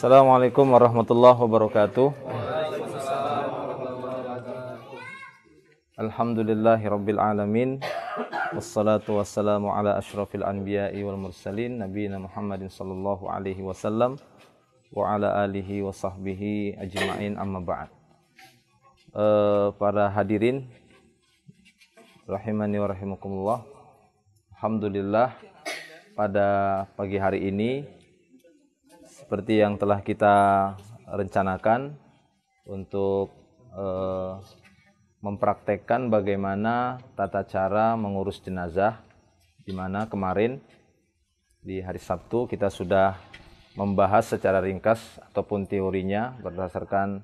Assalamualaikum warahmatullahi wabarakatuh. Alhamdulillahirabbil alamin. Wassalatu wassalamu ala asyrafil anbiya'i wal mursalin nabiyina Muhammadin sallallahu alaihi wasallam wa ala alihi wa sahbihi ajma'in, amma ba'd. Para hadirin rahimani wa rahimakumullah. Alhamdulillah, pada pagi hari ini seperti yang telah kita rencanakan untuk mempraktekkan bagaimana tata cara mengurus jenazah, di mana kemarin di hari Sabtu kita sudah membahas secara ringkas ataupun teorinya berdasarkan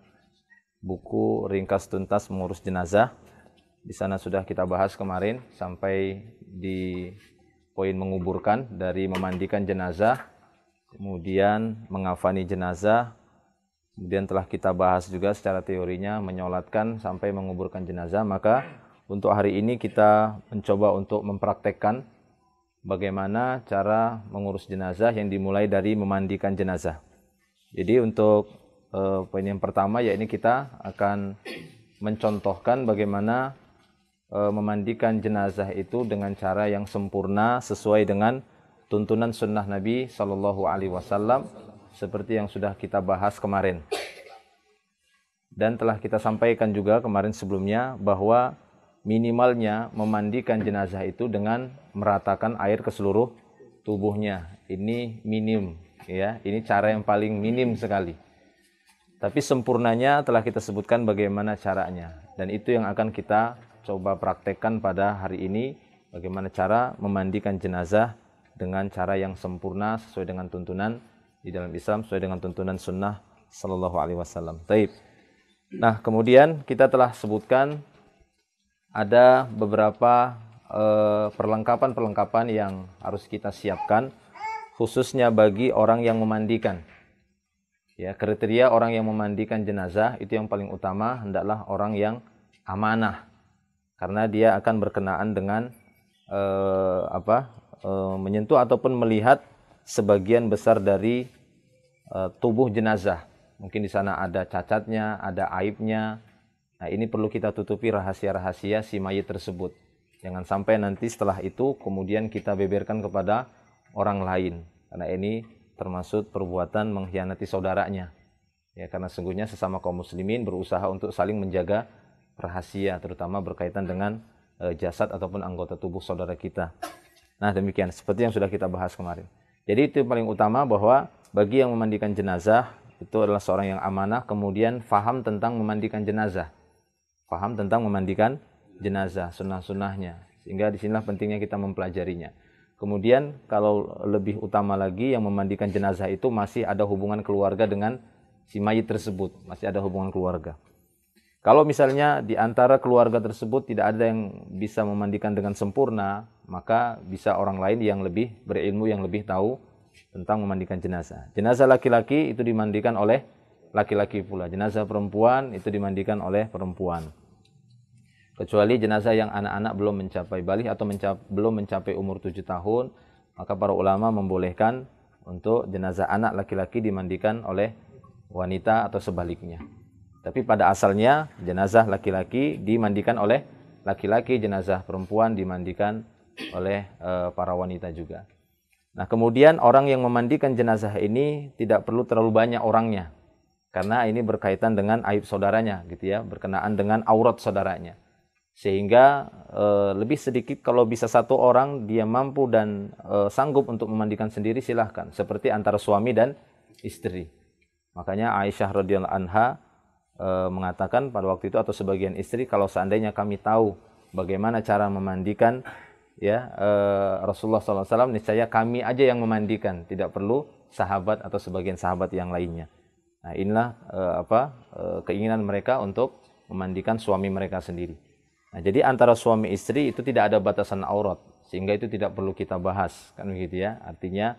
buku Ringkas Tuntas Mengurus Jenazah. Di sana sudah kita bahas kemarin sampai di poin menguburkan, dari memandikan jenazah, kemudian mengafani jenazah, kemudian telah kita bahas juga secara teorinya menyolatkan sampai menguburkan jenazah. Maka untuk hari ini kita mencoba untuk mempraktekkan bagaimana cara mengurus jenazah yang dimulai dari memandikan jenazah. Jadi untuk poin yang pertama, yakni kita akan mencontohkan bagaimana memandikan jenazah itu dengan cara yang sempurna sesuai dengan tuntunan sunnah Nabi Sallallahu Alaihi Wasallam, seperti yang sudah kita bahas kemarin. Dan telah kita sampaikan juga kemarin sebelumnya bahwa minimalnya memandikan jenazah itu dengan meratakan air ke seluruh tubuhnya. Ini minim, ya. Ini cara yang paling minim sekali. Tapi sempurnanya telah kita sebutkan bagaimana caranya. Dan itu yang akan kita coba praktekkan pada hari ini, bagaimana cara memandikan jenazah dengan cara yang sempurna sesuai dengan tuntunan di dalam Islam, sesuai dengan tuntunan sunnah Sallallahu Alaihi Wasallam. Taib. Nah, kemudian kita telah sebutkan ada beberapa perlengkapan-perlengkapan yang harus kita siapkan, khususnya bagi orang yang memandikan. Ya, kriteria orang yang memandikan jenazah itu yang paling utama hendaklah orang yang amanah, karena dia akan berkenaan dengan menyentuh ataupun melihat sebagian besar dari tubuh jenazah. Mungkin di sana ada cacatnya, ada aibnya. Nah, ini perlu kita tutupi rahasia-rahasia si mayit tersebut. Jangan sampai nanti setelah itu kemudian kita beberkan kepada orang lain, karena ini termasuk perbuatan mengkhianati saudaranya. Ya, karena sesungguhnya sesama kaum muslimin berusaha untuk saling menjaga rahasia, terutama berkaitan dengan jasad ataupun anggota tubuh saudara kita. Nah, demikian seperti yang sudah kita bahas kemarin. Jadi itu paling utama, bahwa bagi yang memandikan jenazah itu adalah seorang yang amanah, kemudian faham tentang memandikan jenazah. Faham tentang memandikan jenazah, sunnah-sunnahnya. Sehingga disinilah pentingnya kita mempelajarinya. Kemudian kalau lebih utama lagi, yang memandikan jenazah itu masih ada hubungan keluarga dengan si mayit tersebut. Masih ada hubungan keluarga. Kalau misalnya di antara keluarga tersebut tidak ada yang bisa memandikan dengan sempurna, maka bisa orang lain yang lebih berilmu, yang lebih tahu tentang memandikan jenazah. Jenazah laki-laki itu dimandikan oleh laki-laki pula. Jenazah perempuan itu dimandikan oleh perempuan. Kecuali jenazah yang anak-anak belum mencapai baligh atau belum mencapai umur 7 tahun, maka para ulama membolehkan untuk jenazah anak laki-laki dimandikan oleh wanita atau sebaliknya. Tapi pada asalnya jenazah laki-laki dimandikan oleh laki-laki, jenazah perempuan dimandikan oleh para wanita juga. Nah, kemudian orang yang memandikan jenazah ini tidak perlu terlalu banyak orangnya, karena ini berkaitan dengan aib saudaranya, gitu ya, berkenaan dengan aurat saudaranya. Sehingga lebih sedikit, kalau bisa satu orang dia mampu dan sanggup untuk memandikan sendiri, silahkan. Seperti antara suami dan istri. Makanya Aisyah radhiyallahu anha mengatakan pada waktu itu, atau sebagian istri, kalau seandainya kami tahu bagaimana cara memandikan Rasulullah SAW, niscaya kami aja yang memandikan, tidak perlu sahabat atau sebagian sahabat yang lainnya. Nah, inilah keinginan mereka untuk memandikan suami mereka sendiri. Nah, jadi antara suami istri itu tidak ada batasan aurat, sehingga itu tidak perlu kita bahas, kan begitu ya. Artinya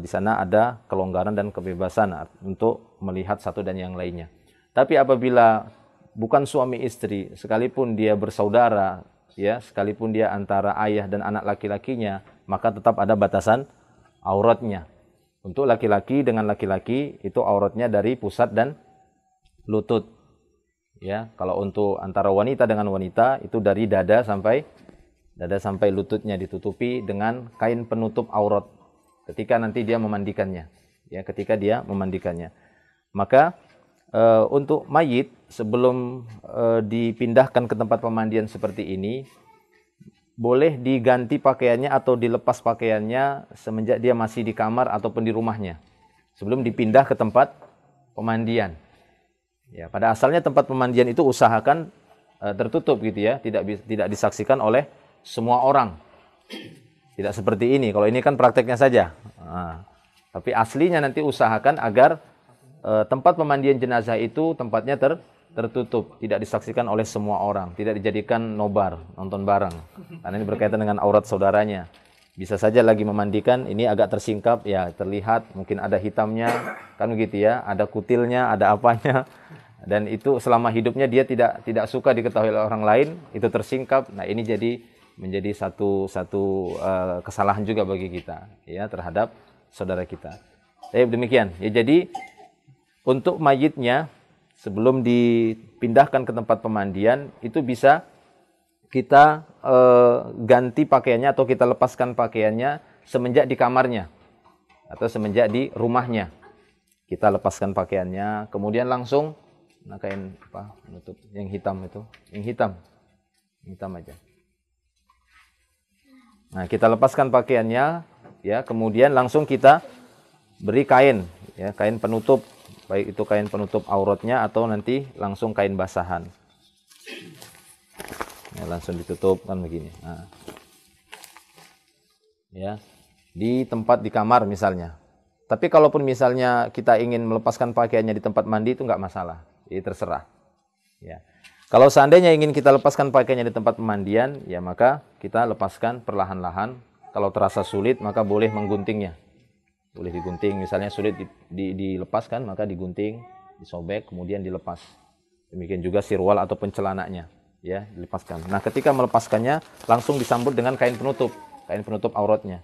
di sana ada kelonggaran dan kebebasan untuk melihat satu dan yang lainnya. Tapi apabila bukan suami istri, sekalipun dia bersaudara, ya, sekalipun dia antara ayah dan anak laki-lakinya, maka tetap ada batasan auratnya. Untuk laki-laki dengan laki-laki itu auratnya dari pusat dan lutut. Ya, kalau untuk antara wanita dengan wanita itu dari dada sampai lututnya ditutupi dengan kain penutup aurat ketika nanti dia memandikannya. Ya, ketika dia memandikannya. Maka untuk mayit sebelum dipindahkan ke tempat pemandian seperti ini, boleh diganti pakaiannya atau dilepas pakaiannya semenjak dia masih di kamar ataupun di rumahnya, sebelum dipindah ke tempat pemandian. Ya, pada asalnya tempat pemandian itu usahakan tertutup gitu ya, tidak disaksikan oleh semua orang. Tidak seperti ini. Kalau ini kan prakteknya saja. Nah, tapi aslinya nanti usahakan agar tempat pemandian jenazah itu tempatnya tertutup, tidak disaksikan oleh semua orang, tidak dijadikan nobar, nonton bareng. Karena ini berkaitan dengan aurat saudaranya. Bisa saja lagi memandikan, ini agak tersingkap, ya terlihat, mungkin ada hitamnya, kan begitu ya, ada kutilnya, ada apanya. Dan itu selama hidupnya dia tidak suka diketahui oleh orang lain, itu tersingkap. Nah, ini menjadi satu kesalahan juga bagi kita, ya, terhadap saudara kita. Demikian. Ya, jadi untuk mayitnya sebelum dipindahkan ke tempat pemandian itu bisa kita ganti pakaiannya atau kita lepaskan pakaiannya semenjak di kamarnya atau semenjak di rumahnya. Kita lepaskan pakaiannya, kemudian langsung kain penutup yang hitam itu, yang hitam aja. Nah, kita lepaskan pakaiannya, ya, kemudian langsung kita beri kain, ya, kain penutup, baik itu kain penutup auratnya atau nanti langsung kain basahan. Ya, langsung ditutup kan begini. Nah. Ya, di tempat di kamar misalnya. Tapi kalaupun misalnya kita ingin melepaskan pakaiannya di tempat mandi itu nggak masalah, jadi terserah. Ya. Kalau seandainya ingin kita lepaskan pakaiannya di tempat pemandian, ya maka kita lepaskan perlahan-lahan. Kalau terasa sulit, maka boleh mengguntingnya. Boleh digunting, misalnya sulit dilepaskan, maka digunting, disobek, kemudian dilepas. Demikian juga sirwal ataupun celananya, ya, dilepaskan. Nah, ketika melepaskannya, langsung disambut dengan kain penutup auratnya.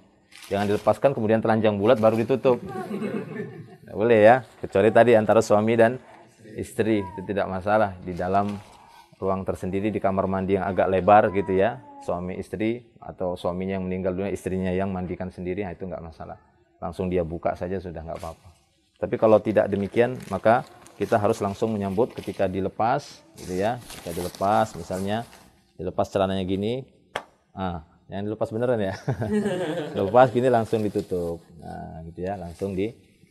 Jangan dilepaskan, kemudian telanjang bulat baru ditutup. Nggak boleh ya, kecuali tadi antara suami dan istri, itu tidak masalah. Di dalam ruang tersendiri, di kamar mandi yang agak lebar gitu ya, suami istri, atau suaminya yang meninggal dunia, istrinya yang mandikan sendiri, nah itu nggak masalah. Langsung dia buka saja sudah nggak apa-apa. Tapi kalau tidak demikian, maka kita harus langsung menyambut ketika dilepas, gitu ya. Ketika dilepas, misalnya dilepas celananya gini, yang dilepas beneran ya. Lepas gini langsung ditutup, nah gitu ya, langsung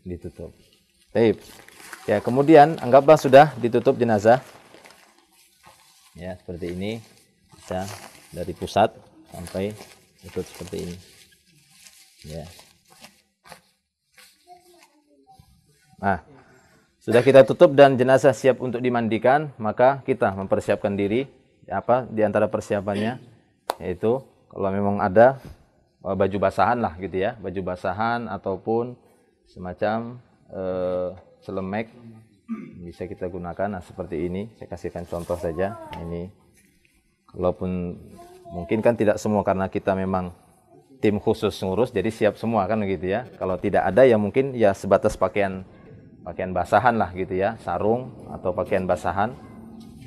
ditutup. Baik. Ya, kemudian anggaplah sudah ditutup jenazah. Ya, seperti ini, bisa dari pusat sampai lutut seperti ini. Ya. Nah, sudah kita tutup dan jenazah siap untuk dimandikan, maka kita mempersiapkan diri. Apa di antara persiapannya? Yaitu kalau memang ada baju basahan lah gitu ya, baju basahan ataupun semacam celemek bisa kita gunakan. Nah, seperti ini, saya kasihkan contoh saja. Ini, kalaupun mungkin kan tidak semua karena kita memang tim khusus ngurus, jadi siap semua kan gitu ya. Kalau tidak ada ya mungkin ya sebatas pakaian basahan lah gitu ya, sarung atau pakaian basahan.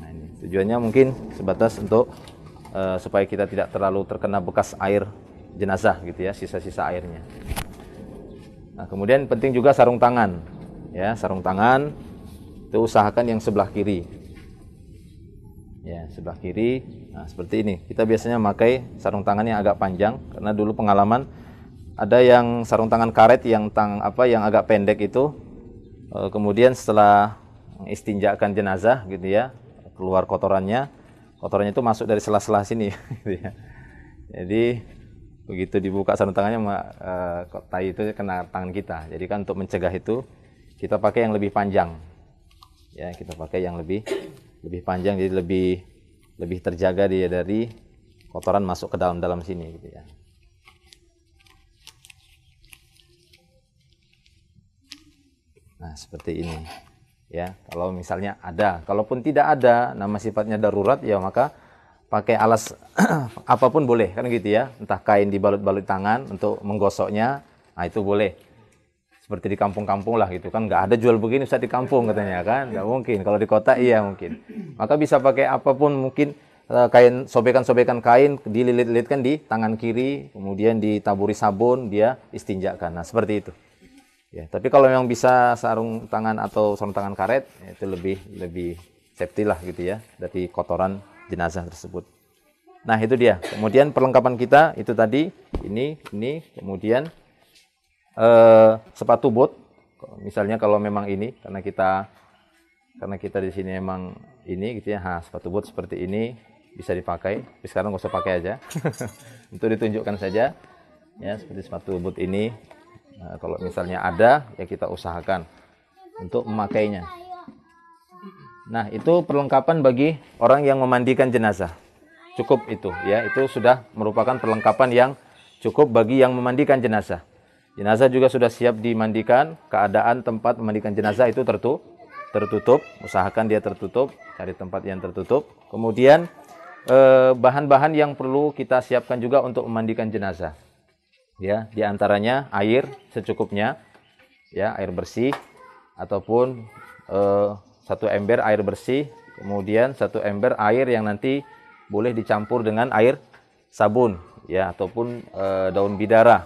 Nah, ini tujuannya mungkin sebatas untuk supaya kita tidak terlalu terkena bekas air jenazah gitu ya, sisa-sisa airnya. Nah, kemudian penting juga sarung tangan. Ya, sarung tangan itu usahakan yang sebelah kiri. Ya, sebelah kiri. Nah, seperti ini. Kita biasanya memakai sarung tangan yang agak panjang karena dulu pengalaman ada yang sarung tangan karet yang yang agak pendek itu. Kemudian setelah istinjakan jenazah gitu ya, keluar kotorannya itu masuk dari sela-sela sini gitu ya. Jadi begitu dibuka sarung tangannya, tai itu kena tangan kita. Jadi kan untuk mencegah itu kita pakai yang lebih panjang. Ya, kita pakai yang lebih panjang, jadi lebih terjaga dia dari kotoran masuk ke dalam sini gitu ya. Nah, seperti ini. Ya, kalau misalnya ada, kalaupun tidak ada, nama sifatnya darurat, ya maka pakai alas apapun boleh, kan gitu ya. Entah kain dibalut-balut tangan untuk menggosoknya, nah itu boleh. seperti di kampung-kampung lah gitu kan, nggak ada jual begini Ustaz di kampung katanya kan, nggak mungkin. Kalau di kota iya mungkin. Maka bisa pakai apapun mungkin, kain, sobekan-sobekan kain dililit-lilitkan di tangan kiri, kemudian ditaburi sabun, dia istinjakan. Nah seperti itu. Ya, tapi kalau memang bisa sarung tangan atau sarung tangan karet, ya itu lebih safety lah gitu ya dari kotoran jenazah tersebut. Nah itu dia. Kemudian perlengkapan kita itu tadi ini, kemudian sepatu bot, misalnya kalau memang ini karena kita di sini memang ini gitu ya, sepatu bot seperti ini bisa dipakai. Tapi sekarang nggak usah pakai aja, untuk ditunjukkan saja ya seperti sepatu bot ini. Nah, kalau misalnya ada ya kita usahakan untuk memakainya. Nah itu perlengkapan bagi orang yang memandikan jenazah, cukup itu ya, itu sudah merupakan perlengkapan yang cukup bagi yang memandikan jenazah. Jenazah juga sudah siap dimandikan, keadaan tempat memandikan jenazah itu tertutup, usahakan dia tertutup, cari tempat yang tertutup. Kemudian bahan-bahan yang perlu kita siapkan juga untuk memandikan jenazah. Ya, diantaranya air secukupnya, ya air bersih ataupun 1 ember air bersih, kemudian 1 ember air yang nanti boleh dicampur dengan air sabun, ya ataupun daun bidara.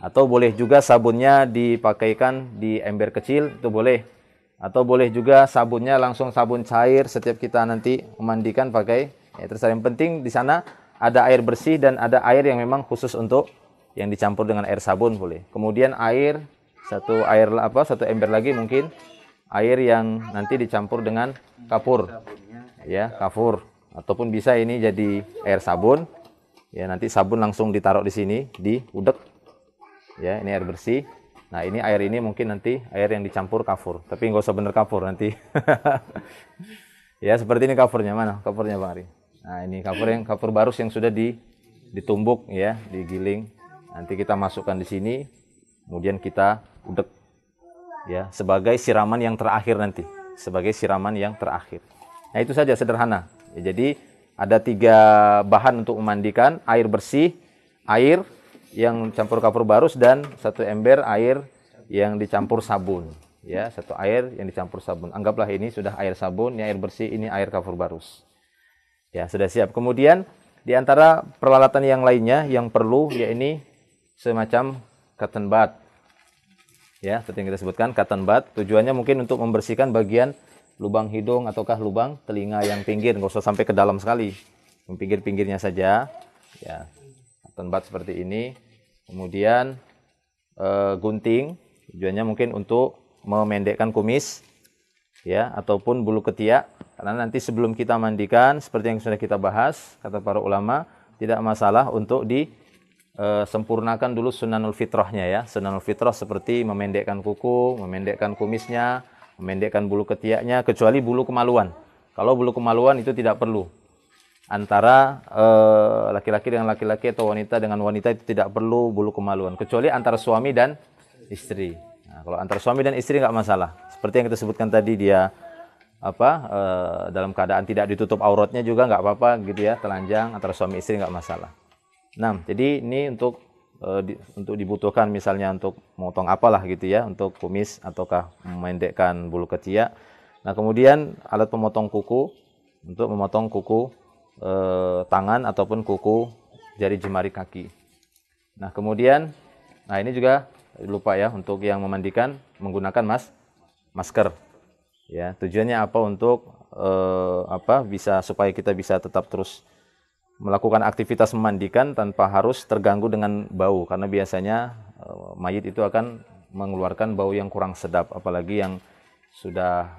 Atau boleh juga sabunnya dipakaikan di ember kecil, itu boleh. Atau boleh juga sabunnya langsung sabun cair setiap kita nanti memandikan pakai. Ya, terus yang penting di sana ada air bersih dan ada air yang memang khusus untuk yang dicampur dengan air sabun boleh. Kemudian air, satu ember lagi mungkin air yang nanti dicampur dengan kapur. Ya, kapur. Ataupun bisa ini jadi air sabun. Ya, nanti sabun langsung ditaruh di sini, diudek. Ya, ini air bersih. Nah, ini air ini mungkin nanti air yang dicampur kafur. Tapi nggak usah bener kafur nanti. Ya, seperti ini kafurnya. Mana kafurnya Bang Ari? Nah, ini kafur barus yang sudah ditumbuk ya, digiling. Nanti kita masukkan di sini. Kemudian kita udek. Ya, sebagai siraman yang terakhir nanti. Sebagai siraman yang terakhir. Nah, itu saja sederhana. Ya, jadi ada 3 bahan untuk memandikan, air bersih, air yang campur kapur barus, dan 1 ember air yang dicampur sabun. Ya, 1 air yang dicampur sabun. Anggaplah ini sudah air sabun, ini air bersih, ini air kapur barus. Ya, sudah siap. Kemudian di antara peralatan yang lainnya yang perlu ya ini semacam cotton bud. Ya, seperti yang kita sebutkan cotton bud. Tujuannya mungkin untuk membersihkan bagian lubang hidung ataukah lubang telinga yang pinggir, nggak usah sampai ke dalam sekali. Yang pinggir-pinggirnya saja. Ya. Cotton bud seperti ini. Kemudian gunting, tujuannya mungkin untuk memendekkan kumis ya ataupun bulu ketiak, karena nanti sebelum kita mandikan seperti yang sudah kita bahas, kata para ulama tidak masalah untuk disempurnakan dulu sunanul fitrahnya ya. Sunanul fitrah seperti memendekkan kuku, memendekkan kumisnya, memendekkan bulu ketiaknya, kecuali bulu kemaluan. Kalau bulu kemaluan itu tidak perlu. Antara laki-laki dengan laki-laki atau wanita dengan wanita itu tidak perlu bulu kemaluan, kecuali antara suami dan istri. Nah, kalau antara suami dan istri nggak masalah. Seperti yang kita sebutkan tadi, dia dalam keadaan tidak ditutup auratnya juga nggak apa-apa gitu ya, telanjang antara suami istri nggak masalah. Nah, jadi ini untuk dibutuhkan misalnya untuk memotong apalah gitu ya, untuk kumis ataukah memendekkan bulu ketiak. Nah, kemudian alat pemotong kuku untuk memotong kuku tangan ataupun kuku jari jemari kaki. Nah, kemudian ini juga lupa ya, untuk yang memandikan menggunakan masker. Ya, tujuannya apa? Untuk bisa supaya kita bisa tetap terus melakukan aktivitas memandikan tanpa harus terganggu dengan bau, karena biasanya mayit itu akan mengeluarkan bau yang kurang sedap, apalagi yang sudah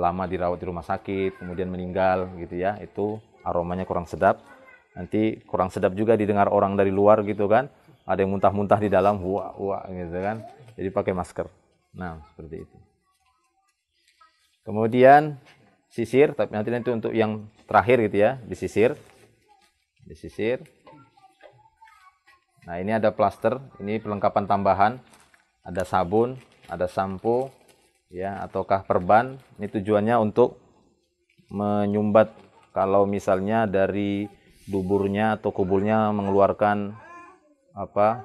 lama dirawat di rumah sakit kemudian meninggal gitu ya, itu aromanya kurang sedap. Nanti kurang sedap juga didengar orang dari luar gitu kan, ada yang muntah-muntah di dalam, wah gitu kan. Jadi pakai masker. Nah, seperti itu. Kemudian sisir, tapi nanti untuk yang terakhir gitu ya, disisir. Nah, ini ada plaster, ini perlengkapan tambahan. Ada sabun, ada sampo ya, ataukah perban. Ini tujuannya untuk menyumbat kalau misalnya dari duburnya atau kuburnya mengeluarkan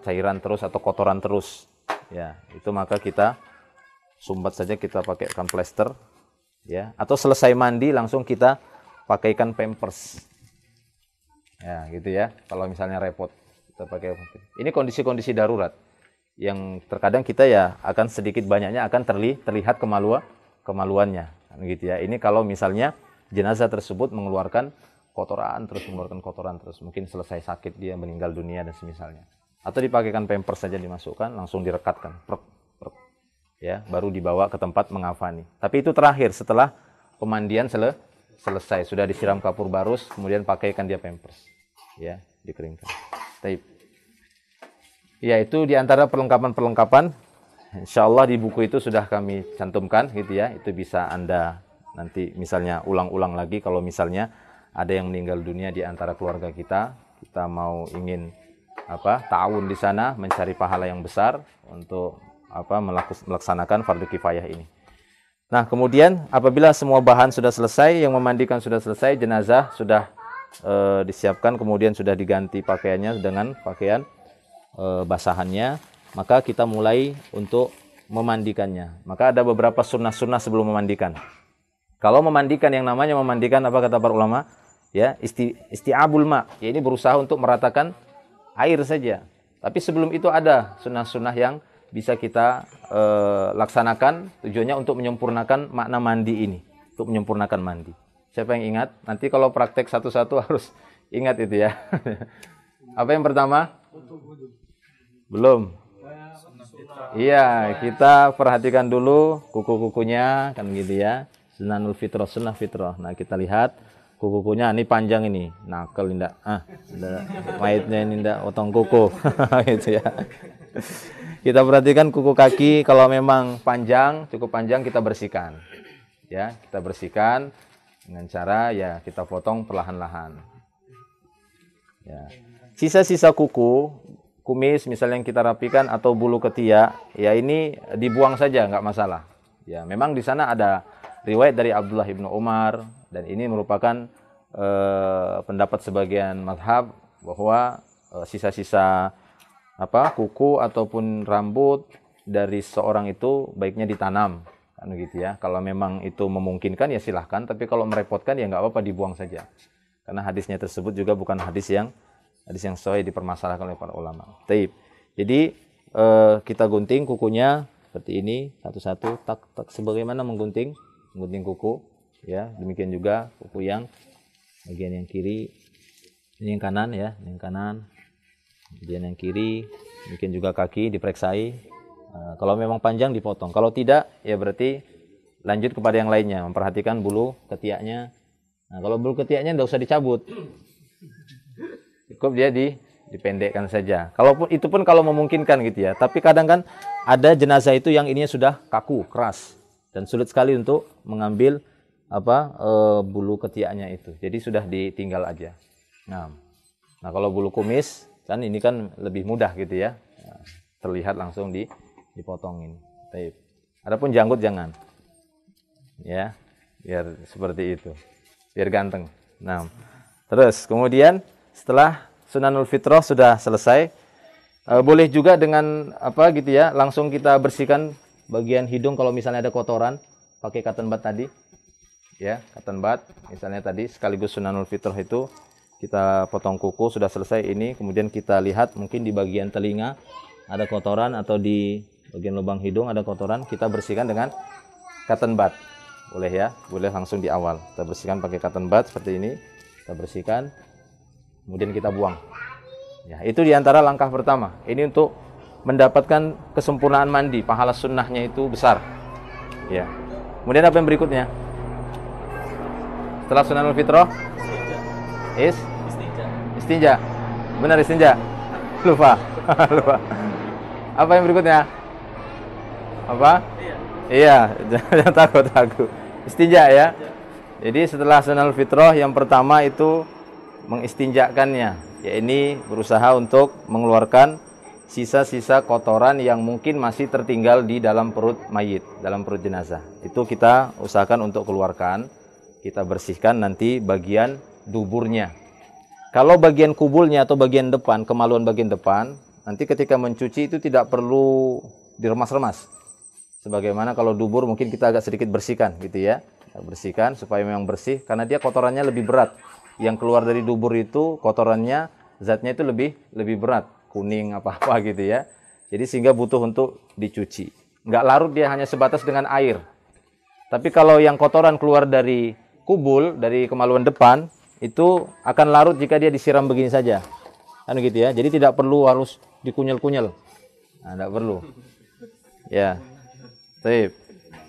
cairan terus atau kotoran terus. ya itu maka kita sumbat saja, kita pakaikan plester, ya, atau selesai mandi langsung kita pakaikan pampers, ya gitu ya. Kalau misalnya repot kita pakai. Ini kondisi-kondisi darurat yang terkadang kita ya akan sedikit banyaknya akan terlihat kemaluannya, gitu ya. Ini kalau misalnya jenazah tersebut mengeluarkan kotoran terus, mungkin selesai sakit dia meninggal dunia dan semisalnya. Atau dipakaikan pampers saja, dimasukkan langsung direkatkan, ya, baru dibawa ke tempat mengafani. Tapi itu terakhir setelah pemandian selesai, sudah disiram kapur barus, kemudian pakaikan dia pampers, ya, dikeringkan. Taib. Ya, itu diantara perlengkapan-perlengkapan. Insya Allah di buku itu sudah kami cantumkan, gitu ya. Itu bisa Anda nanti misalnya ulang-ulang lagi kalau misalnya ada yang meninggal dunia di antara keluarga kita mau ingin ta'awun di sana, mencari pahala yang besar untuk melaksanakan fardu kifayah ini. Nah, kemudian apabila semua bahan sudah selesai, yang memandikan sudah selesai, jenazah sudah disiapkan, kemudian sudah diganti pakaiannya dengan pakaian basahannya, maka kita mulai untuk memandikannya. Maka ada beberapa sunnah-sunnah sebelum memandikan. Kalau memandikan, yang namanya memandikan, apa kata para ulama? Ya, isti'abul ma, ya, ini berusaha untuk meratakan air saja. Tapi sebelum itu ada sunnah-sunnah yang bisa kita laksanakan, tujuannya untuk menyempurnakan makna mandi ini, untuk menyempurnakan mandi. Siapa yang ingat? Nanti kalau praktek satu-satu harus ingat itu ya. Apa yang pertama? Belum. Iya, kita perhatikan dulu kuku-kukunya, kan gitu ya. Sunanul fitrah, sunnah fitrah. Nah, kita lihat kuku-kukunya, ini panjang ini. Nakal indak. Mayitnya ini indak potong kuku. Gitu ya. Kita perhatikan kuku kaki, kalau memang panjang, cukup panjang, kita bersihkan. Ya, kita bersihkan dengan cara ya kita potong perlahan-lahan. Ya. Sisa-sisa kuku, kumis misalnya yang kita rapikan atau bulu ketiak, ya ini dibuang saja, nggak masalah. Ya, memang di sana ada riwayat dari Abdullah ibnu Umar, dan ini merupakan pendapat sebagian mazhab bahwa sisa-sisa kuku ataupun rambut dari seorang itu baiknya ditanam, kan gitu ya. Kalau memang itu memungkinkan ya silahkan, tapi kalau merepotkan ya nggak apa-apa, dibuang saja. Karena hadisnya tersebut juga bukan hadis yang sesuai dipermasalahkan oleh para ulama. Taib. Jadi kita gunting kukunya seperti ini satu-satu, tak sebagaimana menggunting kuku, ya. Demikian juga kuku yang bagian yang kiri, ini yang kanan ya, yang kanan, bagian yang kiri, demikian juga kaki dipereksai. Kalau memang panjang dipotong, kalau tidak ya berarti lanjut kepada yang lainnya, memperhatikan bulu ketiaknya. Nah, kalau bulu ketiaknya tidak usah dicabut, cukup dia dipendekkan saja. Kalaupun itu pun kalau memungkinkan gitu ya. Tapi kadang kan ada jenazah itu yang ininya sudah kaku, keras, dan sulit sekali untuk mengambil bulu ketiaknya itu. Jadi sudah ditinggal aja. Nah, kalau bulu kumis kan ini kan lebih mudah gitu ya. Nah, terlihat langsung dipotongin. Baik. Adapun janggut jangan. Ya, biar seperti itu. Biar ganteng. Nah, terus kemudian setelah sunanul fitrah sudah selesai, boleh juga dengan gitu ya, langsung kita bersihkan bagian hidung kalau misalnya ada kotoran, pakai cotton bud tadi. Ya, cotton bud misalnya tadi, sekaligus sunanul fitrah itu kita potong kuku sudah selesai ini, kemudian kita lihat mungkin di bagian telinga ada kotoran atau di bagian lubang hidung ada kotoran, kita bersihkan dengan cotton bud. Boleh ya, boleh langsung di awal. Kita bersihkan pakai cotton bud seperti ini. Kita bersihkan, kemudian kita buang. Ya, itu diantara langkah pertama. Ini untuk mendapatkan kesempurnaan mandi, pahala sunnahnya itu besar. Ya. Kemudian apa yang berikutnya? Setelah sunanul fitrah, istinja. Benar, istinja. Lupa. Lupa. Apa yang berikutnya? Apa? Iya, jangan takut. Istinja ya. Jadi setelah sunanul fitrah yang pertama itu mengistinjakannya. Ya, ini berusaha untuk mengeluarkan sisa-sisa kotoran yang mungkin masih tertinggal di dalam perut mayit, dalam perut jenazah. Itu kita usahakan untuk keluarkan. Kita bersihkan nanti bagian duburnya. Kalau bagian kubulnya atau bagian depan, kemaluan bagian depan, nanti ketika mencuci itu tidak perlu diremas-remas. Sebagaimana kalau dubur mungkin kita agak sedikit bersihkan gitu ya. Kita bersihkan supaya memang bersih karena dia kotorannya lebih berat. Yang keluar dari dubur itu kotorannya, zatnya itu lebih berat, kuning apa-apa gitu ya. Jadi sehingga butuh untuk dicuci. Nggak larut, dia hanya sebatas dengan air. Tapi kalau yang kotoran keluar dari kubul, dari kemaluan depan, itu akan larut jika dia disiram begini saja. Kan gitu ya. Jadi tidak perlu harus dikunyel-kunyel. Nah, tidak perlu. Ya. Baik.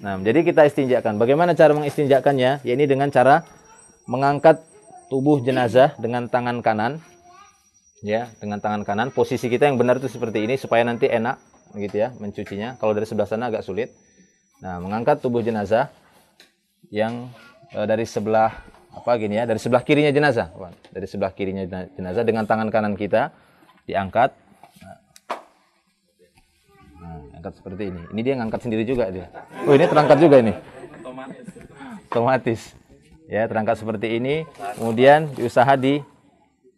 Nah, jadi kita istinjakan. Bagaimana cara mengistinjakannya? Ya ini dengan cara mengangkat tubuh jenazah dengan tangan kanan. Ya, dengan tangan kanan. Posisi kita yang benar itu seperti ini supaya nanti enak gitu ya mencucinya. Kalau dari sebelah sana agak sulit. Nah, mengangkat tubuh jenazah yang dari sebelah gini ya, dari sebelah kirinya jenazah. Dari sebelah kirinya jenazah dengan tangan kanan kita diangkat. Angkat seperti ini. Ini dia ngangkat sendiri juga dia. Oh, ini terangkat juga ini. Otomatis. Ya, terangkat seperti ini. Kemudian diusaha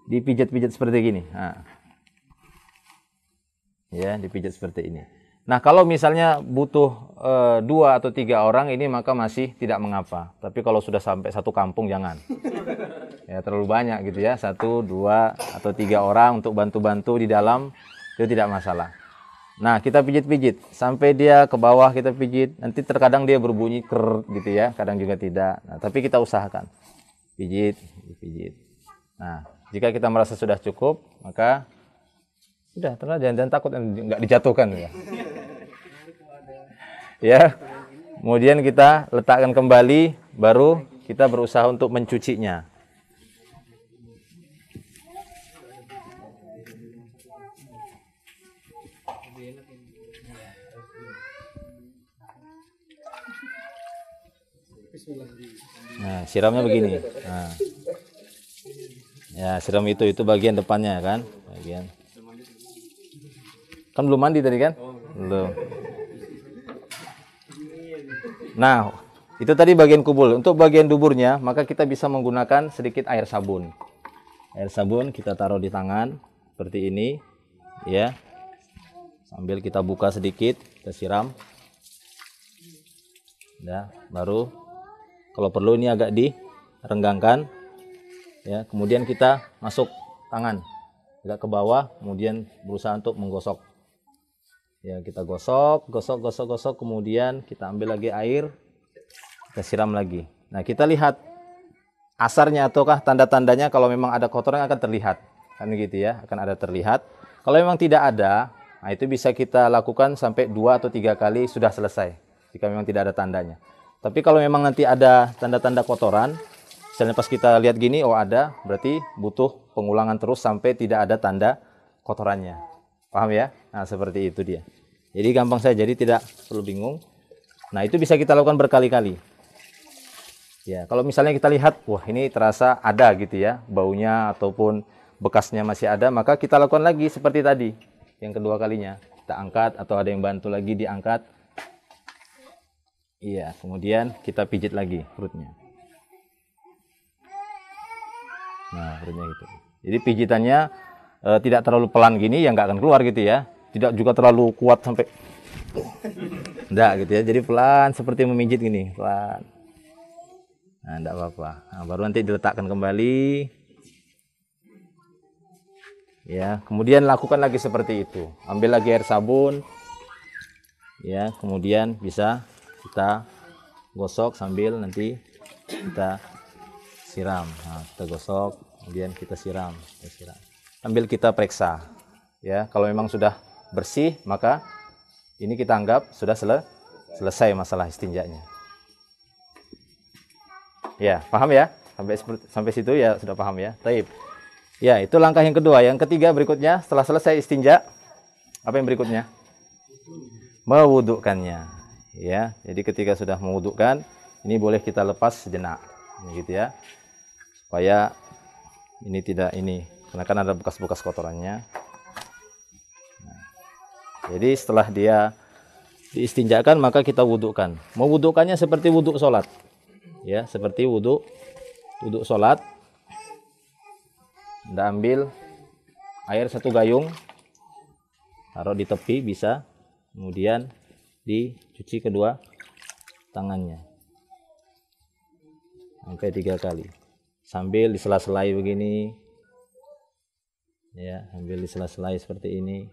dipijat-pijat seperti gini. Nah. Ya, dipijat seperti ini. Nah, kalau misalnya butuh 2 atau 3 orang ini maka masih tidak mengapa. Tapi kalau sudah sampai satu kampung jangan. Ya, terlalu banyak gitu ya. 1, 2 atau 3 orang untuk bantu-bantu di dalam itu tidak masalah. Nah, kita pijit-pijit sampai dia ke bawah, kita pijit. Nanti terkadang dia berbunyi ker gitu ya, kadang juga tidak. Nah, tapi kita usahakan. Pijit, pijit. Nah, jika kita merasa sudah cukup, maka sudah, jangan takut nggak dijatuhkan ya. Ya. Kemudian kita letakkan kembali, baru kita berusaha untuk mencucinya. Nah, siramnya begini. Nah. Ya, siram itu bagian depannya kan, bagian. Kan belum mandi tadi kan? Belum. Nah, itu tadi bagian kubul. Untuk bagian duburnya, maka kita bisa menggunakan sedikit air sabun. Air sabun kita taruh di tangan seperti ini, ya. Sambil kita buka sedikit, kita siram. Ya, baru kalau perlu ini agak direnggangkan. Ya, kemudian kita masuk tangan agak ke bawah, kemudian berusaha untuk menggosok. Ya, kita gosok, kemudian kita ambil lagi air, kita siram lagi. Nah, kita lihat asarnya ataukah tanda-tandanya kalau memang ada kotoran akan terlihat. Kan gitu ya, akan ada terlihat. Kalau memang tidak ada, nah itu bisa kita lakukan sampai 2 atau 3 kali sudah selesai. Jika memang tidak ada tandanya. Tapi kalau memang nanti ada tanda-tanda kotoran, misalnya pas kita lihat gini, oh ada, berarti butuh pengulangan terus sampai tidak ada tanda kotorannya. Paham ya? Nah, seperti itu dia. Jadi gampang saja, jadi tidak perlu bingung. Nah, itu bisa kita lakukan berkali-kali. Ya, kalau misalnya kita lihat, wah ini terasa ada gitu ya, baunya ataupun bekasnya masih ada, maka kita lakukan lagi seperti tadi. Yang kedua kalinya, kita angkat atau ada yang bantu lagi diangkat. Iya, kemudian kita pijit lagi perutnya. Nah, perutnya gitu. Jadi pijitannya tidak terlalu pelan gini, ya nggak akan keluar gitu ya. Tidak juga terlalu kuat sampai enggak gitu ya. Jadi pelan seperti memijit gini, pelan. Nah, enggak apa-apa. Nah, baru nanti diletakkan kembali. Ya, kemudian lakukan lagi seperti itu. Ambil lagi air sabun. Ya, kemudian bisa kita gosok sambil nanti kita siram. Nah, kita gosok, kemudian kita siram, sambil kita periksa. Ya, kalau memang sudah bersih, maka ini kita anggap sudah selesai masalah istinjanya. Ya, paham ya? Sampai situ ya sudah paham ya. Taib. Ya, itu langkah yang kedua. Yang ketiga berikutnya, setelah selesai istinja, apa yang berikutnya? Mewudukkannya. Ya, jadi ketika sudah mewudukkan, ini boleh kita lepas sejenak, gitu ya. Supaya ini tidak karena kan ada bekas-bekas kotorannya. Nah, jadi setelah dia diistinjakan, maka kita wudukkan. Mewudukkannya seperti wuduk sholat. Ya, seperti wuduk sholat. Anda ambil air 1 gayung, taruh di tepi bisa. Kemudian dicuci kedua tangannya sampai 3 kali sambil disela-selai begini ya, sambil disela-selai seperti ini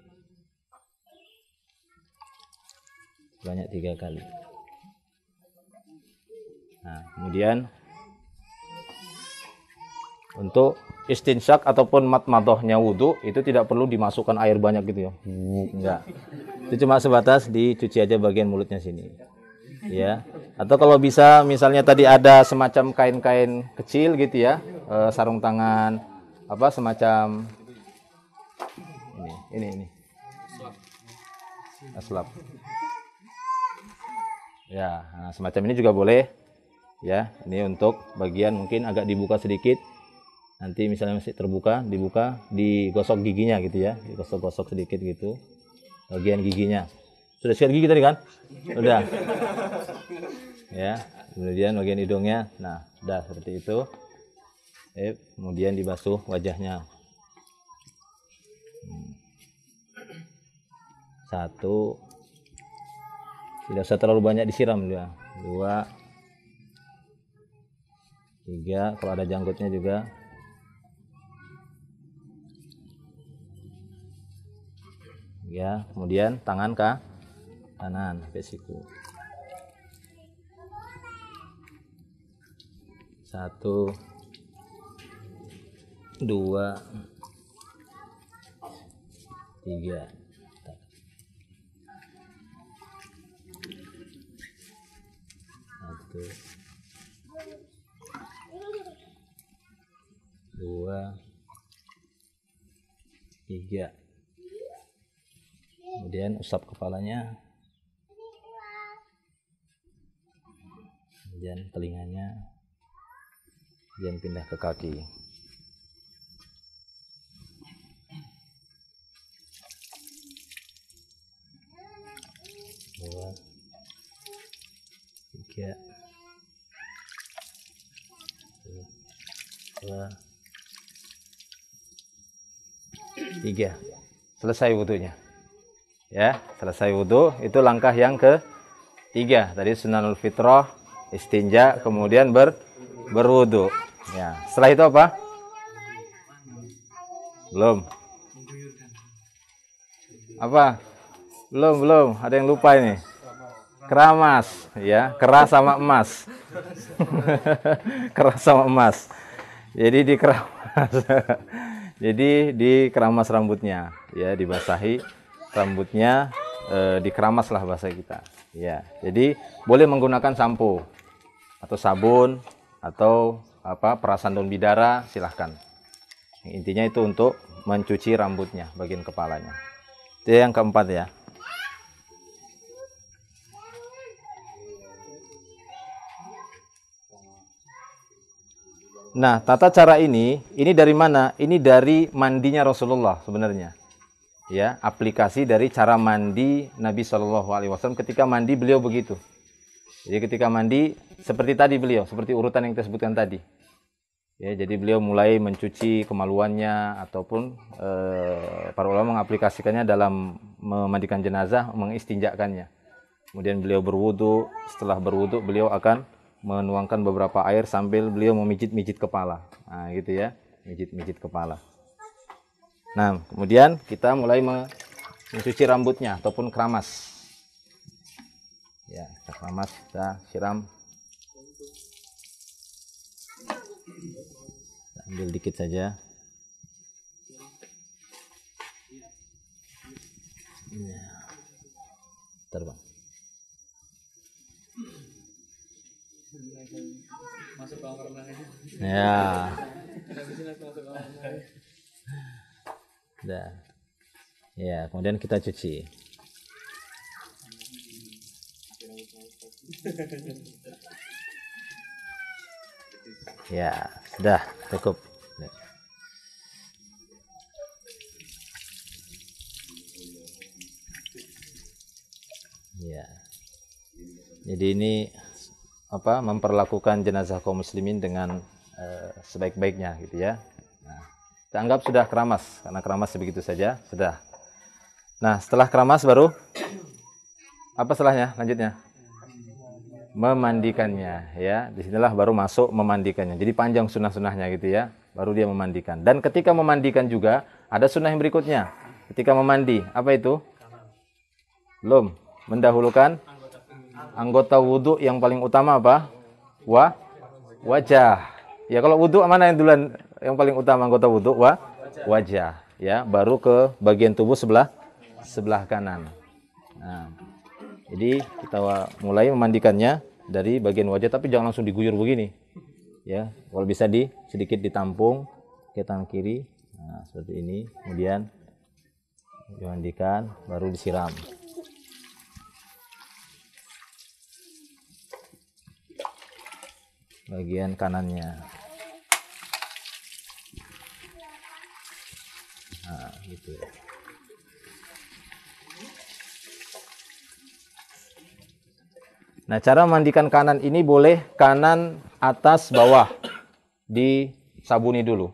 banyak 3 kali. Nah, kemudian untuk istinsyak ataupun madmadahnya wudu itu tidak perlu dimasukkan air banyak gitu ya. Enggak. Itu cuma sebatas dicuci aja bagian mulutnya sini. Ya. Atau kalau bisa misalnya tadi ada semacam kain-kain kecil gitu ya, sarung tangan apa semacam ini. Aslap. Ya, nah, semacam ini juga boleh. Ya, ini untuk bagian mungkin agak dibuka sedikit. Nanti misalnya masih terbuka, dibuka, digosok giginya gitu ya, digosok-gosok sedikit gitu, bagian giginya. Sudah sikat gigi tadi kan? Udah. Ya, kemudian bagian hidungnya, nah, udah seperti itu. Kemudian dibasuh wajahnya. 1, tidak usah terlalu banyak disiram ya. 2, 3, kalau ada janggutnya juga. Ya, kemudian tangan ke kanan sampai siku. 1, 2, 3. 1, 2, 3. Kemudian usap kepalanya, kemudian telinganya, kemudian pindah ke kaki. 2, 3, 2, 3. Selesai wudunya. Ya, selesai wudu, itu langkah yang ke-3. Tadi sunanul fitrah, istinja, kemudian berwudu. Ya, setelah itu apa? Belum. Apa? Belum. Ada yang lupa ini. Keramas, ya, keras sama emas. Keras sama emas. Jadi dikeramas. Jadi dikeramas rambutnya, ya, dibasahi rambutnya, dikeramas lah bahasa kita. Ya, jadi boleh menggunakan sampo atau sabun atau apa perasan daun bidara, silahkan. Intinya itu untuk mencuci rambutnya, bagian kepalanya. Itu yang keempat ya. Nah, tata cara ini dari mana? Ini dari mandinya Rasulullah sebenarnya. Ya, aplikasi dari cara mandi Nabi Shallallahu Alaihi Wasallam. Ketika mandi beliau begitu. Jadi ketika mandi seperti tadi beliau, seperti urutan yang kita sebutkan tadi. Ya, jadi beliau mulai mencuci kemaluannya ataupun para ulama mengaplikasikannya dalam memandikan jenazah, mengistinjakannya. Kemudian beliau berwudu. Setelah berwudu beliau akan menuangkan beberapa air sambil beliau memijit-mijit kepala. Nah, gitu ya, mijit-mijit kepala. Nah, kemudian kita mulai mencuci rambutnya ataupun keramas. Ya, kita keramas, kita siram. Kita ambil dikit saja. Ya. Terbang. Ya. Dah. Ya, kemudian kita cuci. Ya, sudah cukup. Ya. Jadi ini apa memperlakukan jenazah kaum muslimin dengan sebaik-baiknya gitu ya. Nah, kita anggap sudah keramas karena keramas begitu saja sudah. Nah, setelah keramas baru Apa setelahnya? Lanjutnya. Memandikannya, ya. Disinilah baru masuk memandikannya. Jadi panjang sunnah-sunnahnya gitu ya. Baru dia memandikan. Dan ketika memandikan juga ada sunnah yang berikutnya. Ketika memandi, apa itu? Belum. Mendahulukan anggota wudhu yang paling utama apa? Wajah. Ya kalau wudhu mana yang duluan? Yang paling utama anggota wudhu wajah. Ya, baru ke bagian tubuh sebelah kanan. Nah, jadi kita mulai memandikannya dari bagian wajah, tapi jangan langsung diguyur begini. Ya, kalau bisa sedikit ditampung ke tangan kiri. Nah, seperti ini. Kemudian dimandikan, baru disiram. Bagian kanannya. Nah, gitu. Nah, cara memandikan kanan ini boleh kanan, atas, bawah. Disabuni dulu.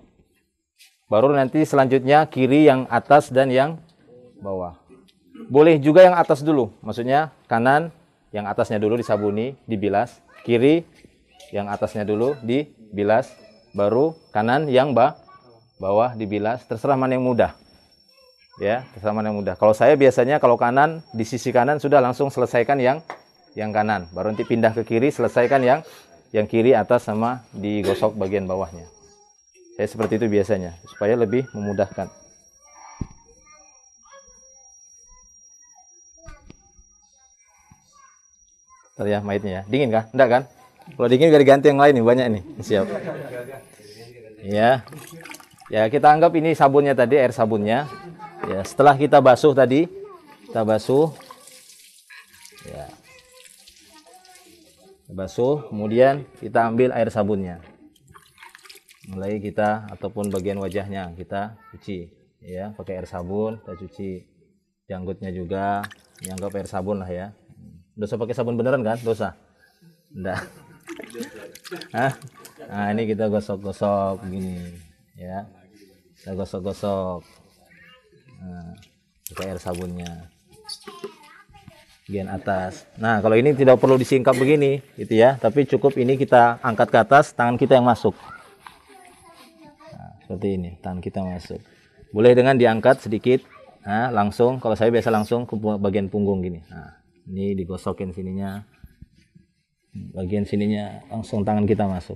Baru nanti selanjutnya kiri yang atas dan yang bawah. Boleh juga yang atas dulu. Maksudnya kanan yang atasnya dulu disabuni, dibilas. Kiri yang atasnya dulu dibilas. Baru kanan yang bawah dibilas. Terserah mana yang mudah. Ya, terserah mana yang mudah. Kalau saya biasanya kalau kanan, di sisi kanan sudah langsung selesaikan yang kanan. Baru nanti pindah ke kiri, selesaikan yang kiri atas sama digosok bagian bawahnya. Saya seperti itu biasanya, supaya lebih memudahkan. Ntar ya maitnya ya. Dingin kah? Enggak kan? Kalau dingin biar ganti yang lain nih, banyak nih. Siap. Ya. Ya, kita anggap ini sabunnya tadi, air sabunnya. Ya, setelah kita basuh tadi, kita basuh. Ya. Basuh, kemudian kita ambil air sabunnya. Mulai kita ataupun bagian wajahnya kita cuci, ya, pakai air sabun, kita cuci janggutnya juga, dianggap air sabun lah ya. Dosa pakai sabun beneran kan? Dosa? Enggak. Hah? Nah, ini kita gosok-gosok begini, ya. Kita gosok-gosok. Nah, pakai air sabunnya. Bagian atas. Nah, kalau ini tidak perlu disingkap begini, gitu ya. Tapi cukup ini kita angkat ke atas, tangan kita yang masuk. Nah, seperti ini, tangan kita masuk. Boleh dengan diangkat sedikit. Nah, langsung. Kalau saya biasa langsung ke bagian punggung gini. Nah, ini digosokin sininya. Bagian sininya langsung tangan kita masuk.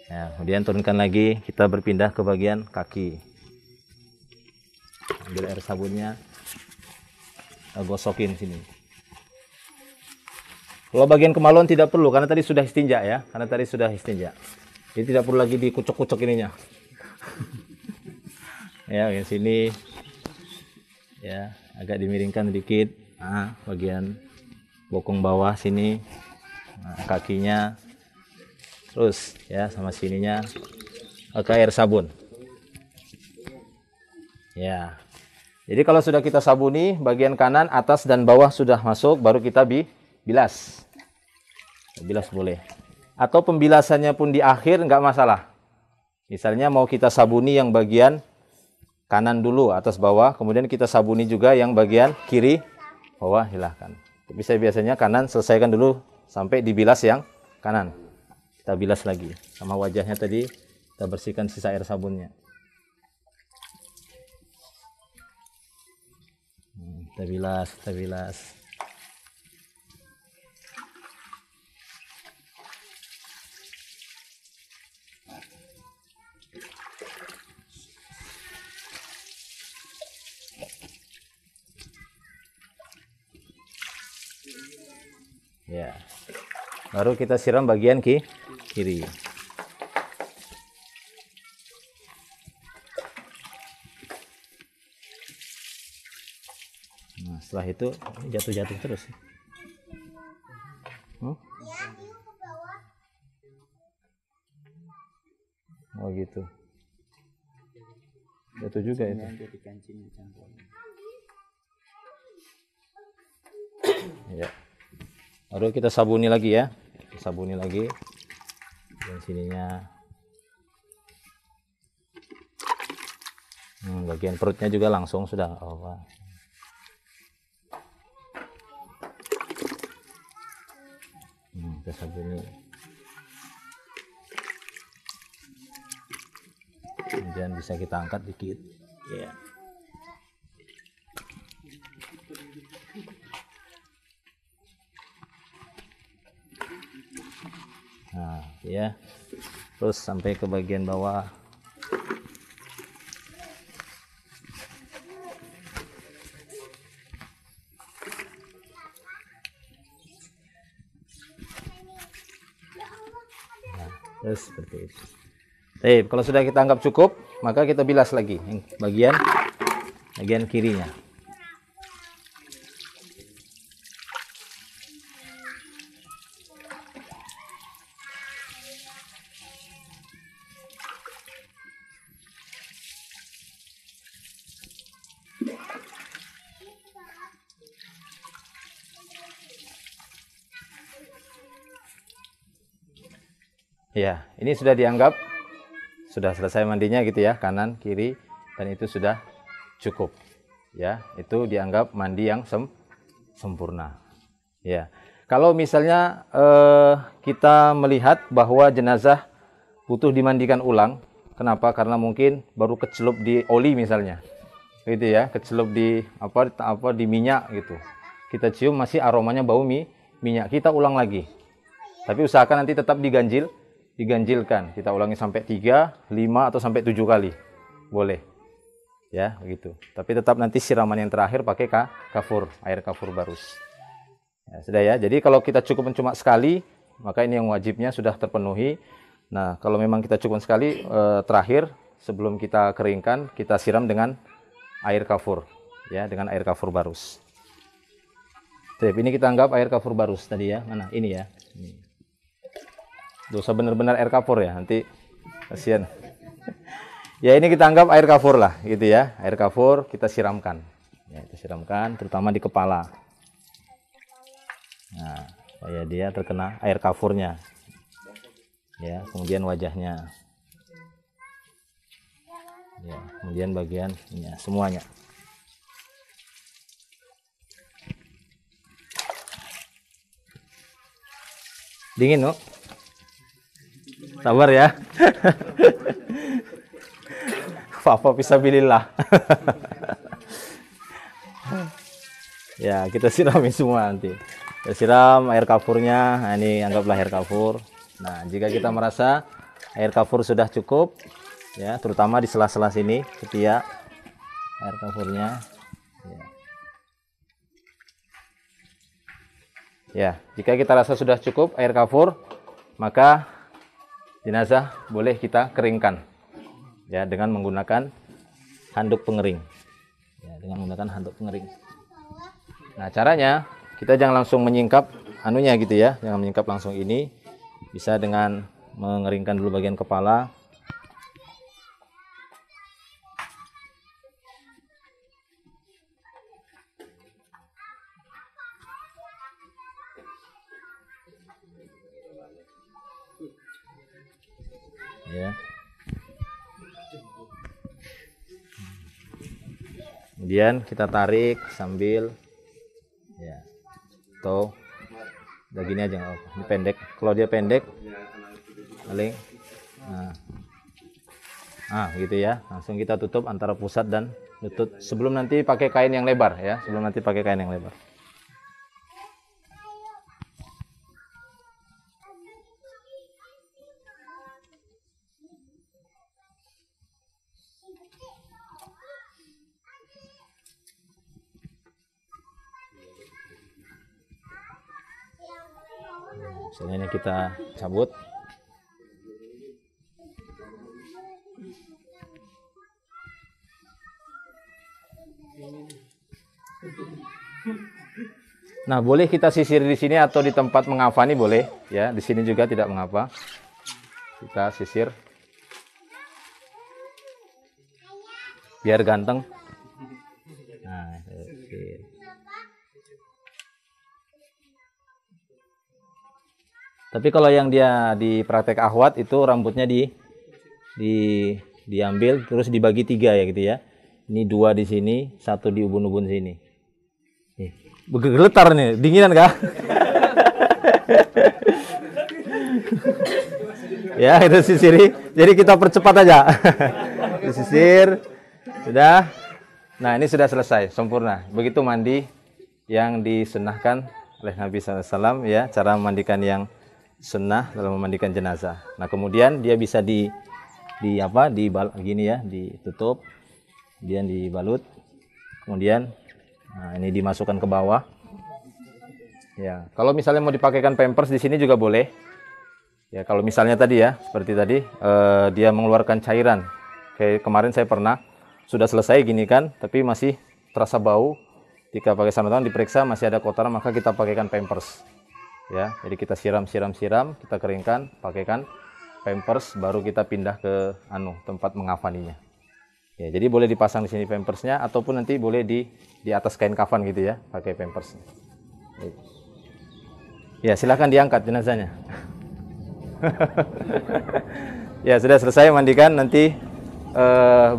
Ya, kemudian turunkan lagi, kita berpindah ke bagian kaki. Ambil air sabunnya. Gosokin sini. Kalau bagian kemaluan tidak perlu karena tadi sudah istinja ya, Jadi tidak perlu lagi dikucuk-kucuk ininya. Ya, bagian sini. Ya, agak dimiringkan sedikit. Nah, bagian bokong bawah sini. Nah, kakinya. Terus ya sama sininya pakai air sabun. Ya. Jadi kalau sudah kita sabuni, bagian kanan, atas, dan bawah sudah masuk, baru kita bilas. Bilas boleh. Atau pembilasannya pun di akhir, nggak masalah. Misalnya mau kita sabuni yang bagian kanan dulu, atas bawah, kemudian kita sabuni juga yang bagian kiri, bawah, silahkan. Tapi saya biasanya kanan, selesaikan dulu sampai dibilas yang kanan. Kita bilas lagi. Sama wajahnya tadi, kita bersihkan sisa air sabunnya. Kita bilas. Ya. Baru kita siram bagian kiri. Nah, setelah itu jatuh terus. Oh gitu. Jatuh juga itu. Ya. Baru kita sabuni lagi ya. Sabuni lagi. Dan sininya. Bagian perutnya juga langsung sudah. Kita sabuni. Kemudian bisa kita angkat dikit. Ya. Nah, ya. Terus sampai ke bagian bawah. Nah, terus seperti itu. Baik, kalau sudah kita anggap cukup, maka kita bilas lagi yang bagian kirinya. Ya, ini sudah dianggap sudah selesai mandinya gitu ya, kanan, kiri, dan itu sudah cukup. Ya, itu dianggap mandi yang sempurna. Ya, kalau misalnya kita melihat bahwa jenazah butuh dimandikan ulang, kenapa? Karena mungkin baru kecelup di oli misalnya, gitu ya, kecelup di di minyak gitu. Kita cium masih aromanya bau minyak, kita ulang lagi. Tapi usahakan nanti tetap diganjilkan. Kita ulangi sampai 3, 5 atau sampai 7 kali. Boleh. Ya, begitu. Tapi tetap nanti siraman yang terakhir pakai kafur, air kafur barus. Ya, sudah ya. Jadi kalau kita cukup cuma sekali, maka ini yang wajibnya sudah terpenuhi. Nah, kalau memang kita cukup sekali, terakhir sebelum kita keringkan, kita siram dengan air kafur, ya, dengan air kafur barus. Ini kita anggap air kafur barus tadi ya. Mana? Ini ya. Ini. Dosa benar-benar air kafur ya, nanti kasihan. Ya, ini kita anggap air kafur lah, gitu ya. Air kafur kita siramkan. Ya, kita siramkan terutama di kepala. Nah, supaya dia terkena air kafurnya. Ya, kemudian wajahnya. Ya, kemudian bagian ini semuanya. Dingin, no? Sabar ya. Papa fisabilillah. Ya, kita sirami semua nanti. Kita siram air kafurnya. Nah, ini anggaplah air kafur. Nah, jika kita merasa air kafur sudah cukup, ya, terutama di sela-sela sini, setiap air kafurnya. Ya, jika kita rasa sudah cukup air kafur, maka jenazah boleh kita keringkan, ya, dengan menggunakan handuk pengering. Ya, dengan menggunakan handuk pengering. Nah, caranya kita jangan langsung menyingkap anunya gitu ya, jangan menyingkap langsung ini. Bisa dengan mengeringkan dulu bagian kepala. Ya. Kemudian kita tarik sambil ya. Atau udah gini aja, ini pendek. Kalau dia pendek paling gitu ya. Langsung kita tutup antara pusat dan lutut sebelum nanti pakai kain yang lebar ya, sebelum nanti pakai kain yang lebar. Misalnya ini kita cabut. Nah, boleh kita sisir di sini atau di tempat mengafani boleh, ya. Di sini juga tidak mengapa. Kita sisir biar ganteng. Nah, oke. Tapi kalau yang dia di praktek ahwat itu rambutnya diambil terus dibagi 3 ya gitu ya. Ini 2 di sini, 1 di ubun-ubun sini. Nih, bergetar nih, dinginan kah? Ya, itu sisiri. Jadi kita percepat aja. Disisir. Sudah. Nah, ini sudah selesai, sempurna. Begitu mandi yang disunnahkan oleh Nabi SAW, ya, cara memandikan yang sunnah dalam memandikan jenazah. Nah, kemudian dia bisa gini ya, ditutup, kemudian dibalut, kemudian ini dimasukkan ke bawah. Ya, kalau misalnya mau dipakaikan pampers di sini juga boleh. Ya, kalau misalnya tadi ya, seperti tadi dia mengeluarkan cairan. Kayak kemarin saya pernah sudah selesai gini kan, tapi masih terasa bau. Jika pakai sarung diperiksa masih ada kotoran, maka kita pakaikan pampers. Ya, jadi kita siram, kita keringkan, pakaikan pampers, baru kita pindah ke tempat mengafaninya. Ya, jadi boleh dipasang di sini pampersnya, ataupun nanti boleh di atas kain kafan gitu ya, pakai pampersnya. Ya, silahkan diangkat jenazahnya. Ya, sudah selesai mandikan. Nanti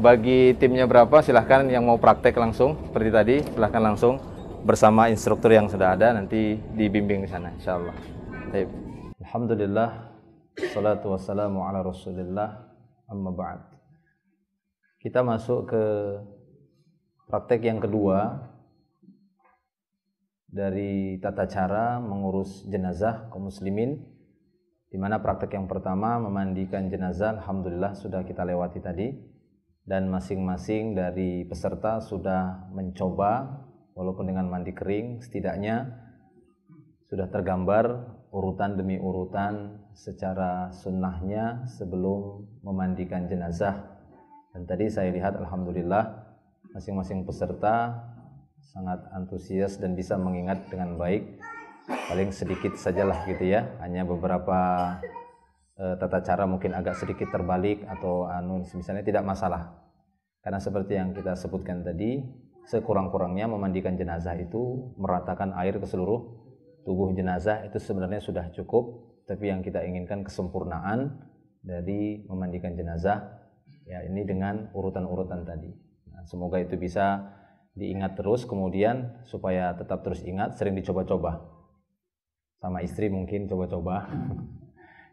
bagi timnya berapa, silahkan yang mau praktek langsung seperti tadi, silahkan langsung bersama instruktur yang sudah ada, nanti dibimbing di sana insyaallah. Baik. Alhamdulillah, salatu wassalamu ala Rasulillah, amma ba'd. Kita masuk ke praktek yang kedua dari tata cara mengurus jenazah kaum muslimin, di mana praktek yang pertama memandikan jenazah alhamdulillah sudah kita lewati tadi, dan masing-masing dari peserta sudah mencoba walaupun dengan mandi kering, setidaknya sudah tergambar urutan demi urutan secara sunnahnya sebelum memandikan jenazah. Dan tadi saya lihat alhamdulillah masing-masing peserta sangat antusias dan bisa mengingat dengan baik. Paling sedikit sajalah gitu ya, hanya beberapa tata cara mungkin agak sedikit terbalik atau misalnya, tidak masalah. Karena seperti yang kita sebutkan tadi, sekurang-kurangnya memandikan jenazah itu meratakan air ke seluruh tubuh jenazah itu sebenarnya sudah cukup. Tapi yang kita inginkan kesempurnaan dari memandikan jenazah, ya ini dengan urutan-urutan tadi. Nah, semoga itu bisa diingat terus, kemudian supaya tetap terus ingat, sering dicoba-coba. Sama istri mungkin coba-coba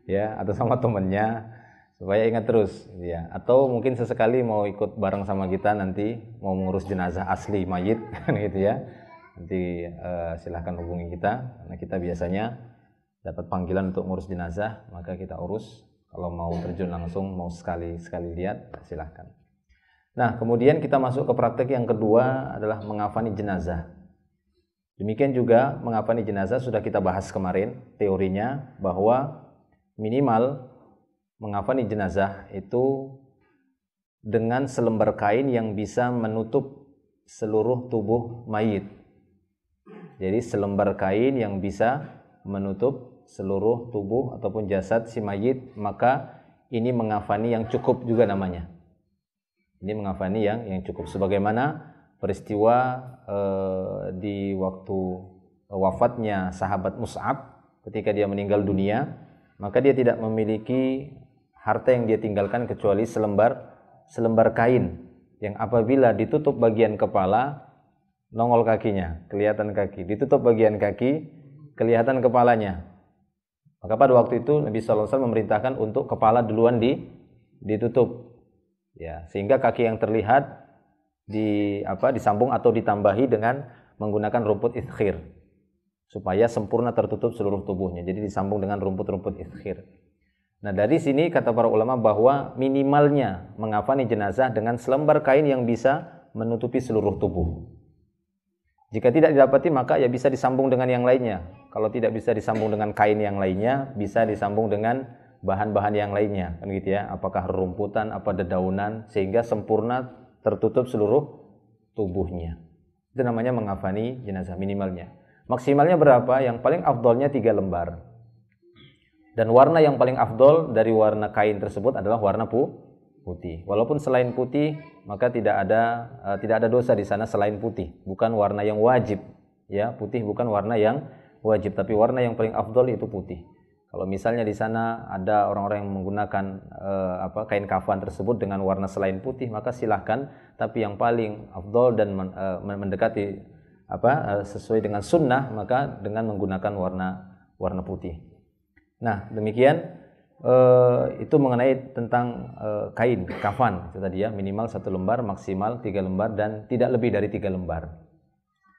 ya, atau sama temennya supaya ingat terus ya, atau mungkin sesekali mau ikut bareng sama kita nanti mau mengurus jenazah asli mayit gitu ya, nanti silahkan hubungi kita, karena kita biasanya dapat panggilan untuk mengurus jenazah, maka kita urus. Kalau mau terjun langsung, mau sekali lihat, silahkan. Nah, kemudian kita masuk ke praktek yang kedua adalah mengafani jenazah. Demikian juga mengafani jenazah sudah kita bahas kemarin teorinya, bahwa minimal mengafani jenazah itu dengan selembar kain yang bisa menutup seluruh tubuh mayit. Jadi selembar kain yang bisa menutup seluruh tubuh ataupun jasad si mayit, maka ini mengafani yang cukup juga namanya. Ini mengafani yang cukup, sebagaimana peristiwa di waktu wafatnya sahabat Mus'ab ketika dia meninggal dunia, maka dia tidak memiliki harta yang dia tinggalkan kecuali selembar kain yang apabila ditutup bagian kepala nongol kakinya, kelihatan kaki, ditutup bagian kaki kelihatan kepalanya. Maka pada waktu itu Nabi SAW memerintahkan untuk kepala duluan ditutup, ya, sehingga kaki yang terlihat disambung atau ditambahi dengan menggunakan rumput idkhir supaya sempurna tertutup seluruh tubuhnya. Jadi disambung dengan rumput-rumput idkhir. Nah, dari sini kata para ulama bahwa minimalnya mengafani jenazah dengan selembar kain yang bisa menutupi seluruh tubuh. Jika tidak didapati, maka ya bisa disambung dengan yang lainnya. Kalau tidak bisa disambung dengan kain yang lainnya, bisa disambung dengan bahan-bahan yang lainnya, kan gitu ya. Apakah rumputan, apa dedaunan, sehingga sempurna tertutup seluruh tubuhnya. Itu namanya mengafani jenazah minimalnya. Maksimalnya berapa? Yang paling afdolnya 3 lembar. Dan warna yang paling afdol dari warna kain tersebut adalah warna putih. Walaupun selain putih, maka tidak ada dosa di sana selain putih. Bukan warna yang wajib, ya, putih bukan warna yang wajib, tapi warna yang paling afdol itu putih. Kalau misalnya di sana ada orang-orang yang menggunakan kain kafan tersebut dengan warna selain putih, maka silahkan. Tapi yang paling afdol dan mendekati sesuai dengan sunnah, maka dengan menggunakan warna putih. Nah, demikian itu mengenai tentang kain kafan itu tadi ya, minimal 1 lembar, maksimal 3 lembar dan tidak lebih dari 3 lembar.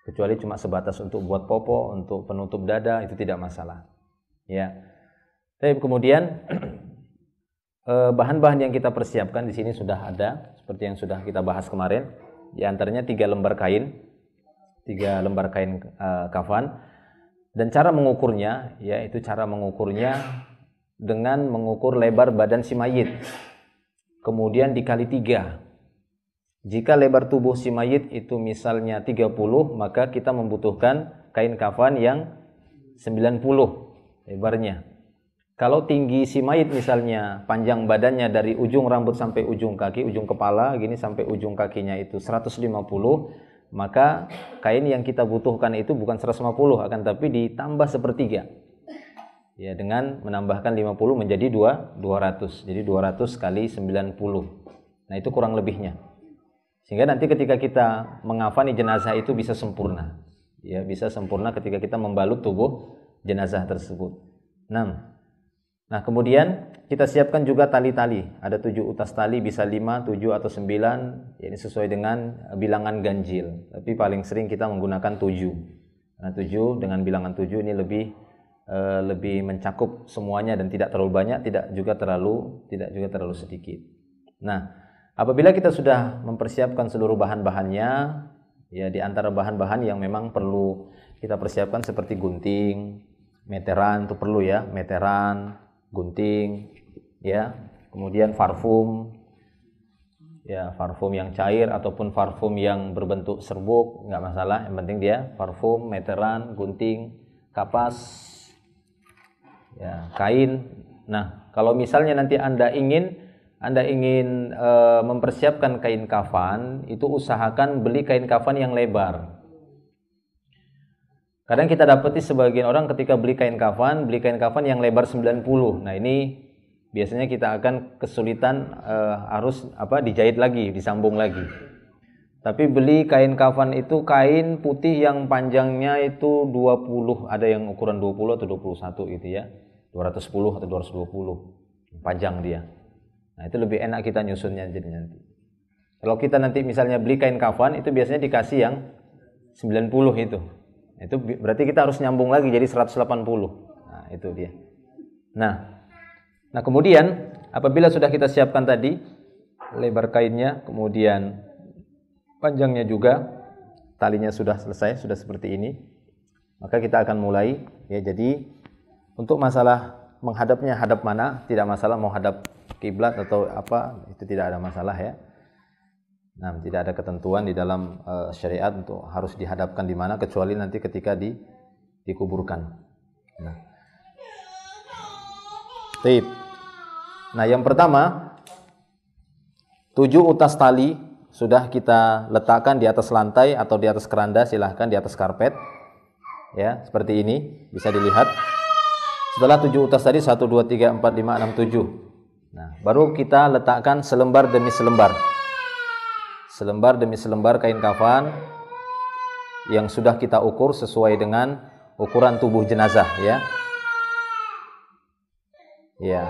Kecuali cuma sebatas untuk buat popo, untuk penutup dada itu tidak masalah. Ya. Tapi kemudian bahan-bahan yang kita persiapkan di sini sudah ada seperti yang sudah kita bahas kemarin. Di antaranya 3 lembar kain, 3 lembar kain kafan. Dan cara mengukurnya, yaitu cara mengukurnya dengan mengukur lebar badan si mayit. Kemudian dikali 3. Jika lebar tubuh si mayit itu misalnya 30, maka kita membutuhkan kain kafan yang 90 lebarnya. Kalau tinggi si mayit misalnya panjang badannya dari ujung rambut sampai ujung kaki, ujung kepala gini sampai ujung kakinya itu 150, maka kain yang kita butuhkan itu bukan 150 akan tapi ditambah sepertiga. Ya, dengan menambahkan 50 menjadi 200. Jadi 200 kali 90. Nah, itu kurang lebihnya. Sehingga nanti ketika kita mengafani jenazah itu bisa sempurna. Ya, bisa sempurna ketika kita membalut tubuh jenazah tersebut. Nah, kemudian kita siapkan juga tali-tali. Ada 7 utas tali, bisa 5, 7 atau 9. Ya, ini sesuai dengan bilangan ganjil. Tapi paling sering kita menggunakan 7. Nah, 7 dengan bilangan 7 ini lebih mencakup semuanya dan tidak terlalu banyak, tidak juga terlalu sedikit. Nah, apabila kita sudah mempersiapkan seluruh bahan-bahannya, ya di antara bahan-bahan yang memang perlu kita persiapkan seperti gunting, meteran itu perlu ya, meteran, gunting, ya, kemudian parfum, ya parfum yang cair ataupun parfum yang berbentuk serbuk nggak masalah, yang penting dia parfum, meteran, gunting, kapas, ya kain. Nah, kalau misalnya nanti Anda ingin mempersiapkan kain kafan, itu usahakan beli kain kafan yang lebar. Kadang kita dapati sebagian orang ketika beli kain kafan yang lebar 90. Nah, ini biasanya kita akan kesulitan harus dijahit lagi, disambung lagi. Tapi beli kain kafan itu kain putih yang panjangnya itu 20, ada yang ukuran 20 atau 21 gitu ya. 210 atau 220 panjang dia. Nah, itu lebih enak kita nyusunnya jadi nanti. Kalau kita nanti misalnya beli kain kafan itu biasanya dikasih yang 90 itu. Itu berarti kita harus nyambung lagi jadi 180. Nah, itu dia. Nah, kemudian apabila sudah kita siapkan tadi lebar kainnya, kemudian panjangnya juga, talinya sudah selesai, sudah seperti ini, maka kita akan mulai ya. Jadi untuk masalah menghadapnya hadap mana tidak masalah, mau hadap kiblat atau apa itu tidak ada masalah ya. Nah, tidak ada ketentuan di dalam syariat untuk harus dihadapkan di mana kecuali nanti ketika dikuburkan. Nah, Taib. Nah, yang pertama 7 utas tali sudah kita letakkan di atas lantai atau di atas keranda, silahkan di atas karpet. Ya, seperti ini bisa dilihat. Setelah 7 utas tadi 1 2 3 4 5 6 7. Nah, baru kita letakkan selembar demi selembar. Selembar demi selembar kain kafan yang sudah kita ukur sesuai dengan ukuran tubuh jenazah ya. Ya.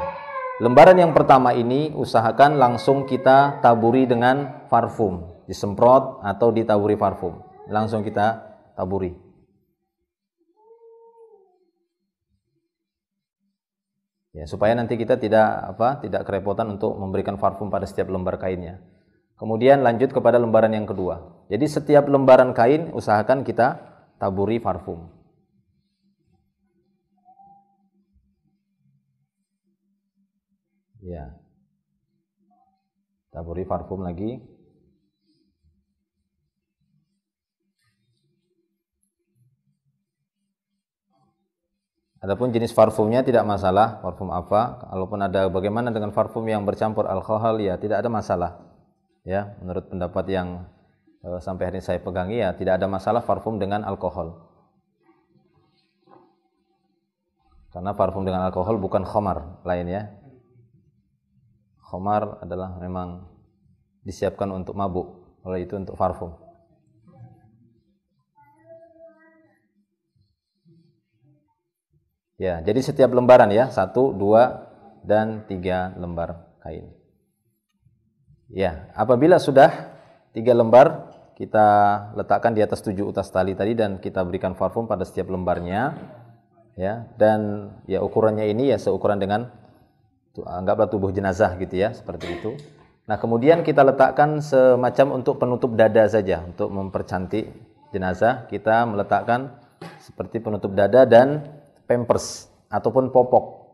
Lembaran yang pertama ini usahakan langsung kita taburi dengan parfum, disemprot atau ditaburi parfum. Langsung kita taburi. Ya, supaya nanti kita tidak kerepotan untuk memberikan parfum pada setiap lembar kainnya. Kemudian lanjut kepada lembaran yang kedua. Jadi setiap lembaran kain usahakan kita taburi parfum. Ya. Taburi parfum lagi. Adapun jenis parfumnya tidak masalah, parfum apa. Kalaupun ada bagaimana dengan parfum yang bercampur alkohol ya tidak ada masalah. Ya, menurut pendapat yang sampai hari ini saya pegangi ya tidak ada masalah parfum dengan alkohol. Karena parfum dengan alkohol bukan khamar lain ya. Khamar adalah memang disiapkan untuk mabuk, kalau itu untuk parfum. Ya, jadi setiap lembaran ya 1, 2, dan 3 lembar kain. Ya, apabila sudah 3 lembar, kita letakkan di atas 7 utas tali tadi dan kita berikan parfum pada setiap lembarnya. Ya, dan ya ukurannya ini ya seukuran dengan anggaplah tubuh jenazah gitu ya, seperti itu. Nah, kemudian kita letakkan semacam untuk penutup dada saja, untuk mempercantik jenazah, kita meletakkan seperti penutup dada dan pampers ataupun popok.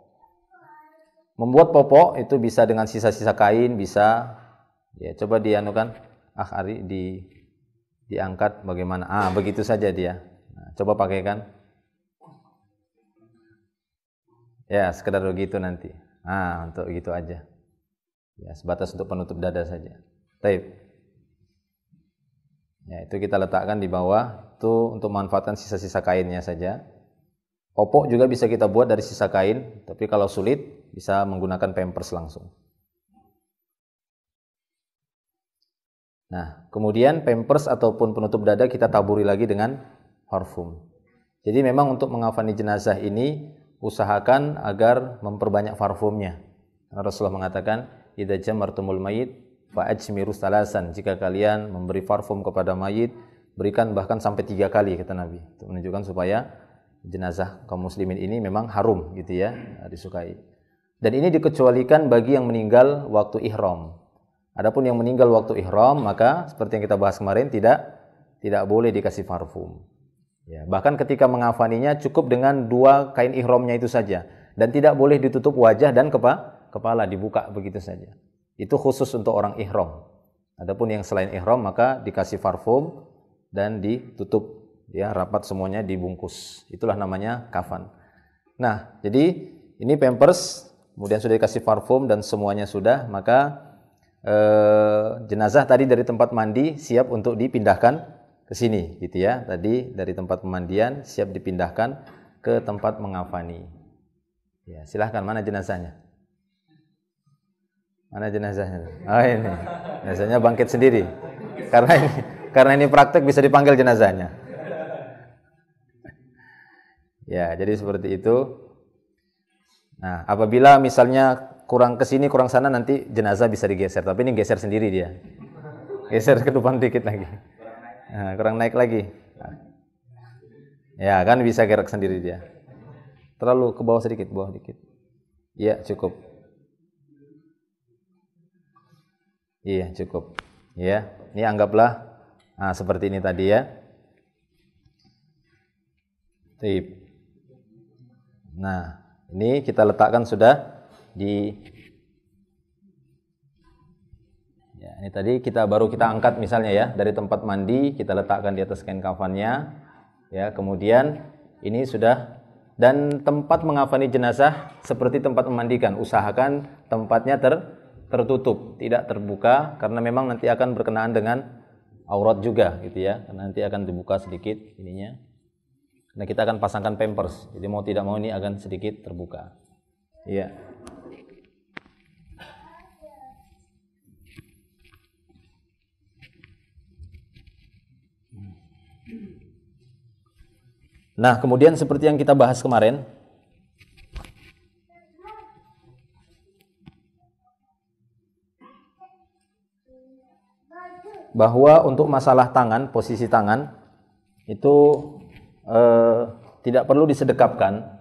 Membuat popok itu bisa dengan sisa-sisa kain, bisa ya coba dianukan, Ari diangkat bagaimana? Begitu saja dia. Nah, coba pakaikan. Ya, sekedar begitu nanti. Untuk gitu aja. Ya, sebatas untuk penutup dada saja. Taib. Ya, itu kita letakkan di bawah, itu untuk memanfaatkan sisa-sisa kainnya saja. Popok juga bisa kita buat dari sisa kain, tapi kalau sulit bisa menggunakan pampers langsung. Nah, kemudian pampers ataupun penutup dada kita taburi lagi dengan parfum. Jadi memang untuk mengafani jenazah ini usahakan agar memperbanyak parfumnya. Rasulullah mengatakan, "Idza jamartumul mayyit fa'ajmiru salasan." Jika kalian memberi parfum kepada mayit, berikan bahkan sampai 3 kali, kata Nabi. Untuk menunjukkan supaya jenazah kaum muslimin ini memang harum gitu ya, disukai. Dan ini dikecualikan bagi yang meninggal waktu ihram. Adapun yang meninggal waktu ihram, maka seperti yang kita bahas kemarin tidak boleh dikasih parfum. Ya, bahkan ketika mengafaninya cukup dengan 2 kain ihramnya itu saja, dan tidak boleh ditutup wajah dan kepala, dibuka begitu saja. Itu khusus untuk orang ihram. Adapun yang selain ihram maka dikasih parfum dan ditutup ya, rapat semuanya, dibungkus. Itulah namanya kafan. Nah, jadi ini pampers, kemudian sudah dikasih parfum dan semuanya sudah, maka jenazah tadi dari tempat mandi siap untuk dipindahkan ke sini gitu ya. Tadi dari tempat pemandian siap dipindahkan ke tempat mengafani. Ya, silahkan, mana jenazahnya? Mana jenazahnya? Ini. Jenazahnya bangkit sendiri. Karena ini praktek bisa dipanggil jenazahnya. Ya, jadi seperti itu. Nah, apabila misalnya kurang ke sini, kurang sana, nanti jenazah bisa digeser. Tapi ini geser sendiri dia. Geser ke depan dikit lagi. Nah, kurang naik lagi. Ya, kan bisa gerak sendiri dia. Terlalu ke bawah sedikit, bawah dikit. Iya, cukup. Iya, cukup. Ya, ini anggaplah seperti ini tadi ya. Tip. Nah, ini kita letakkan sudah di ya, ini tadi baru kita angkat misalnya ya dari tempat mandi, kita letakkan di atas kain kafannya ya. Kemudian ini sudah, dan tempat mengafani jenazah seperti tempat memandikan, usahakan tempatnya tertutup, tidak terbuka, karena memang nanti akan berkenaan dengan aurat juga gitu ya. Karena nanti akan dibuka sedikit ininya. Nah, kita akan pasangkan pampers. Jadi mau tidak mau ini akan sedikit terbuka. Iya. Nah, kemudian seperti yang kita bahas kemarin, bahwa untuk masalah tangan, posisi tangan itu tidak perlu disedekapkan,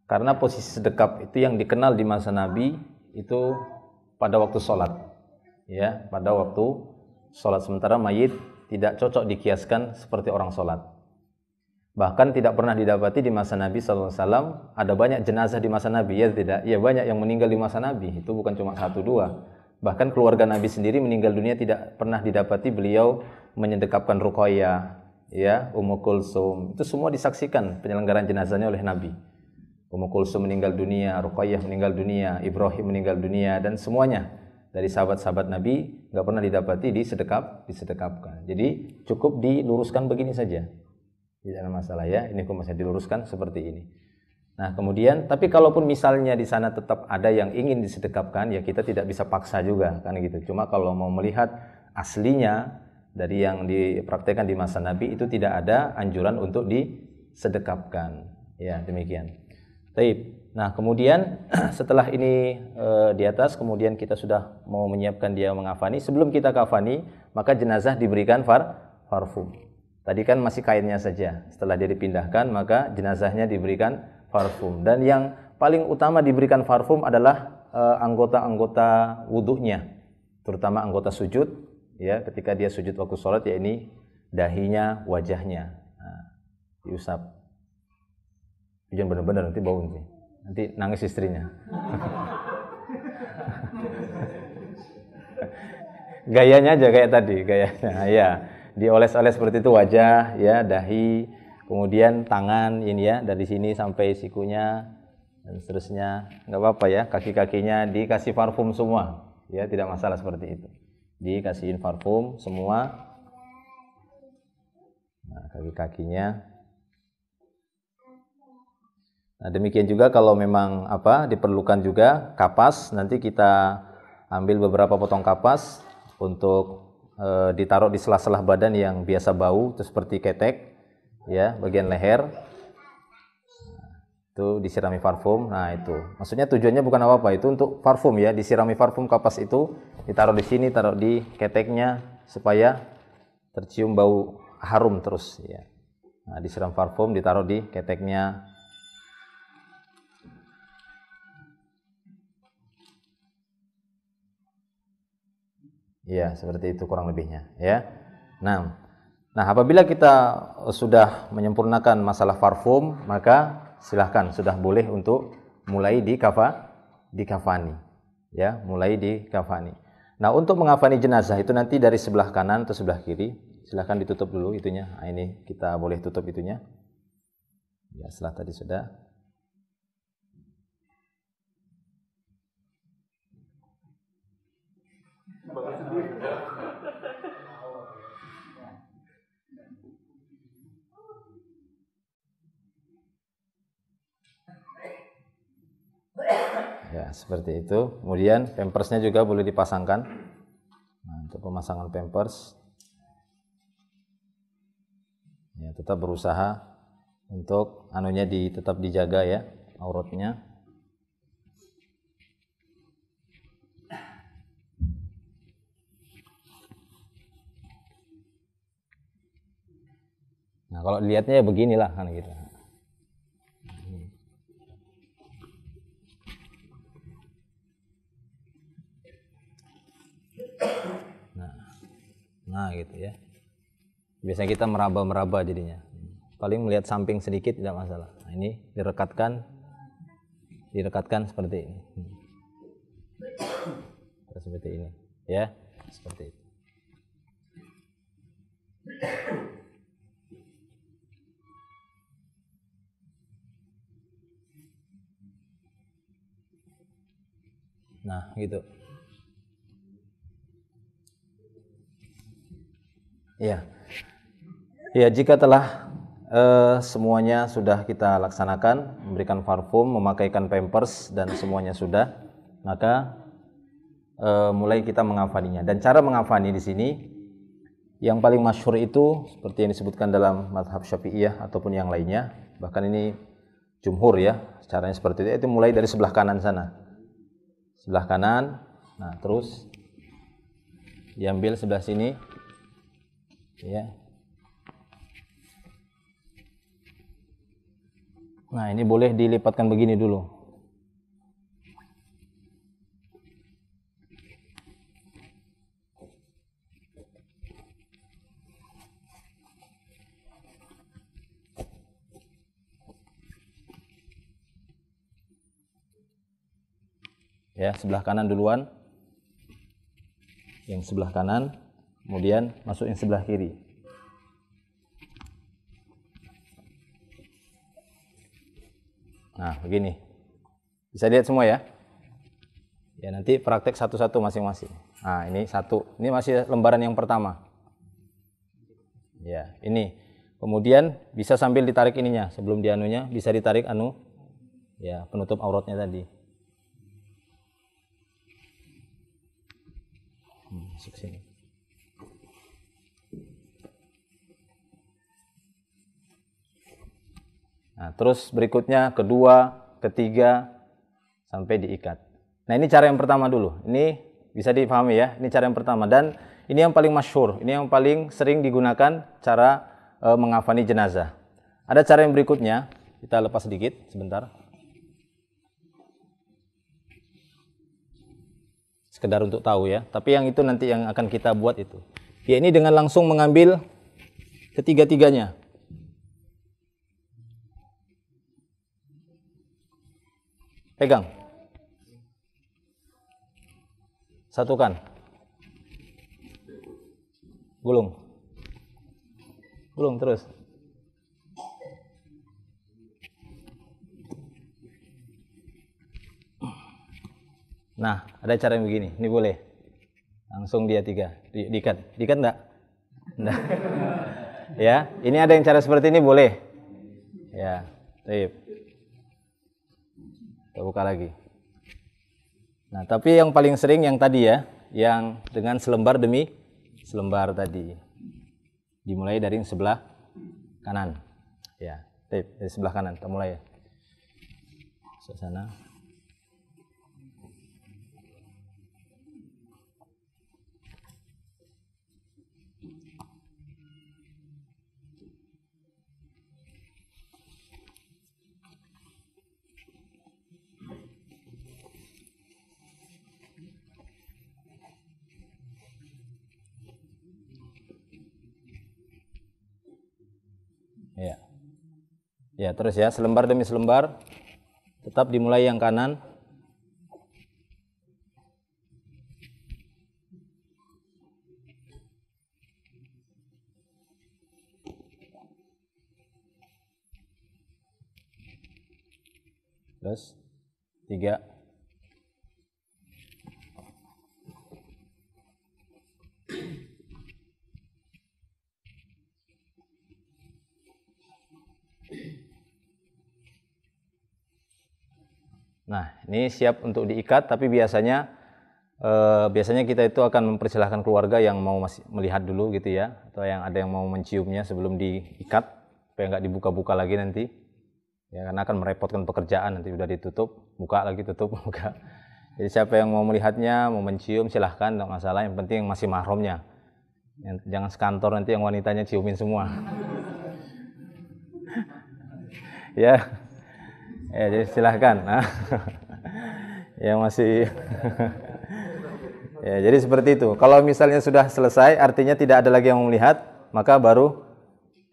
karena posisi sedekap itu yang dikenal di masa Nabi itu pada waktu sholat, ya, pada waktu sholat. Sementara mayit tidak cocok dikiaskan seperti orang sholat. Bahkan tidak pernah didapati di masa Nabi SAW ada banyak jenazah di masa Nabi, ya tidak? Ya, banyak yang meninggal di masa Nabi, itu bukan cuma 1-2. Bahkan keluarga Nabi sendiri meninggal dunia tidak pernah didapati beliau menyedekapkan Ruqayyah, ya, Ummu Kulsum. Itu semua disaksikan penyelenggaraan jenazahnya oleh Nabi. Ummu Kulsum meninggal dunia, Ruqayyah meninggal dunia, Ibrahim meninggal dunia, dan semuanya dari sahabat-sahabat Nabi nggak pernah didapati disedekapkan. Jadi cukup diluruskan begini saja. Tidak ada masalah ya, ini kok masih diluruskan seperti ini. Nah, kemudian tapi kalaupun misalnya di sana tetap ada yang ingin disedekapkan, ya kita tidak bisa paksa juga kan gitu. Cuma kalau mau melihat aslinya dari yang dipraktekkan di masa Nabi itu tidak ada anjuran untuk disedekapkan. Ya, demikian. Baik. Nah, kemudian setelah ini di atas, kemudian kita sudah mau menyiapkan dia mengafani. Sebelum kita kafani, maka jenazah diberikan parfum. Tadi kan masih kainnya saja. Setelah dia dipindahkan, maka jenazahnya diberikan parfum. Dan yang paling utama diberikan parfum adalah anggota-anggota wudhunya, terutama anggota sujud. Ya, ketika dia sujud waktu sholat, ya ini dahinya, wajahnya. Nah, diusap. Jangan benar-benar nanti bau nanti nangis istrinya. Gayanya aja kayak tadi, gayanya. Ya, dioles-oles seperti itu wajah, ya, dahi, kemudian tangan ini ya, dari sini sampai sikunya dan seterusnya. Enggak apa-apa ya, kaki-kakinya dikasih parfum semua. Ya, tidak masalah seperti itu. Dikasihin parfum semua. Nah, kaki-kakinya. Nah, demikian juga kalau memang diperlukan juga kapas, nanti kita ambil beberapa potong kapas untuk ditaruh di sela-sela badan yang biasa bau, itu seperti ketek, ya, bagian leher. Itu disirami parfum. Nah, itu. Maksudnya tujuannya bukan apa-apa, itu untuk parfum ya, disirami parfum kapas itu, ditaruh di sini, taruh di keteknya supaya tercium bau harum terus ya. Nah, disiram parfum, ditaruh di keteknya. Ya, seperti itu kurang lebihnya, ya. Nah, apabila kita sudah menyempurnakan masalah parfum, maka silahkan sudah boleh untuk mulai dikafani, ya, mulai dikafani. Nah, untuk mengafani jenazah itu nanti dari sebelah kanan atau sebelah kiri, silahkan ditutup dulu itunya. Nah, ini kita boleh tutup itunya. Ya, setelah tadi sudah. Ya, seperti itu. Kemudian pampersnya juga boleh dipasangkan. Nah, untuk pemasangan pampers, ya, tetap berusaha untuk tetap dijaga ya, auratnya. Nah, kalau dilihatnya ya beginilah kan gitu. Nah gitu ya. Biasanya kita meraba-meraba jadinya. Paling melihat samping sedikit tidak masalah. Nah, ini direkatkan seperti ini. Seperti ini, ya, seperti itu. Nah, gitu. Ya, ya, jika telah semuanya sudah kita laksanakan, memberikan parfum, memakaikan pampers dan semuanya sudah, maka mulai kita mengafaninya. Dan cara mengafani di sini yang paling masyhur itu seperti yang disebutkan dalam mazhab Syafi'iyah ataupun yang lainnya, bahkan ini jumhur ya, caranya seperti itu mulai dari sebelah kanan sana. Sebelah kanan, nah terus diambil sebelah sini. Ya. Nah, ini boleh dilipatkan begini dulu. Ya, sebelah kanan duluan. Yang sebelah kanan, kemudian masuk yang sebelah kiri. Nah, begini. Bisa lihat semua ya? Ya, nanti praktek satu-satu masing-masing. Nah, ini satu. Ini masih lembaran yang pertama. Ya, ini. Kemudian bisa sambil ditarik ininya. Sebelum dianunya, bisa ditarik ya, penutup auratnya tadi. Masuk sini. Nah, terus berikutnya kedua ketiga, sampai diikat. Nah, ini cara yang pertama dulu. Ini bisa dipahami ya. Ini cara yang pertama. Dan ini yang paling masyhur. Ini yang paling sering digunakan cara mengafani jenazah. Ada cara yang berikutnya. Kita lepas sedikit sebentar. Sekedar untuk tahu ya. Tapi yang itu nanti yang akan kita buat itu. Ya, ini dengan langsung mengambil ketiga-tiganya. Pegang. Satukan. Gulung. Gulung terus. Nah, ada cara yang begini. Ini boleh. Langsung dia tiga. Diikat. Diikat enggak? Enggak. Ya, ini ada yang cara seperti ini boleh. Ya, baik. Kita buka lagi. Nah, tapi yang paling sering yang tadi ya, yang dengan selembar demi selembar tadi. Dimulai dari sebelah kanan. Ya, dari sebelah kanan. Kita mulai ya. Sana. Ya. Ya, terus ya, selembar demi selembar. Tetap dimulai yang kanan. Terus 3. Nah, ini siap untuk diikat, tapi biasanya kita itu akan mempersilahkan keluarga yang mau masih melihat dulu gitu ya, atau yang ada yang mau menciumnya sebelum diikat, supaya nggak dibuka-buka lagi nanti. Ya, karena akan merepotkan pekerjaan, nanti udah ditutup, buka lagi, tutup, buka. Jadi siapa yang mau melihatnya, mau mencium, silahkan, nggak masalah. Yang penting masih mahramnya. Jangan sekantor nanti yang wanitanya ciumin semua. Ya. Ya, jadi silahkan. Nah, ya masih. Ya, jadi seperti itu. Kalau misalnya sudah selesai, artinya tidak ada lagi yang melihat, maka baru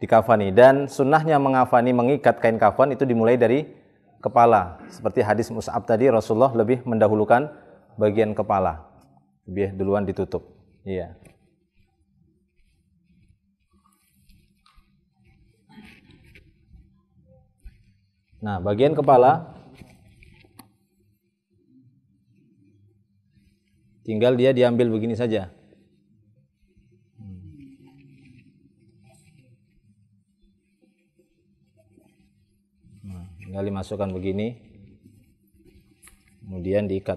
dikafani. Dan sunnahnya mengafani, mengikat kain kafan itu dimulai dari kepala. Seperti hadis Mus'ab tadi, Rasulullah lebih mendahulukan bagian kepala, lebih duluan ditutup. Iya. Nah, bagian kepala tinggal dia diambil begini saja. Nah, tinggal dimasukkan begini, kemudian diikat.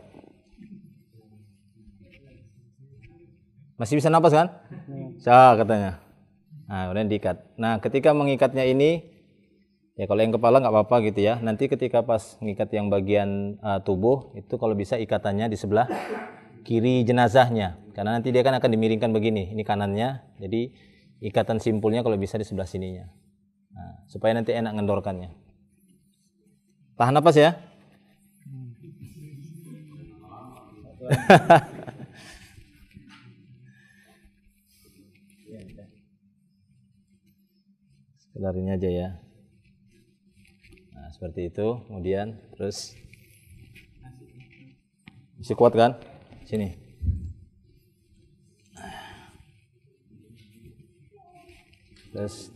Masih bisa napas kan? Bisa katanya. Nah, kemudian diikat. Nah, ketika mengikatnya ini, ya kalau yang kepala nggak apa-apa gitu ya. Nanti ketika pas ngikat yang bagian tubuh, itu kalau bisa ikatannya di sebelah kiri jenazahnya. Karena nanti dia kan akan dimiringkan begini, ini kanannya. Jadi ikatan simpulnya kalau bisa di sebelah sininya. Nah, supaya nanti enak ngendorkannya. Tahan napas ya. Sekedar ini aja ya. Nah, seperti itu. Kemudian terus masih kuat kan? Sini. Terus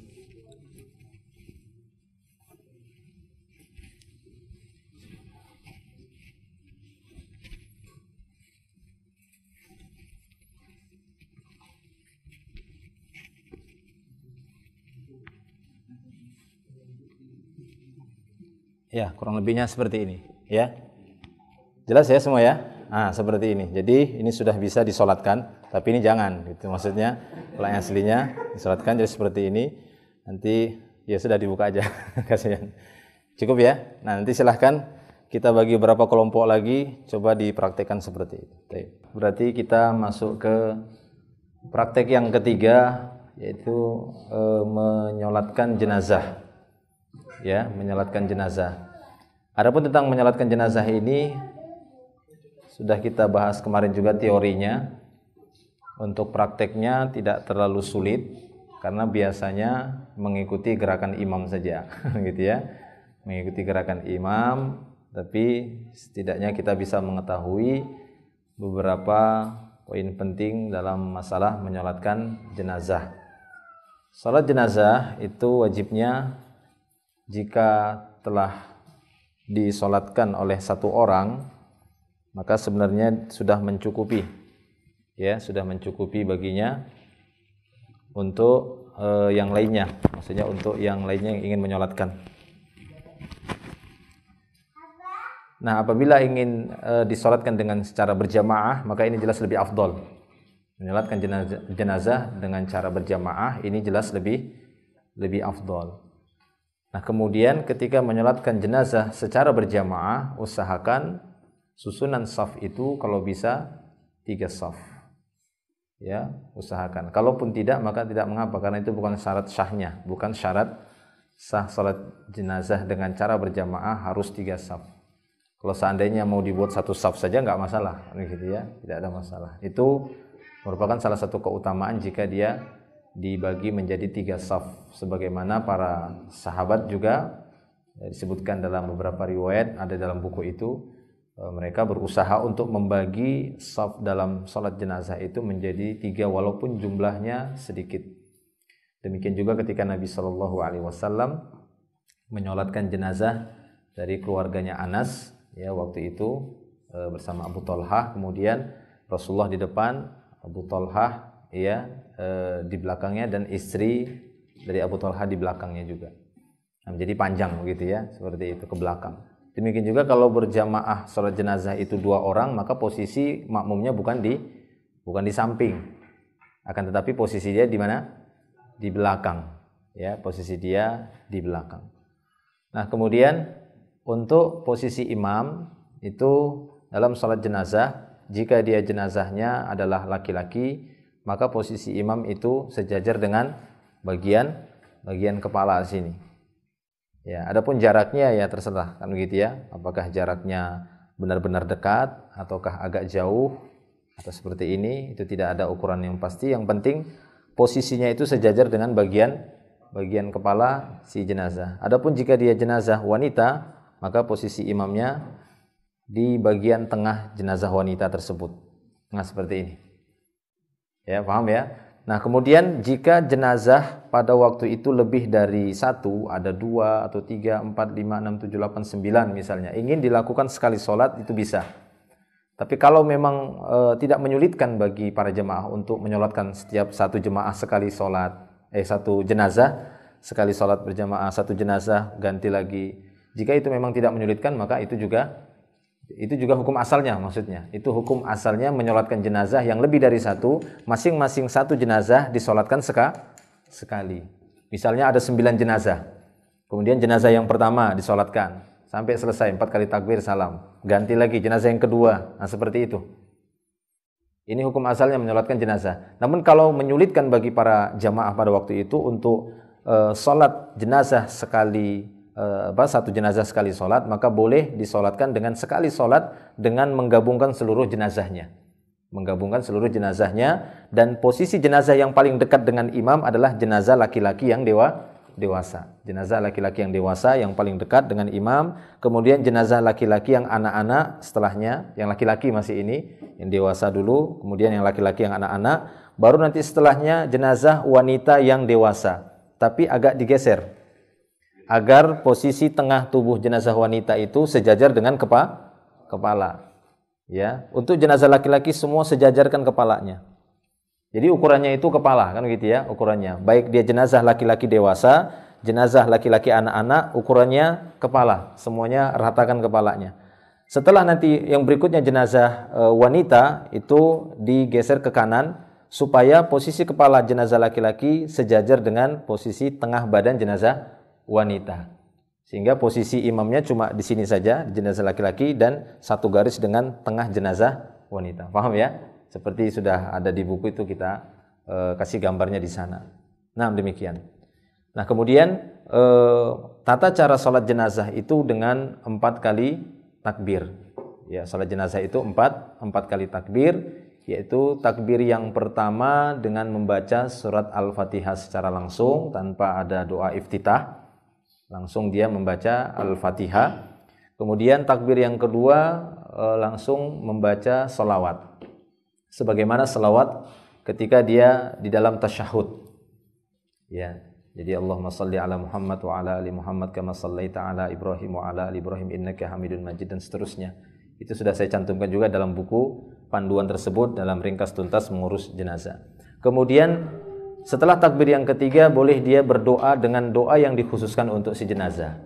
ya, kurang lebihnya seperti ini, ya. Jelas ya semua ya? Nah, seperti ini. Jadi ini sudah bisa disolatkan, tapi ini jangan gitu. Maksudnya kalau yang aslinya disolatkan jadi seperti ini. Nanti ya sudah dibuka aja. Kasihan. Cukup ya. Nah, nanti silahkan kita bagi beberapa kelompok lagi, coba dipraktekkan seperti itu. Berarti kita masuk ke praktek yang ketiga, yaitu menyolatkan jenazah. Ya, menyolatkan jenazah. Adapun tentang menyolatkan jenazah ini sudah kita bahas kemarin juga teorinya. Untuk prakteknya tidak terlalu sulit karena biasanya mengikuti gerakan imam saja, gitu ya. Mengikuti gerakan imam, tapi setidaknya kita bisa mengetahui beberapa poin penting dalam masalah menyolatkan jenazah. Salat jenazah itu wajibnya jika telah disolatkan oleh satu orang, maka sebenarnya sudah mencukupi, ya, sudah mencukupi baginya untuk yang lainnya, maksudnya untuk yang lainnya yang ingin menyolatkan. Nah, apabila ingin disolatkan dengan secara berjamaah, maka ini jelas lebih afdol. Menyolatkan jenazah dengan cara berjamaah ini jelas lebih afdol. Nah, kemudian ketika menyolatkan jenazah secara berjamaah, usahakan susunan saf itu kalau bisa 3 saf. Ya, usahakan. Kalaupun tidak, maka tidak mengapa, karena itu bukan syarat sahnya, bukan syarat sah salat jenazah dengan cara berjamaah harus 3 saf. Kalau seandainya mau dibuat 1 saf saja nggak masalah, gitu ya, tidak ada masalah. Itu merupakan salah satu keutamaan jika dia dibagi menjadi 3 saf, sebagaimana para sahabat juga disebutkan dalam beberapa riwayat, ada dalam buku itu, mereka berusaha untuk membagi saf dalam salat jenazah itu menjadi 3 walaupun jumlahnya sedikit. Demikian juga ketika Nabi SAW menyolatkan jenazah dari keluarganya Anas, ya, waktu itu bersama Abu Thalhah, kemudian Rasulullah di depan, Abu Thalhah ya di belakangnya, dan istri dari Abu Thalhah di belakangnya juga. Nah, menjadi panjang begitu ya, seperti itu ke belakang. Demikian juga kalau berjamaah salat jenazah itu 2 orang, maka posisi makmumnya bukan di samping. Akan tetapi posisi dia di mana? Di belakang. Ya, posisi dia di belakang. Nah, kemudian untuk posisi imam itu dalam salat jenazah, jika dia jenazahnya adalah laki-laki, maka posisi imam itu sejajar dengan bagian kepala sini. Ya, adapun jaraknya ya terserah, kan begitu ya. Apakah jaraknya benar-benar dekat ataukah agak jauh atau seperti ini, itu tidak ada ukuran yang pasti. Yang penting posisinya itu sejajar dengan bagian kepala si jenazah. Adapun jika dia jenazah wanita, maka posisi imamnya di bagian tengah jenazah wanita tersebut. Nah, seperti ini. Ya, paham ya? Nah, kemudian jika jenazah pada waktu itu lebih dari 1, ada 2 atau 3, 4, 5, 6, 7, 8, 9 misalnya, ingin dilakukan sekali sholat, itu bisa. Tapi kalau memang tidak menyulitkan bagi para jemaah untuk menyolatkan setiap satu jemaah sekali sholat, satu jenazah sekali sholat berjamaah, satu jenazah ganti lagi. Jika itu memang tidak menyulitkan, maka itu juga hukum asalnya, maksudnya. Itu hukum asalnya menyolatkan jenazah yang lebih dari 1, masing-masing 1 jenazah disolatkan sekali. Misalnya ada 9 jenazah. Kemudian jenazah yang pertama disolatkan sampai selesai 4 kali takbir salam. Ganti lagi jenazah yang kedua. Nah, seperti itu. Ini hukum asalnya menyolatkan jenazah. Namun kalau menyulitkan bagi para jamaah pada waktu itu untuk solat jenazah sekali, satu jenazah sekali solat, maka boleh disolatkan dengan sekali solat dengan menggabungkan seluruh jenazahnya. Dan posisi jenazah yang paling dekat dengan imam adalah jenazah laki-laki yang dewasa. Jenazah laki-laki yang dewasa yang paling dekat dengan imam, kemudian jenazah laki-laki yang anak-anak setelahnya, yang laki-laki masih ini, yang dewasa dulu, kemudian yang laki-laki yang anak-anak, baru nanti setelahnya jenazah wanita yang dewasa, tapi agak digeser agar posisi tengah tubuh jenazah wanita itu sejajar dengan kepala. Ya, untuk jenazah laki-laki semua sejajarkan kepalanya. Jadi ukurannya itu kepala, kan gitu ya, ukurannya. Baik dia jenazah laki-laki dewasa, jenazah laki-laki anak-anak, ukurannya kepala, semuanya ratakan kepalanya. Setelah nanti yang berikutnya jenazah wanita itu digeser ke kanan supaya posisi kepala jenazah laki-laki sejajar dengan posisi tengah badan jenazah wanita. Sehingga posisi imamnya cuma di sini saja, di jenazah laki-laki, dan satu garis dengan tengah jenazah wanita. Paham ya? Seperti sudah ada di buku itu, kita kasih gambarnya di sana. Nah, demikian. Nah, kemudian tata cara sholat jenazah itu dengan 4 kali takbir. Ya, sholat jenazah itu 4 kali takbir, yaitu takbir yang pertama dengan membaca surat Al-Fatihah secara langsung tanpa ada doa iftitah. Langsung dia membaca Al-Fatihah. Kemudian takbir yang kedua langsung membaca sholawat. Sebagaimana sholawat ketika dia di dalam tasyahud. Ya, jadi Allahumma shalli ala Muhammad wa ala ali Muhammad kama shallaita ala Ibrahim wa ala ali Ibrahim innaka Hamidun Majid, dan seterusnya. Itu sudah saya cantumkan juga dalam buku panduan tersebut dalam ringkas tuntas mengurus jenazah. Kemudian setelah takbir yang ketiga boleh dia berdoa dengan doa yang dikhususkan untuk si jenazah.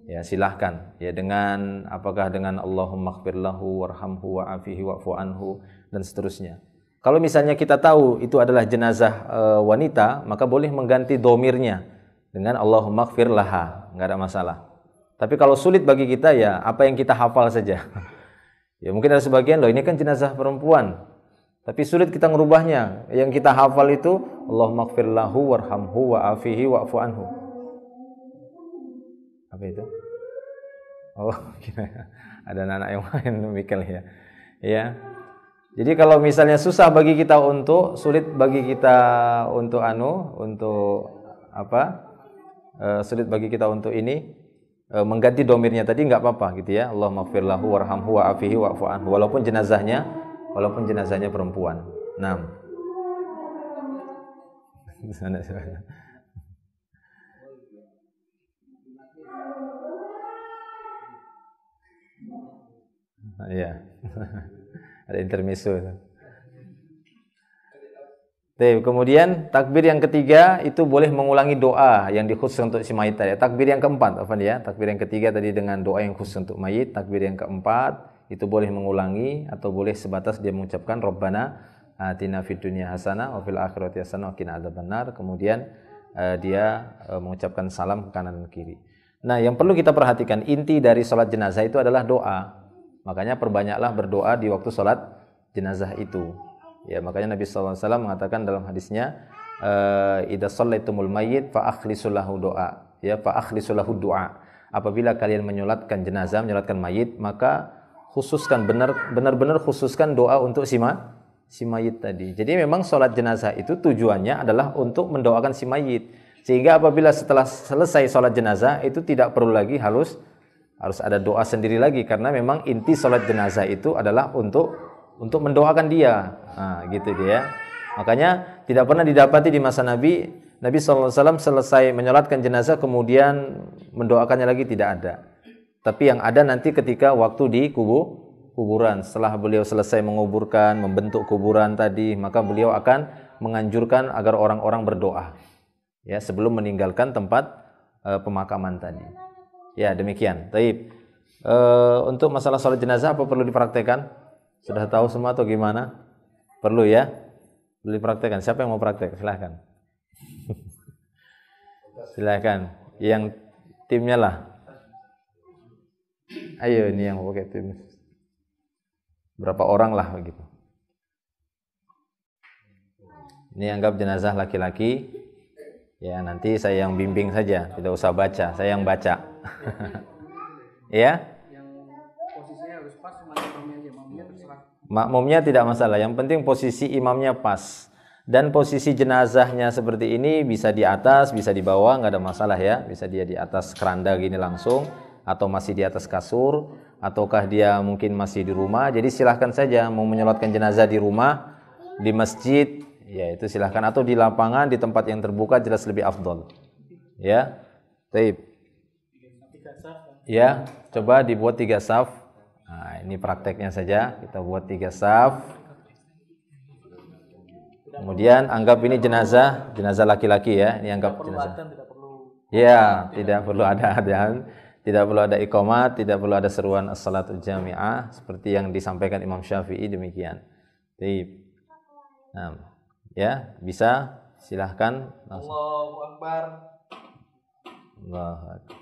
Ya, silahkan. Ya, dengan apakah dengan Allahumma ighfir lahu warhamhu wa'afihi wa'fu anhu dan seterusnya. Kalau misalnya kita tahu itu adalah jenazah wanita, maka boleh mengganti domirnya dengan Allahumma ighfir laha, enggak ada masalah. Tapi kalau sulit bagi kita, ya apa yang kita hafal saja. Ya mungkin ada sebagian, loh ini kan jenazah perempuan, tapi sulit kita ngerubahnya. Yang kita hafal itu Allahumma ighfir lahu warhamhu wa'afihi wa'fu anhu. Apa itu? Oh, ada anak yang main mikir ya. Ya. Jadi kalau misalnya susah bagi kita untuk, sulit bagi kita untuk sulit bagi kita untuk ini mengganti domirnya tadi, nggak apa-apa gitu ya. Allahumma ighfir lahu warhamhu wa'afihi wa'fu anhu, walaupun jenazahnya perempuan. 6. Iya. Ada intermezzo. Kemudian takbir yang ketiga itu boleh mengulangi doa yang dikhusus untuk si mayit tadi. Takbir yang keempat, takbir yang ketiga tadi dengan doa yang khusus untuk mayit. Takbir yang keempat itu boleh mengulangi atau boleh sebatas dia mengucapkan Rabbana atina fid dunya hasanah wa fil akhirati hasanah wa qina adzabannar. Kemudian dia mengucapkan salam ke kanan dan kiri. Nah, yang perlu kita perhatikan, inti dari salat jenazah itu adalah doa. Makanya perbanyaklah berdoa di waktu salat jenazah itu. Ya, makanya Nabi SAW mengatakan dalam hadisnya, idza shallaitumul mayyit fa akhlisul lahu doa. Ya, fa akhlisul lahu doa. Apabila kalian menyolatkan jenazah, menyolatkan mayit, maka khususkan benar-benar khususkan doa untuk si mayit tadi. Jadi memang salat jenazah itu tujuannya adalah untuk mendoakan si mayit. Sehingga apabila setelah selesai salat jenazah itu tidak perlu lagi harus ada doa sendiri lagi, karena memang inti salat jenazah itu adalah untuk mendoakan dia. Nah, gitu dia. Makanya tidak pernah didapati di masa Nabi SAW selesai menyolatkan jenazah kemudian mendoakannya lagi, tidak ada. Tapi yang ada nanti ketika waktu di kuburan, setelah beliau selesai menguburkan, membentuk kuburan tadi, maka beliau akan menganjurkan agar orang-orang berdoa. Ya, sebelum meninggalkan tempat pemakaman tadi. Ya, demikian. Taib. Untuk masalah salat jenazah apa perlu dipraktekkan? Sudah tahu semua atau gimana? Perlu ya? Perlu dipraktekkan. Siapa yang mau praktek? Silahkan. Silahkan. Yang timnya lah. Ayo, ini yang pakai tim. Berapa orang lah begitu. Ini anggap jenazah laki-laki. Ya, nanti saya yang bimbing saja, tidak usah baca, saya yang baca. Ya? Yang posisinya harus pas sama imamnya aja, makmumnya terserah. Makmumnya tidak masalah, yang penting posisi imamnya pas. Dan posisi jenazahnya seperti ini bisa di atas, bisa di bawah, nggak ada masalah ya. Bisa dia di atas keranda gini langsung, atau masih di atas kasur, ataukah dia mungkin masih di rumah. Jadi silahkan saja mau menyolatkan jenazah di rumah, di masjid, ya itu silahkan, atau di lapangan di tempat yang terbuka jelas lebih afdol. Ya, taib. Ya, coba dibuat 3 saf. Nah, ini prakteknya saja, kita buat 3 saf. Kemudian anggap ini jenazah laki-laki ya, ini anggap jenazah. Ya, tidak perlu ada adzan, tidak perlu ada iqamat, tidak perlu ada seruan as-salatul jami'ah seperti yang disampaikan Imam Syafi'i, demikian. Taib. Nah, ya, bisa, silahkan. Allahu Akbar. Allahu Akbar.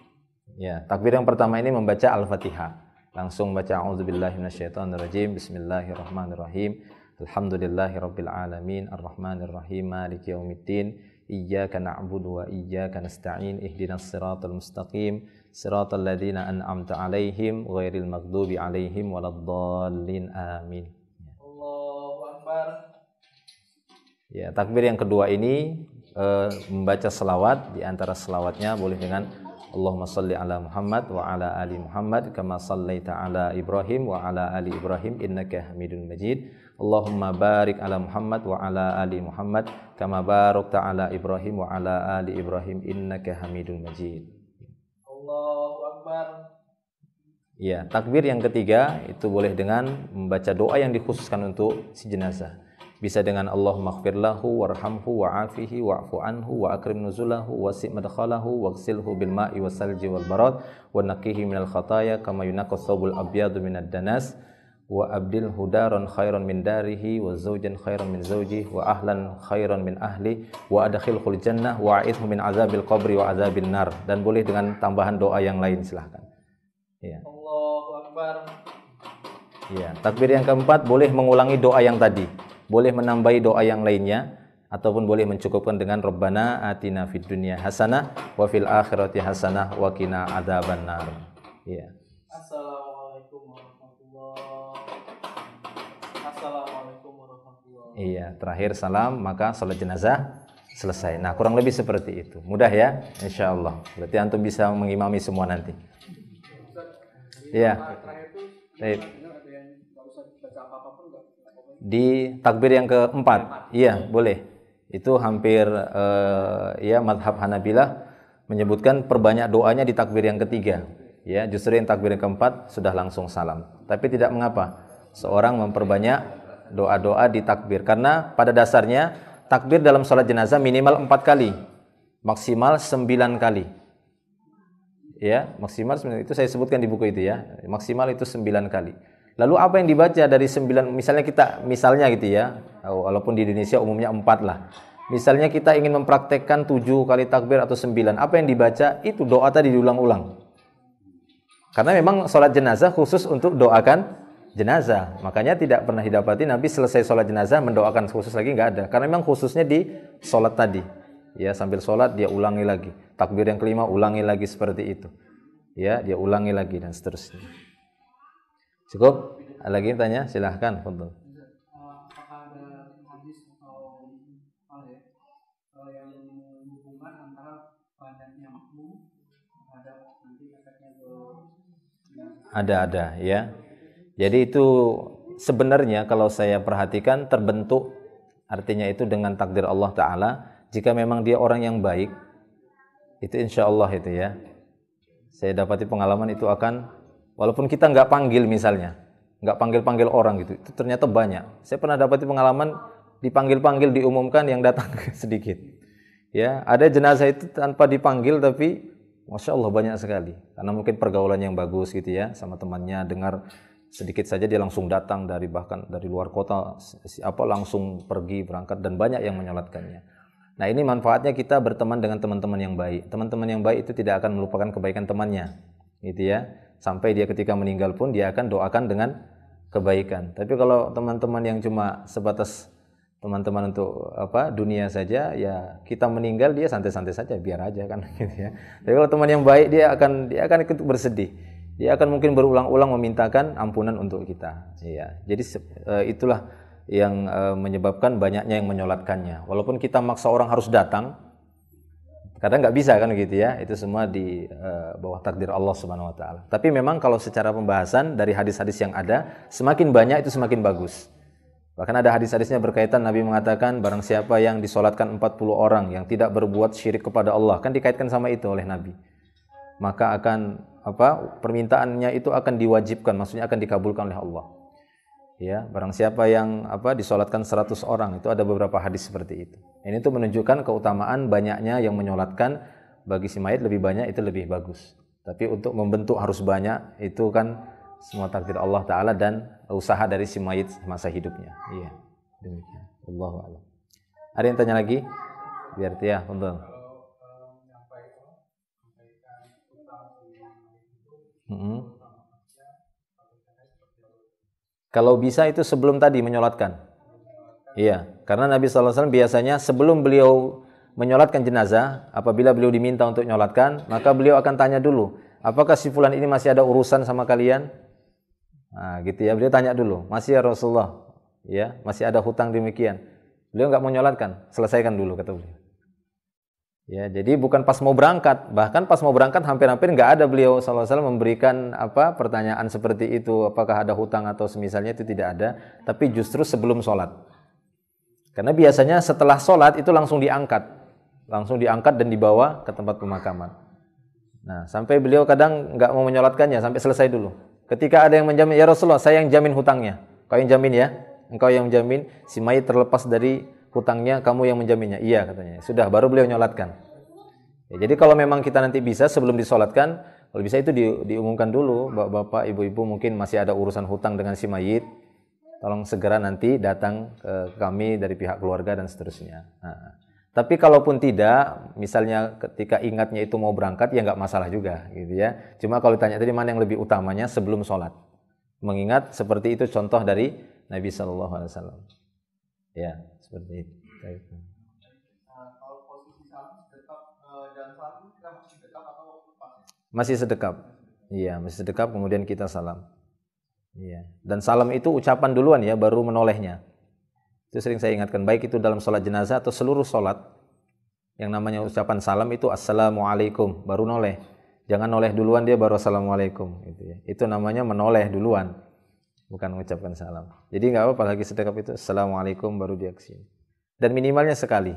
Ya, takbir yang pertama ini membaca Al-Fatihah. Langsung baca a'udzubillahi minasyaitonirrajim. Bismillahirrahmanirrahim. Alhamdulillahirabbil alamin, arrahmanirrahim, maliki yaumiddin. Iyyaka na'budu wa iyyaka nasta'in. Ihdinas siratal mustaqim, siratal ladzina an'amta 'alaihim ghairil maghdubi 'alaihim waladdallin. Amin. Allahu Akbar. Ya, takbir yang kedua ini membaca selawat. Di antara selawatnya boleh dengan Allahumma salli ala Muhammad wa ala ali Muhammad kama sallaita ala Ibrahim wa ala ali Ibrahim innaka Hamidun Majid. Allahumma barik ala Muhammad wa ala ali Muhammad kama barakta ala Ibrahim wa ala ali Ibrahim innaka Hamidun Majid. Allahu Akbar. Ya, takbir yang ketiga itu boleh dengan membaca doa yang dikhususkan untuk si jenazah. Bisa dengan Allahumma ighfir lahu warhamhu wa'afihi wa'fu anhu wa akrim nuzulahu wasi' madkhalahu waghsilhu bil ma'i wasalji wal barad wa naqqihi minal khataaya kama yunaqqas thawbul abyadu minad danas wa abdilhu daran khairan min darihi wa zawjan khairan min zawjihi wa ahlan khairan min ahli wa adkhilhul jannah wa a'idhu min azabil qabri wa azabin nar. Dan boleh dengan tambahan doa yang lain, silahkan. Ya. Allahu Akbar. Ya, takbir yang keempat boleh mengulangi doa yang tadi. Boleh menambahi doa yang lainnya ataupun boleh mencukupkan dengan Rabbana atina fid dunya hasanah wa fil akhirati hasanah wa qina adzabannar. Iya. Assalamualaikum warahmatullahi. Assalamualaikum warahmatullahi. Iya, terakhir salam maka salat jenazah selesai. Nah, kurang lebih seperti itu. Mudah ya? Insyaallah. Berarti antum bisa mengimami semua nanti. Iya. Baik. Di takbir yang keempat, iya boleh. Itu hampir ya madhab Hanabilah menyebutkan perbanyak doanya di takbir yang ketiga. Ya, justru yang takbir yang keempat sudah langsung salam. Tapi tidak mengapa seorang memperbanyak doa-doa di takbir, karena pada dasarnya takbir dalam sholat jenazah minimal 4 kali, maksimal 9 kali. Ya, maksimal 9, itu saya sebutkan di buku itu ya. Maksimal itu 9 kali. Lalu apa yang dibaca dari 9, misalnya gitu ya, walaupun di Indonesia umumnya 4 lah. Misalnya kita ingin mempraktekkan 7 kali takbir atau 9, apa yang dibaca? Itu doa tadi diulang-ulang. Karena memang sholat jenazah khusus untuk doakan jenazah. Makanya tidak pernah didapati Nabi selesai sholat jenazah mendoakan khusus lagi, nggak ada. Karena memang khususnya di sholat tadi. Ya, sambil sholat dia ulangi lagi. Takbir yang kelima ulangi lagi seperti itu. Ya, dia ulangi lagi dan seterusnya. Cukup? Ada lagi tanya? Silahkan. Apakah ada hadis atau yang menghubungkan antara banyaknya makmum terhadap nanti efeknya Ada ya. Jadi itu sebenarnya kalau saya perhatikan terbentuk, artinya itu dengan takdir Allah Ta'ala. Jika memang dia orang yang baik, itu insya Allah itu ya. Saya dapati pengalaman itu akan, walaupun kita nggak panggil misalnya, nggak panggil-panggil orang gitu, itu ternyata banyak. Saya pernah dapati pengalaman dipanggil-panggil, diumumkan, yang datang sedikit. Ya, ada jenazah itu tanpa dipanggil tapi Masya Allah banyak sekali. Karena mungkin pergaulan yang bagus gitu ya, sama temannya, dengar sedikit saja dia langsung datang bahkan dari luar kota, langsung pergi berangkat, dan banyak yang menyolatkannya. Nah, ini manfaatnya kita berteman dengan teman-teman yang baik. Teman-teman yang baik itu tidak akan melupakan kebaikan temannya, gitu ya. Sampai dia ketika meninggal pun dia akan doakan dengan kebaikan. Tapi kalau teman-teman yang cuma sebatas teman-teman untuk dunia saja, ya kita meninggal dia santai-santai saja, biar aja kan gitu ya. Tapi kalau teman yang baik dia akan ikut bersedih. Dia akan mungkin berulang-ulang memintakan ampunan untuk kita. Iya. Jadi itulah yang menyebabkan banyaknya yang menyolatkannya. Walaupun kita maksa orang harus datang, kadang nggak bisa kan gitu ya. Itu semua di bawah takdir Allah Subhanahu Wa Taala. Tapi memang kalau secara pembahasan dari hadis-hadis yang ada, semakin banyak itu semakin bagus. Bahkan ada hadis-hadisnya berkaitan, Nabi mengatakan barang siapa yang disolatkan 40 orang yang tidak berbuat syirik kepada Allah, kan dikaitkan sama itu oleh Nabi, maka akan permintaannya itu akan diwajibkan, maksudnya akan dikabulkan oleh Allah. Ya, barang siapa yang disolatkan 100 orang, itu ada beberapa hadis seperti itu. Ini tuh menunjukkan keutamaan banyaknya yang menyolatkan. Bagi si mayit lebih banyak itu lebih bagus. Tapi untuk membentuk harus banyak, itu kan semua takdir Allah Ta'ala dan usaha dari si mayit masa hidupnya. Iya, demikian. Wallahu a'lam. Ada yang tanya lagi? Biar ya, untuk Kalau bisa itu sebelum tadi menyolatkan. Iya, karena Nabi SAW biasanya sebelum beliau menyolatkan jenazah, apabila beliau diminta untuk menyolatkan, maka beliau akan tanya dulu, apakah si fulan ini masih ada urusan sama kalian? Nah, gitu ya, beliau tanya dulu, masih ya Rasulullah? Ya, masih ada hutang demikian. Beliau nggak mau menyolatkan, selesaikan dulu kata beliau. Ya, jadi bukan pas mau berangkat, bahkan pas mau berangkat hampir-hampir nggak ada beliau SAW memberikan pertanyaan seperti itu, apakah ada hutang atau semisalnya, itu tidak ada, tapi justru sebelum sholat. Karena biasanya setelah sholat itu langsung diangkat dan dibawa ke tempat pemakaman. Nah, sampai beliau kadang nggak mau menyolatkannya sampai selesai dulu. Ketika ada yang menjamin, ya Rasulullah, saya yang jamin hutangnya, kau yang jamin ya, engkau yang jamin si mayit terlepas dari hutangnya, kamu yang menjaminnya. Iya katanya. Sudah, baru beliau nyolatkan. Ya, jadi kalau memang kita nanti bisa sebelum disolatkan, kalau bisa itu diumumkan dulu, bapak-bapak, ibu-ibu mungkin masih ada urusan hutang dengan si mayit, tolong segera nanti datang ke kami dari pihak keluarga dan seterusnya. Nah, tapi kalaupun tidak, misalnya ketika ingatnya itu mau berangkat, ya nggak masalah juga, gitu ya. Cuma kalau ditanya tadi mana yang lebih utamanya sebelum sholat, mengingat seperti itu contoh dari Nabi SAW. Ya. Seperti itu. Kalau posisi salam sedekap dan salam kita masih sedekap atau pas? Masih sedekap. Iya, masih sedekap kemudian kita salam. Iya. Dan salam itu ucapan duluan ya, baru menolehnya. Itu sering saya ingatkan, baik itu dalam sholat jenazah atau seluruh sholat. Yang namanya ucapan salam itu assalamualaikum, baru noleh. Jangan noleh duluan dia baru assalamualaikum. Gitu ya. Itu namanya menoleh duluan, bukan mengucapkan salam. Jadi nggak apa-apa lagi sedekap itu assalamualaikum baru dia kesini. Dan minimalnya sekali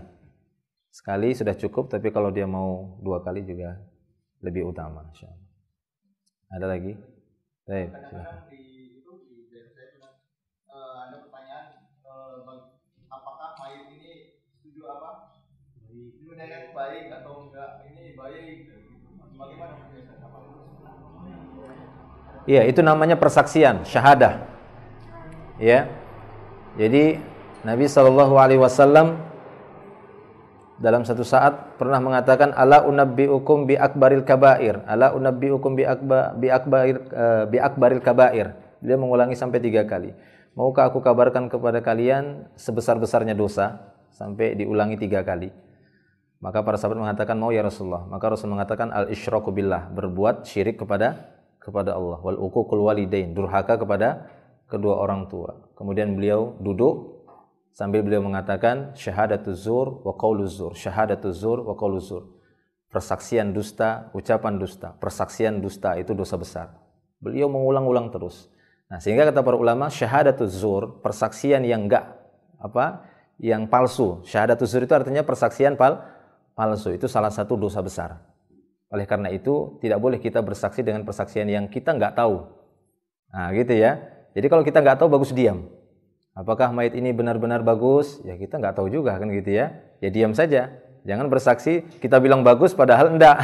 sudah cukup. Tapi kalau dia mau 2 kali juga lebih utama. Insyaallah. Ada lagi? Baik. Kadang-kadang di saya ada pertanyaan, apakah mayit ini setuju setuju dengan baik atau enggak? Ini baik. Bagaimana biasanya? Iya, itu namanya persaksian, syahadah. Ya. Jadi Nabi SAW dalam satu saat pernah mengatakan, ala unabbiukum bi akbaril kabair, ala unabbiukum bi akbaril kabair. Dia mengulangi sampai 3 kali. Maukah aku kabarkan kepada kalian sebesar-besarnya dosa? Sampai diulangi 3 kali. Maka para sahabat mengatakan, mau ya Rasulullah. Maka Rasul mengatakan, al-isyraku billah, berbuat syirik kepada Allah, wal uququl walidain, durhaka kepada kedua orang tua. Kemudian beliau duduk sambil beliau mengatakan syahadatuz zur wa qauluz zur, syahadatuz zur wa qauluz zur. Persaksian dusta, ucapan dusta. Persaksian dusta itu dosa besar. Beliau mengulang-ulang terus. Nah, sehingga kata para ulama, syahadatuz zur, persaksian yang yang palsu. Syahadatuz zur itu artinya persaksian palsu. Itu salah satu dosa besar. Oleh karena itu, tidak boleh kita bersaksi dengan persaksian yang kita nggak tahu. Nah, gitu ya. Jadi kalau kita nggak tahu, bagus diam. Apakah mayit ini benar-benar bagus? Ya kita nggak tahu juga kan gitu ya. Ya diam saja. Jangan bersaksi, kita bilang bagus padahal enggak.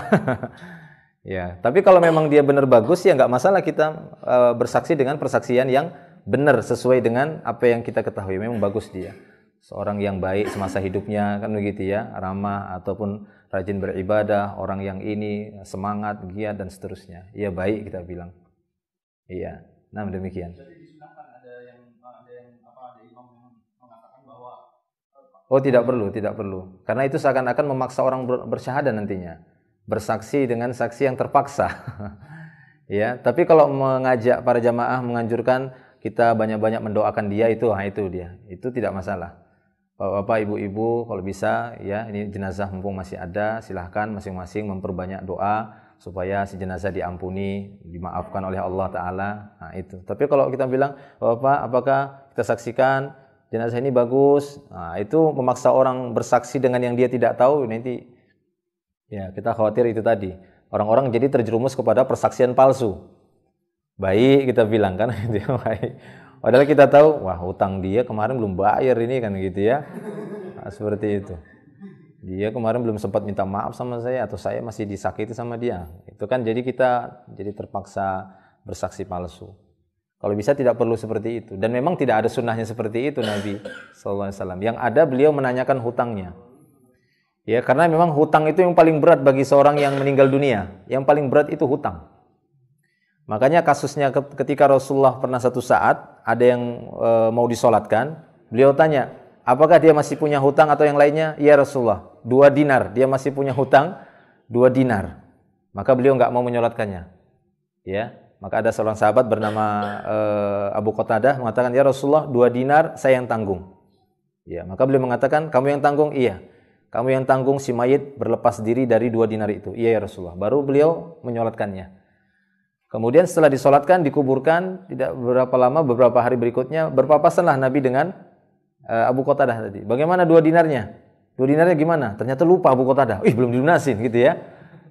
Ya, tapi kalau memang dia benar bagus, ya nggak masalah kita bersaksi dengan persaksian yang benar sesuai dengan apa yang kita ketahui. Memang bagus dia. Seorang yang baik semasa hidupnya, kan begitu ya, ramah ataupun rajin beribadah, orang yang ini semangat, giat dan seterusnya. Iya baik kita bilang. Iya. Nah, demikian. Jadi disunahkan ada imam yang mengatakan bahwa Oh, tidak perlu. Karena itu seakan-akan memaksa orang bersyahadah nantinya. Bersaksi dengan saksi yang terpaksa. Ya, tapi kalau mengajak para jamaah menganjurkan kita banyak-banyak mendoakan dia, itu dia. Itu tidak masalah. Bapak, ibu-ibu, kalau bisa ya, ini jenazah mumpung masih ada, silahkan masing-masing memperbanyak doa supaya si jenazah diampuni, dimaafkan oleh Allah Ta'ala. Nah itu. Tapi kalau kita bilang, Bapak, apakah kita saksikan jenazah ini bagus? Nah, itu memaksa orang bersaksi dengan yang dia tidak tahu, nanti ya kita khawatir itu tadi. Orang-orang jadi terjerumus kepada persaksian palsu. Baik kita bilang kan, itu baik. Padahal kita tahu, wah hutang dia kemarin belum bayar ini kan gitu ya. Nah, seperti itu. Dia kemarin belum sempat minta maaf sama saya, atau saya masih disakiti sama dia. Itu kan jadi kita jadi terpaksa bersaksi palsu. Kalau bisa tidak perlu seperti itu. Dan memang tidak ada sunnahnya seperti itu Nabi SAW. Yang ada beliau menanyakan hutangnya. Ya, karena memang hutang itu yang paling berat bagi seorang yang meninggal dunia. Yang paling berat itu hutang. Makanya kasusnya ketika Rasulullah pernah satu saat ada yang mau disolatkan, beliau tanya, apakah dia masih punya hutang atau yang lainnya? Ya Rasulullah, 2 dinar, dia masih punya hutang 2 dinar. Maka beliau nggak mau menyolatkannya. Ya, maka ada seorang sahabat bernama Abu Qatadah mengatakan, ya Rasulullah, 2 dinar saya yang tanggung. Ya, maka beliau mengatakan, kamu yang tanggung? Iya. Kamu yang tanggung si mayit berlepas diri dari 2 dinar itu. Iya ya Rasulullah. Baru beliau menyolatkannya. Kemudian setelah disolatkan, dikuburkan, tidak berapa lama, beberapa hari berikutnya, berpapasanlah Nabi dengan Abu Qatadah tadi. Bagaimana 2 dinarnya? 2 dinarnya gimana? Ternyata lupa Abu Qatadah. Belum dilunasin gitu ya.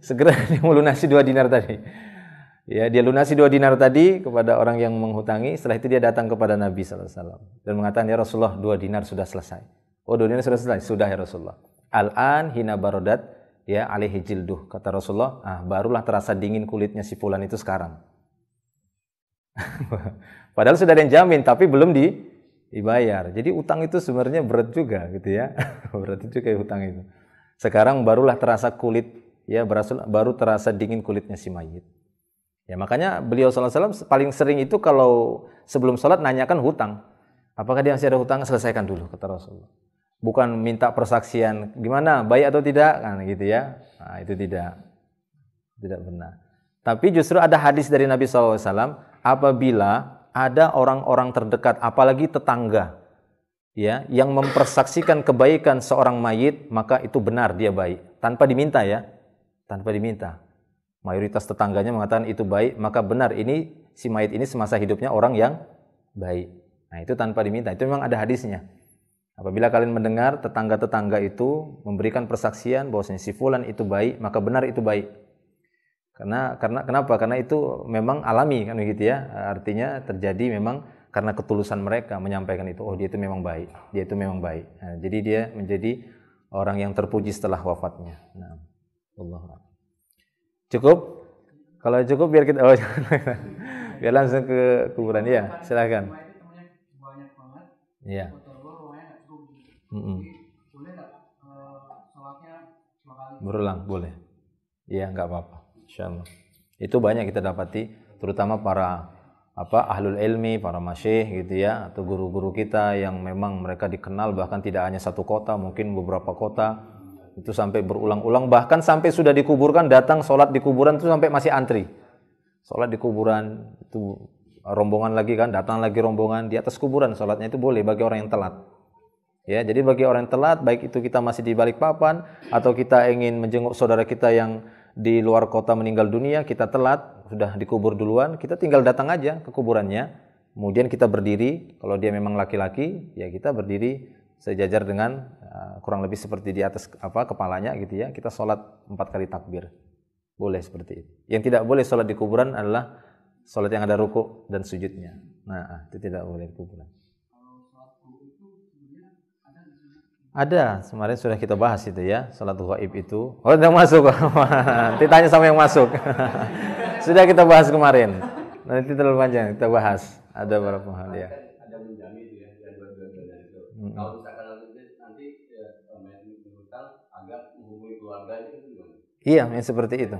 Segera dia melunasi 2 dinar tadi. Ya, dia lunasi 2 dinar tadi kepada orang yang menghutangi. Setelah itu dia datang kepada Nabi SAW dan mengatakan, ya Rasulullah, 2 dinar sudah selesai. Oh, 2 dinar sudah selesai? Sudah ya Rasulullah. Al-an hina barodat ya alaihi jilduh, kata Rasulullah, barulah terasa dingin kulitnya si fulan itu sekarang. Padahal sudah ada yang jamin tapi belum dibayar. Jadi utang itu sebenarnya berat juga gitu ya. Berat juga ya utang itu. Sekarang barulah terasa kulit ya, baru terasa dingin kulitnya si mayit. Ya, makanya beliau SAW paling sering itu kalau sebelum sholat nanyakan hutang. Apakah dia masih ada hutang? Selesaikan dulu, kata Rasulullah. Bukan minta persaksian, gimana, baik atau tidak, kan gitu ya. Nah, itu tidak benar. Tapi justru ada hadis dari Nabi SAW, apabila ada orang-orang terdekat, apalagi tetangga, ya, yang mempersaksikan kebaikan seorang mayit, maka itu benar dia baik, tanpa diminta ya, tanpa diminta. Mayoritas tetangganya mengatakan itu baik, maka benar ini si mayit ini semasa hidupnya orang yang baik. Nah, itu tanpa diminta, itu memang ada hadisnya. Apabila kalian mendengar tetangga-tetangga itu memberikan persaksian bahwasanya si fulan itu baik, maka benar itu baik. Karena kenapa? Karena itu memang alami kan begitu ya. Artinya terjadi memang karena ketulusan mereka menyampaikan itu. Oh, dia itu memang baik. Dia itu memang baik. Nah, jadi dia menjadi orang yang terpuji setelah wafatnya. Nah, Allah. Cukup? Kalau cukup biar kita biar langsung ke kuburan ya. Silakan. Iya. Boleh nggak sholatnya 2 kali? Berulang, boleh. Iya, nggak apa-apa. Insyaallah. Itu banyak kita dapati, terutama para ahlul ilmi, para masyayikh gitu ya, atau guru-guru kita yang memang mereka dikenal bahkan tidak hanya satu kota, mungkin beberapa kota. Itu sampai berulang-ulang, bahkan sampai sudah dikuburkan, datang sholat di kuburan itu sampai masih antri. Sholat di kuburan itu rombongan lagi kan, datang lagi rombongan di atas kuburan, sholatnya itu boleh bagi orang yang telat. Ya, jadi bagi orang yang telat, baik itu kita masih di Balikpapan atau kita ingin menjenguk saudara kita yang di luar kota meninggal dunia, kita telat, sudah dikubur duluan, kita tinggal datang aja ke kuburannya. Kemudian kita berdiri, kalau dia memang laki-laki, ya kita berdiri sejajar dengan kurang lebih seperti di atas kepalanya gitu ya. Kita sholat 4 kali takbir. Boleh seperti itu. Yang tidak boleh sholat di kuburan adalah sholat yang ada ruku' dan sujudnya. Nah, itu tidak boleh di kuburan. Ada, kemarin sudah kita bahas itu ya, salat ghaib itu. Oh, udah masuk. Nanti tanya sama yang masuk. Sudah kita bahas kemarin. Nanti terlalu panjang, kita bahas. Ada beberapa hal ya. Ada menjamin itu ya, dari dua-duanya itu. Kalau misalkan nanti berhutang agak menghubungi keluarga itu gimana? Iya, yang seperti itu.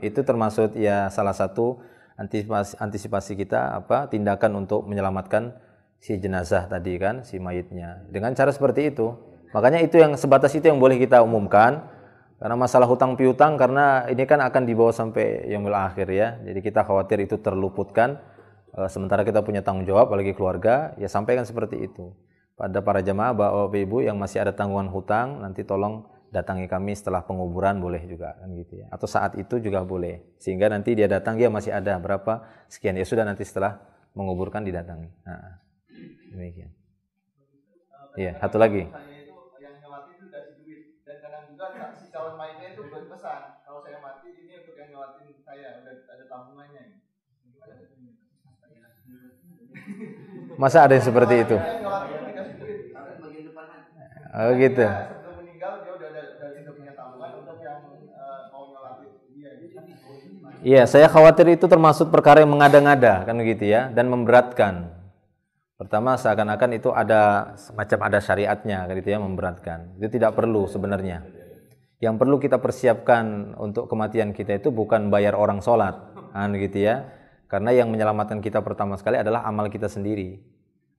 Itu termasuk ya salah satu antisipasi kita tindakan untuk menyelamatkan si jenazah tadi kan, si mayitnya. Dengan cara seperti itu. Makanya itu yang sebatas itu yang boleh kita umumkan. Karena masalah hutang piutang, karena ini kan akan dibawa sampai yaumil akhir ya. Jadi kita khawatir itu terluputkan. Sementara kita punya tanggung jawab, apalagi keluarga, ya sampaikan seperti itu. Pada para jamaah, bapak ibu yang masih ada tanggungan hutang, nanti tolong datangi kami setelah penguburan, boleh juga kan gitu ya. Atau saat itu juga boleh. Sehingga nanti dia datang, dia masih ada berapa sekian. Ya sudah, nanti setelah menguburkan didatangi. Nah, demikian. Iya, satu lagi. Si calon mayitnya itu berpesan, kalau saya mati ini untuk yang ngelatin saya, udah ada tabungannya. Masa ada yang seperti itu? Oh gitu. Sebelum meninggal dia udah punya tabungan untuk yang mau ngelatin dia. Iya, saya khawatir itu termasuk perkara yang mengada-ngada kan begitu ya, dan memberatkan. Pertama, seakan-akan itu ada semacam ada syariatnya gitu ya, memberatkan. Itu tidak perlu sebenarnya. Yang perlu kita persiapkan untuk kematian kita itu bukan bayar orang sholat, gitu ya. Karena yang menyelamatkan kita pertama sekali adalah amal kita sendiri.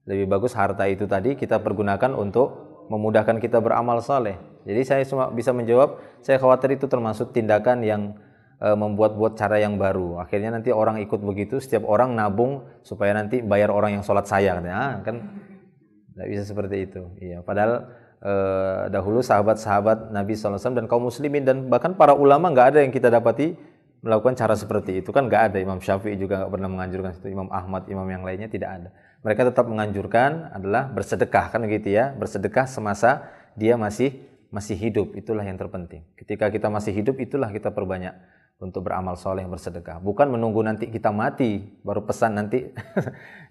Lebih bagus harta itu tadi kita pergunakan untuk memudahkan kita beramal saleh. Jadi saya cuma bisa menjawab, saya khawatir itu termasuk tindakan yang membuat-buat cara yang baru. Akhirnya nanti orang ikut begitu, setiap orang nabung supaya nanti bayar orang yang sholat saya. Kan tidak bisa seperti itu. Iya, padahal dahulu sahabat-sahabat Nabi SAW dan kaum muslimin dan bahkan para ulama nggak ada yang kita dapati melakukan cara seperti itu. Kan nggak ada. Imam Syafi'i juga nggak pernah menganjurkan itu. Imam Ahmad, imam yang lainnya tidak ada. Mereka tetap menganjurkan adalah bersedekah, kan gitu ya. Bersedekah semasa dia masih hidup, itulah yang terpenting. Ketika kita masih hidup, itulah kita perbanyak untuk beramal soleh, bersedekah. Bukan menunggu nanti kita mati baru pesan nanti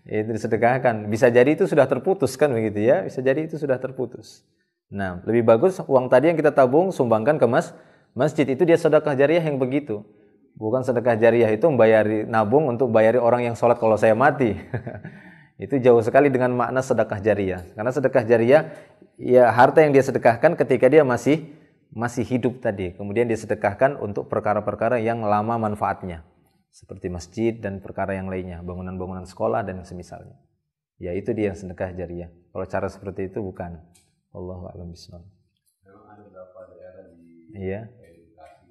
itu disedekahkan. Bisa jadi itu sudah terputus, kan begitu ya. Bisa jadi itu sudah terputus. Nah, lebih bagus uang tadi yang kita tabung sumbangkan ke masjid, itu dia sedekah jariah yang begitu. Bukan sedekah jariah itu membayari nabung untuk bayari orang yang sholat kalau saya mati. Itu jauh sekali dengan makna sedekah jariah. Karena sedekah jariah ya harta yang dia sedekahkan ketika dia masih hidup tadi. Kemudian dia sedekahkan untuk perkara-perkara yang lama manfaatnya. Seperti masjid dan perkara yang lainnya, bangunan-bangunan sekolah dan semisalnya. Ya itu dia yang sedekah jariah. Kalau cara seperti itu bukan. Wallahu a'lam bishawab. Memang ada beberapa daerah di edukasi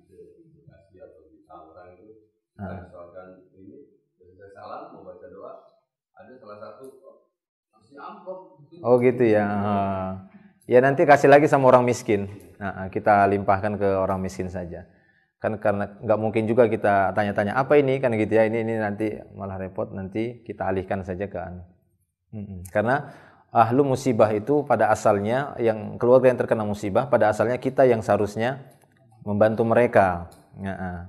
atau di Tangerang itu, misalkan ini selesai salam mau baca doa, ada salah satu kasih amplop. Oh gitu ya. Ya nanti kasih lagi sama orang miskin. Kita limpahkan ke orang miskin saja. Kan karena nggak mungkin juga kita tanya-tanya apa ini kan gitu ya. Ini nanti malah repot, nanti kita alihkan saja ke Karena ahlu musibah itu pada asalnya, yang keluarga yang terkena musibah pada asalnya kita yang seharusnya membantu mereka.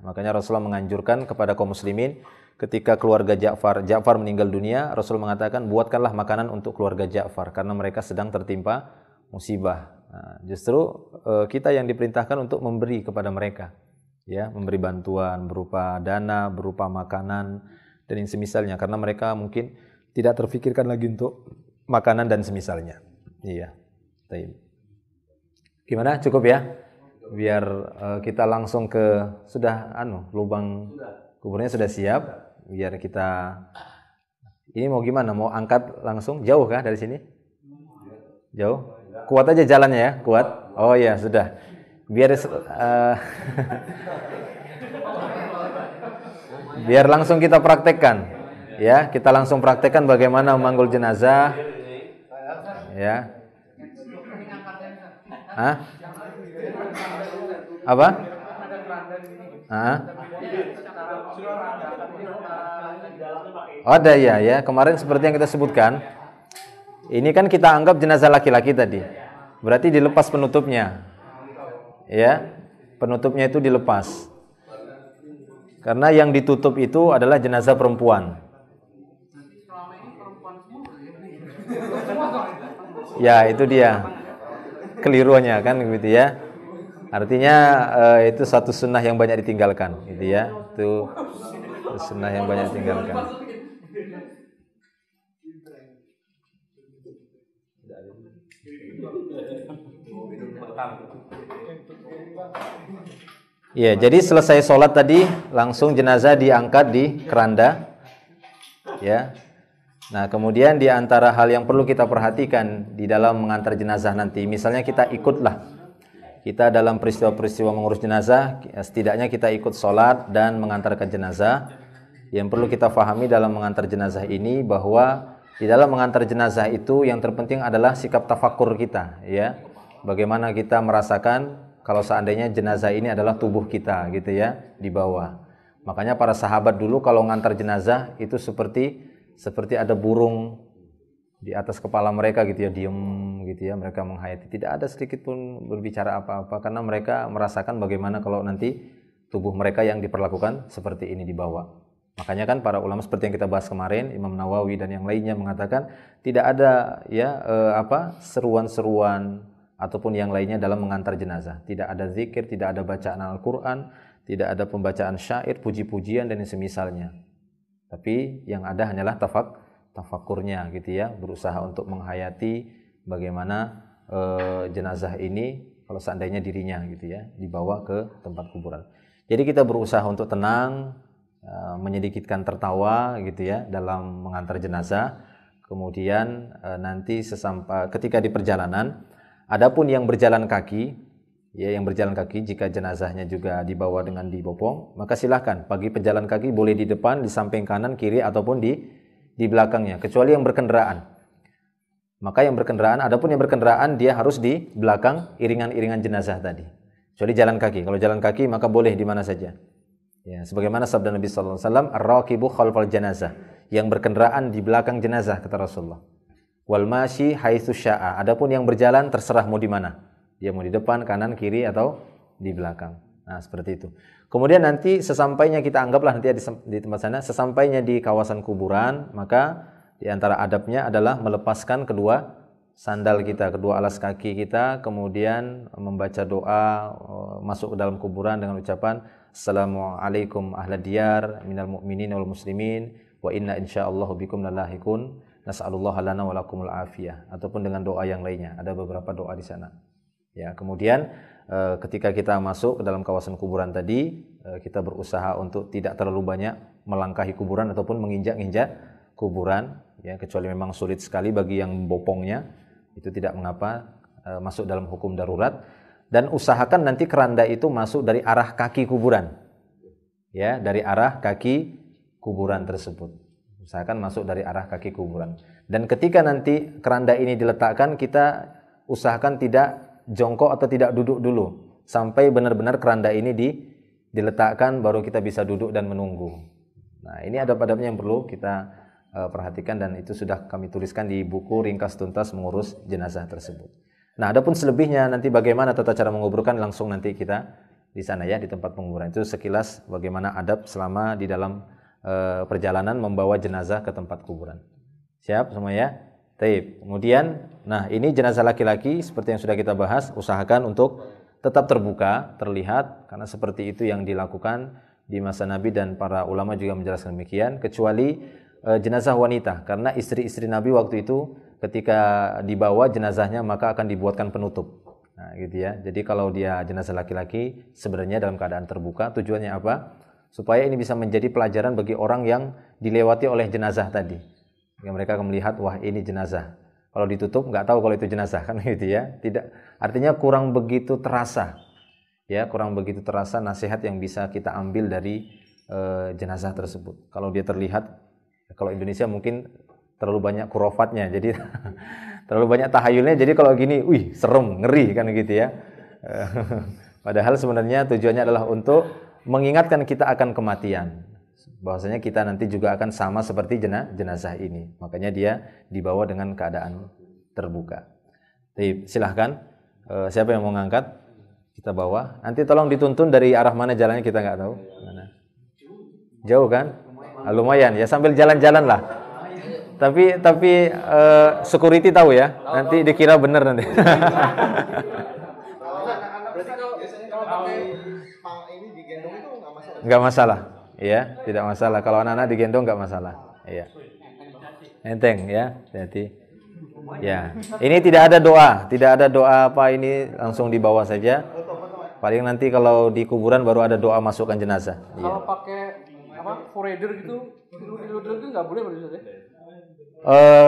Makanya Rasulullah menganjurkan kepada kaum muslimin ketika keluarga Ja'far meninggal dunia, Rasul mengatakan buatkanlah makanan untuk keluarga Ja'far karena mereka sedang tertimpa musibah. Justru kita yang diperintahkan untuk memberi kepada mereka, ya, memberi bantuan berupa dana, berupa makanan dan yang semisalnya, karena mereka mungkin tidak terfikirkan lagi untuk makanan dan semisalnya. Iya. Baik. Gimana? Cukup ya? Biar kita langsung ke lubang kuburnya sudah siap. Biar kita ini mau gimana? Mau angkat langsung? Jauh kah dari sini? Jauh? Kuat aja jalannya ya? Kuat? Oh ya, sudah. Biar biar langsung kita praktekkan. Ya, kita langsung praktekkan bagaimana memanggul jenazah. Ya. Apa? Ada ya. Kemarin seperti yang kita sebutkan. Ini kan kita anggap jenazah laki-laki tadi. Berarti dilepas penutupnya. Ya. Penutupnya itu dilepas. Karena yang ditutup itu adalah jenazah perempuan. Ya, itu dia keliruannya kan gitu ya. Artinya itu satu sunnah yang banyak ditinggalkan gitu ya. Itu sunnah yang banyak ditinggalkan. Ya, jadi selesai sholat tadi langsung jenazah diangkat di keranda. Ya. Nah, kemudian di antara hal yang perlu kita perhatikan di dalam mengantar jenazah nanti, misalnya kita ikutlah. Kita dalam peristiwa-peristiwa mengurus jenazah, setidaknya kita ikut sholat dan mengantarkan jenazah. Yang perlu kita fahami dalam mengantar jenazah ini bahwa di dalam mengantar jenazah itu yang terpenting adalah sikap tafakur kita, ya. Bagaimana kita merasakan kalau seandainya jenazah ini adalah tubuh kita, gitu ya, di bawah. Makanya para sahabat dulu kalau mengantar jenazah itu seperti ada burung di atas kepala mereka gitu ya, diem gitu ya, mereka menghayati, tidak ada sedikit pun berbicara apa-apa karena mereka merasakan bagaimana kalau nanti tubuh mereka yang diperlakukan seperti ini di bawah. Makanya kan para ulama seperti yang kita bahas kemarin, Imam Nawawi dan yang lainnya mengatakan tidak ada ya seruan-seruan ataupun yang lainnya dalam mengantar jenazah. Tidak ada zikir, tidak ada bacaan Al-Qur'an, tidak ada pembacaan syair, puji-pujian dan yang semisalnya. Tapi yang ada hanyalah tafakurnya gitu ya, berusaha untuk menghayati bagaimana jenazah ini kalau seandainya dirinya gitu ya dibawa ke tempat kuburan. Jadi kita berusaha untuk tenang, menyedikitkan tertawa gitu ya dalam mengantar jenazah. Kemudian nanti ketika di perjalanan, adapun yang berjalan kaki, ya yang berjalan kaki jika jenazahnya juga dibawa dengan dibopong, maka silahkan bagi pejalan kaki boleh di depan, di samping kanan, kiri ataupun di belakangnya, kecuali yang berkendaraan. Maka yang berkendaraan, adapun yang berkendaraan dia harus di belakang iringan-iringan jenazah tadi. Kecuali jalan kaki. Kalau jalan kaki maka boleh di mana saja. Ya, sebagaimana sabda Nabi sallallahu alaihi wasallam, "Ar-raqibu khalfal janazah." Yang berkendaraan di belakang jenazah kata Rasulullah. Wal masyi haitsu syaa. Adapun yang berjalan terserah mau di mana. Dia mau di depan, kanan, kiri atau di belakang. Nah, seperti itu. Kemudian nanti sesampainya kita anggaplah nanti di tempat sana, sesampainya di kawasan kuburan, maka di antara adabnya adalah melepaskan kedua sandal kita, kedua alas kaki kita, kemudian membaca doa masuk ke dalam kuburan dengan ucapan Assalamualaikum ahla diyar minal mu'minin wal muslimin wa inna insyaallahu bikum lalahiqun nas'alullah lana wa lakumul afiyah, ataupun dengan doa yang lainnya. Ada beberapa doa di sana. Ya, kemudian ketika kita masuk ke dalam kawasan kuburan tadi, kita berusaha untuk tidak terlalu banyak melangkahi kuburan ataupun menginjak-injak kuburan, ya, kecuali memang sulit sekali bagi yang membopongnya, itu tidak mengapa, masuk dalam hukum darurat. Dan usahakan nanti keranda itu masuk dari arah kaki kuburan, ya, dari arah kaki kuburan tersebut. Usahakan masuk dari arah kaki kuburan. Dan ketika nanti keranda ini diletakkan, kita usahakan tidak jongkok atau tidak duduk dulu sampai benar-benar keranda ini diletakkan, baru kita bisa duduk dan menunggu. Nah, ini adab-adabnya yang perlu kita perhatikan, dan itu sudah kami tuliskan di buku ringkas tuntas mengurus jenazah tersebut. Nah, adapun selebihnya nanti bagaimana tata cara menguburkan, langsung nanti kita di sana ya, di tempat penguburan. Itu sekilas bagaimana adab selama di dalam perjalanan membawa jenazah ke tempat kuburan. Siap semua ya? Taib. Kemudian, nah ini jenazah laki-laki seperti yang sudah kita bahas, usahakan untuk tetap terbuka, terlihat, karena seperti itu yang dilakukan di masa Nabi dan para ulama juga menjelaskan demikian, kecuali jenazah wanita, karena istri-istri Nabi waktu itu ketika dibawa jenazahnya maka akan dibuatkan penutup. Nah, gitu ya. Jadi kalau dia jenazah laki-laki sebenarnya dalam keadaan terbuka, tujuannya apa? Supaya ini bisa menjadi pelajaran bagi orang yang dilewati oleh jenazah tadi. Yang mereka akan melihat, wah ini jenazah. Kalau ditutup nggak tahu kalau itu jenazah, kan gitu ya. Tidak, artinya kurang begitu terasa. Ya, kurang begitu terasa nasihat yang bisa kita ambil dari jenazah tersebut. Kalau dia terlihat, kalau Indonesia mungkin terlalu banyak kurofatnya, jadi terlalu banyak tahayulnya, jadi kalau gini, wih serem, ngeri kan gitu ya. Padahal sebenarnya tujuannya adalah untuk mengingatkan kita akan kematian, bahwasanya kita nanti juga akan sama seperti jenazah ini. Makanya dia dibawa dengan keadaan terbuka. Jadi, silahkan, siapa yang mau ngangkat, kita bawa. Nanti tolong dituntun dari arah mana jalannya, kita nggak tahu. Mana? Jauh kan? Lumayan ya, sambil jalan-jalan lah. Tapi security tahu ya. Nanti dikira bener nanti. Berarti kalau biasanya kalau pakai ini digendong itu nggak masalah. Nggak masalah, ya, tidak masalah. Kalau anak-anak digendong nggak masalah. Iya. Enteng ya, hati-hati. Ya, ini tidak ada doa apa, ini langsung dibawa saja. Paling nanti kalau di kuburan baru ada doa masukkan jenazah. Kalau pakai foreder gitu, itu nggak boleh berarti.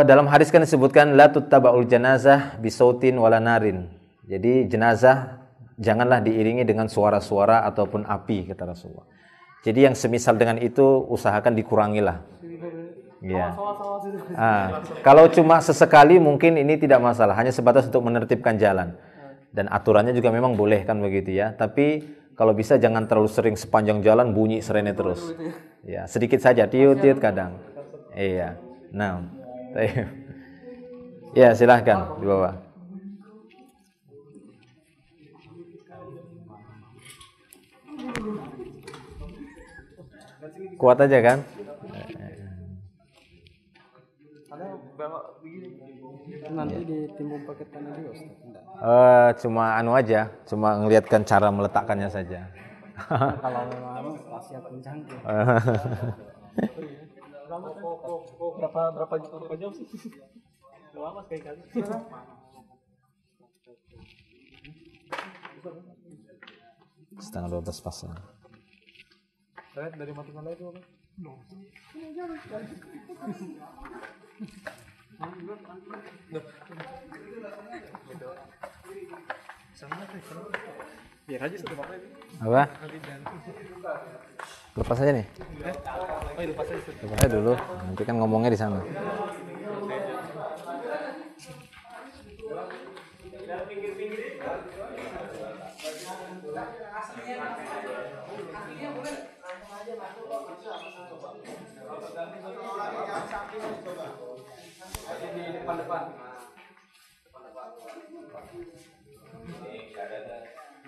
Dalam hadis kan disebutkan la tuttabaul janazah bisautin wala narin. Jadi jenazah janganlah diiringi dengan suara-suara ataupun api, kata Rasulullah. Jadi yang semisal dengan itu usahakan dikurangilah. Ya. Kalau cuma sesekali mungkin ini tidak masalah, hanya sebatas untuk menertibkan jalan. Dan aturannya juga memang boleh kan begitu ya. Tapi kalau bisa jangan terlalu sering, sepanjang jalan bunyi serene terus. Ya, sedikit saja, tiut-tiut kadang. Iya. Nah. Ya, silahkan di bawah. Kuat aja kan? Nanti ditimbun pakai tanah juga, Ustaz? Cuma aja, cuma ngelihatkan cara meletakkannya saja. Kalau memang wasiat pencangkir. Berapa jam sih? Lama sekali. Setengah 12 pasang. Dari Matunala itu apa? Biar aja satu pakai. Apa? Lepas aja nih. Oh, itu pas aja. Lepas aja dulu. Nanti kan ngomongnya di sana.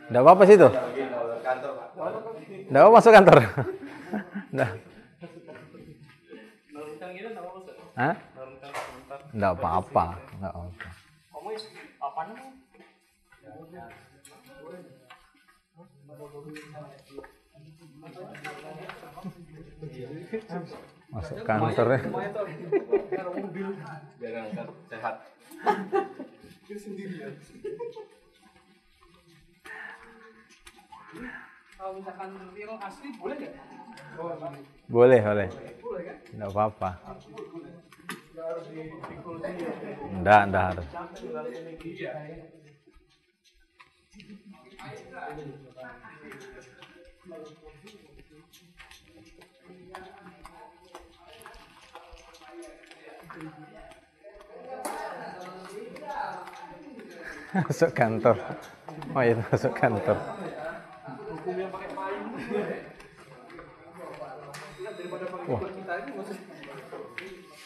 Nggak apa-apa sih tuh. Nggak apa masuk kantor. Nggak. Hah? Nggak apa-apa. Nggak apa-apa. Masuk kantor ya. Biar angkat sehat. Kalau misalkan real asli boleh nggak? Boleh, boleh. Nggak apa-apa. Nggak harus. Masuk kantor. Oh itu masuk kantor. Hukum yang pakai payung. Daripada pakai kuat kita ini maksudnya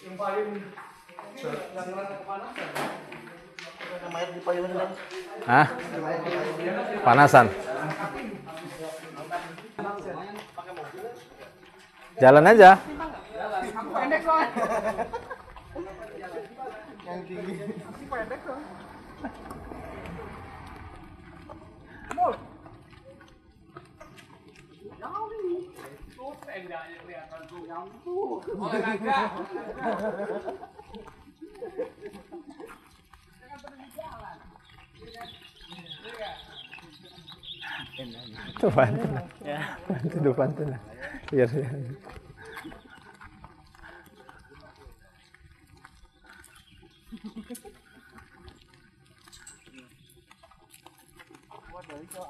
yang payung yang ngerasa kepanasan. Namanya di payung kan. Hah? Panasan. Jalan aja. Pendek soalnya. Yang tinggi. Pendek soalnya. Mul. Jauh nih. Tuh tendanya kelihatan tuh. Yang tuh. Olahraga. Tuh bantu. Bantu bantu lah. Biar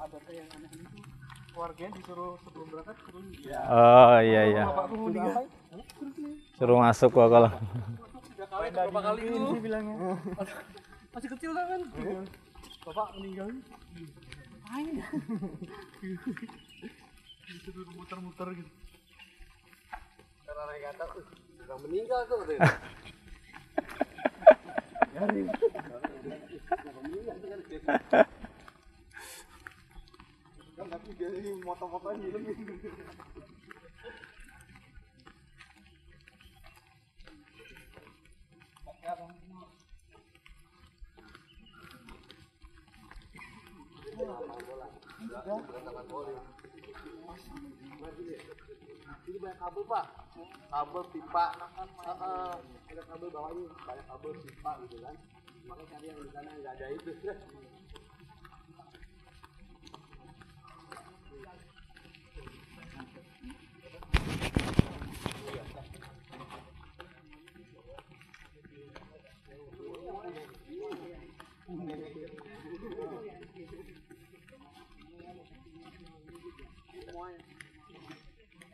Ada yang aneh itu keluarganya disuruh sebelum berangkat turun. Oh iya. Bapak penghuni kan? Suruh masuk gua kalau. Berapa kali itu bilangnya? Masih kecil kan? Bapak meninggal. Ngapain ya? Disuruh muter-muter gitu. Karena naik atas tuh sedang meninggal tuh. Kan tapi dia ini moto-motoan gitu. Ini banyak kabel pak, kabel pipa, ada kabel bawahnya, banyak kabel pipa gitu kan. Makanya cari yang di sana nggak ada itu.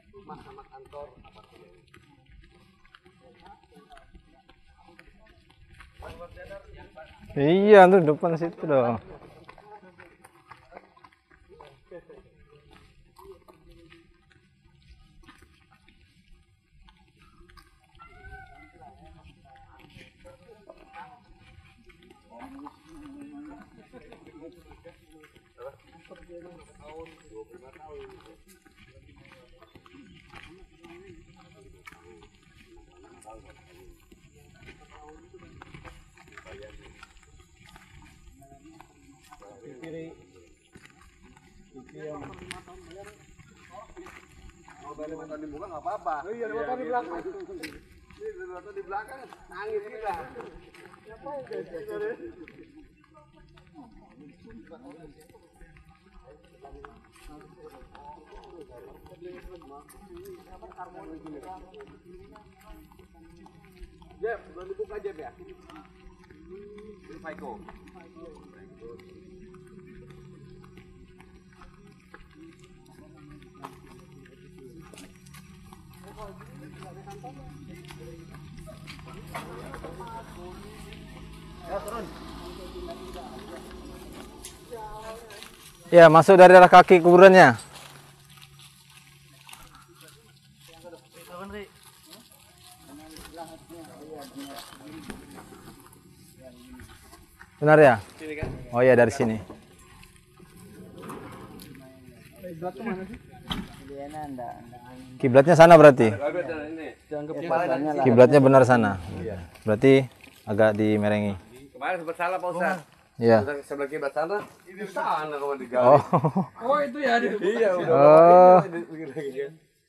Rumah sama kantor apartemen. Iya tuh depan situ dong. Kalau dari mata dibuka nggak apa-apa. Oh iya, mata di belakang. Ini mata di belakang nangis kita. Siapa yang Jeb, belum dibuka Jeb ya? Faiko. Ya, masuk dari arah kaki kuburannya. Benar ya? Oh ya, dari sini. Kiblatnya sana berarti. Kiblatnya benar sana. Berarti agak dimerengi. Kemarin sempat salah Pak Ustaz. Iya. Sebelah kiblat sana, itu sana kalau digali. Oh. Oh itu ya. Iya, udah. Oh.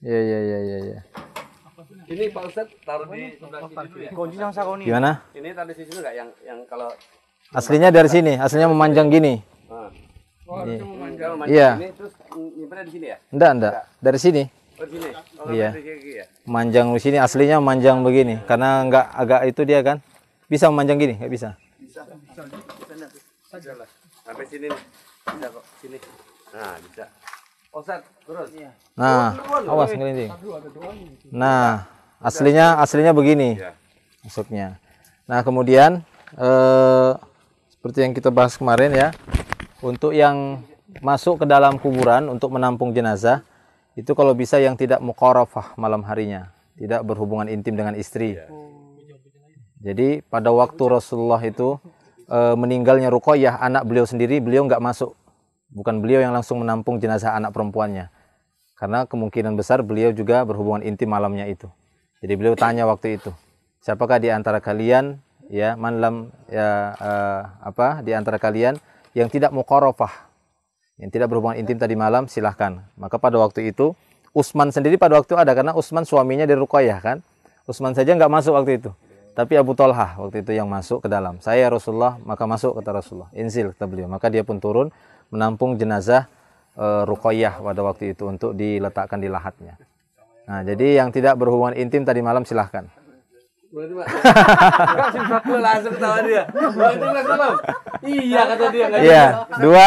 Iya, iya, iya, iya, iya. Ini Pak Ustaz taruh di sebelah sini. Kunci sama sakoni. Gimana? Ini taruh di sini enggak yang kalau Aslinya dari sini, aslinya memanjang gini. Oh, Iya. itu memanjang. kalau Iya. ini terus nyimpennya di sini ya? Enggak. Dari sini. Oh, di sini. Oh, Iya. dari kiri ya. Manjang di sini, aslinya manjang begini. Karena enggak agak itu dia kan. Bisa memanjang gini, enggak bisa. Sajalah. Sampai sini nih. Bisa kok, sini. Nah, bisa. Oh, Ustaz, terus. Nah, awas ngelinding. Nah, aslinya begini Iya. masuknya. Nah, kemudian seperti yang kita bahas kemarin ya, untuk yang masuk ke dalam kuburan untuk menampung jenazah, itu kalau bisa yang tidak muqarafah malam harinya, tidak berhubungan intim dengan istri. Jadi pada waktu Rasulullah itu meninggalnya Ruqayyah, anak beliau sendiri, beliau nggak masuk. Bukan beliau yang langsung menampung jenazah anak perempuannya. Karena kemungkinan besar beliau juga berhubungan intim malamnya itu. Jadi beliau tanya waktu itu, siapakah di antara kalian ya manlam ya di antara kalian yang tidak muqarafah, yang tidak berhubungan intim tadi malam, silahkan. Maka pada waktu itu Utsman sendiri pada waktu ada, karena Utsman suaminya dari Ruqayyah kan. Utsman saja nggak masuk waktu itu. Tapi Abu Thalhah waktu itu yang masuk ke dalam. Saya Rasulullah, maka masuk kata Rasulullah. Inzil kata beliau. Maka dia pun turun menampung jenazah Ruqayyah pada waktu itu untuk diletakkan di lahatnya. Nah, jadi yang tidak berhubungan intim tadi malam silahkan. Berarti Pak. Langsung satu langsung ketawa dia. Waalaikumsalam. Iya kata dia enggak. Iya, dua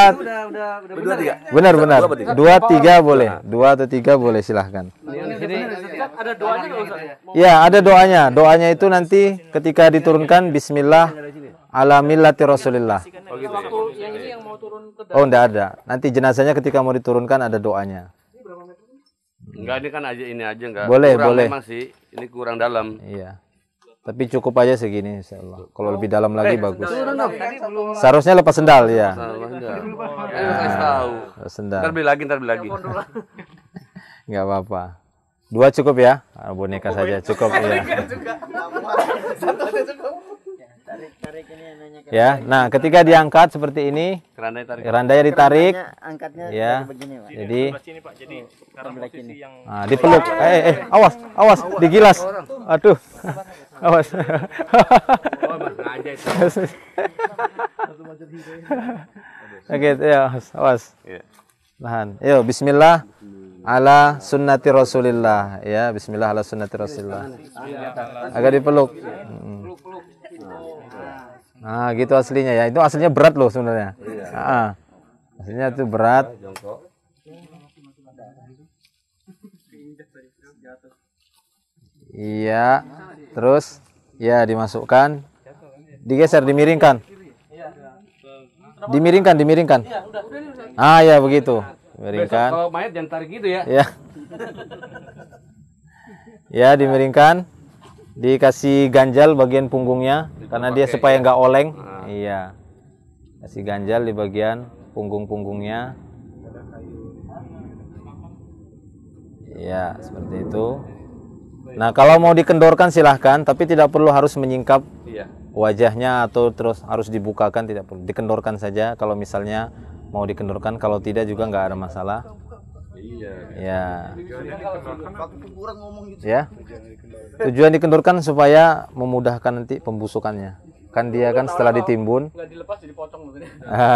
Berdua tiga. benar. Dua, tiga boleh. Dua atau tiga boleh silahkan. Yang di sini Ada doanya nggak Ustaz? Ya, ada doanya. Doanya itu nanti ketika diturunkan Bismillah ala millati Rasulillah. oh gitu ya. Waktu yang ini yang mau turun ke Oh, enggak ada. Nanti jenazahnya ketika mau diturunkan ada doanya. Enggak, ini kan aja ini aja enggak. Boleh, kurang boleh. Memang sih, ini kurang dalam. Iya. Tapi cukup aja segini insyaallah. Kalau lebih dalam lagi bagus. Turun dong. Tadi belum Seharusnya lepas sendal ya. enggak. Kasih tahu. Lepas sendal. Ntar beli lagi. Enggak apa-apa. Dua cukup ya. Ah, boneka saja cukup ya. Ya, nah ketika diangkat seperti ini, Kerandanya tarik. kerandanya ditarik, Angkatnya ya. begini, Pak. Jadi, sini Pak. Jadi sekarang posisi yang nah, dipeluk. Awas, digilas. Aduh, awas. Oh, Mas, aja itu. Oke, ya, awas. Iya. Tahan. Yo, Bismillah ala sunnati Rasulillah. Ya, Bismillah ala sunnati Rasulillah. Agak dipeluk. Nah, gitu aslinya ya. Itu aslinya berat loh sebenarnya. Aslinya itu berat. Iya. Terus ya dimasukkan. Digeser, dimiringkan. Dimiringkan. Ah, ya begitu. Besok Miringkan. kalau mayat jangan tarik gitu ya. Ya. Ya, dimiringkan. Dikasih ganjal bagian punggungnya karena dia supaya nggak oleng. Iya. Kasih ganjal di bagian punggung-punggungnya. Iya, seperti itu. Nah, kalau mau dikendorkan silahkan, tapi tidak perlu harus menyingkap Iya. wajahnya atau terus harus dibukakan, tidak perlu. Dikendorkan saja kalau misalnya mau dikendorkan, kalau tidak juga nggak ada masalah. Iya. Ya. Waktu kuburan ngomong gitu. Ya. Tujuan dikendorkan supaya memudahkan nanti pembusukannya. Kan dia kan setelah ditimbun. nggak dilepas jadi pocong maksudnya.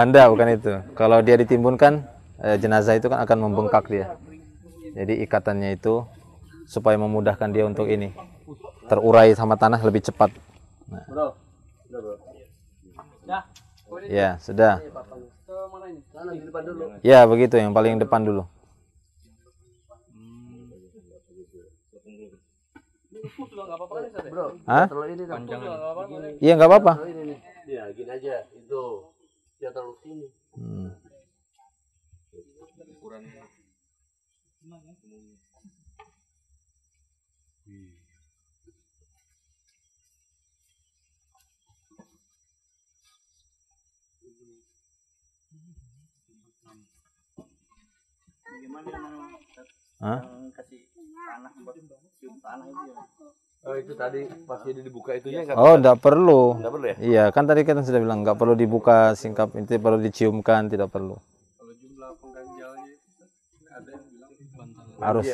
Enggak, bukan itu. Kalau dia ditimbun kan jenazah itu kan akan membengkak dia. Jadi ikatannya itu supaya memudahkan dia untuk ini terurai sama tanah lebih cepat. Nah. Ya, sudah. Ya, begitu yang paling depan dulu. Hah? Iya, nggak apa-apa. Ya, gini aja. Itu. Ya terlalu sini. Hah? Kasih tanah buat cium tanah itu ya. Oh, itu tadi pas dia dibuka itunya enggak? Oh, enggak perlu. Enggak perlu ya? Iya, kan tadi kita sudah bilang enggak perlu dibuka singkap, itu perlu diciumkan, tidak perlu. Kalau jumlah pengganjalnya ada yang bilang Harus.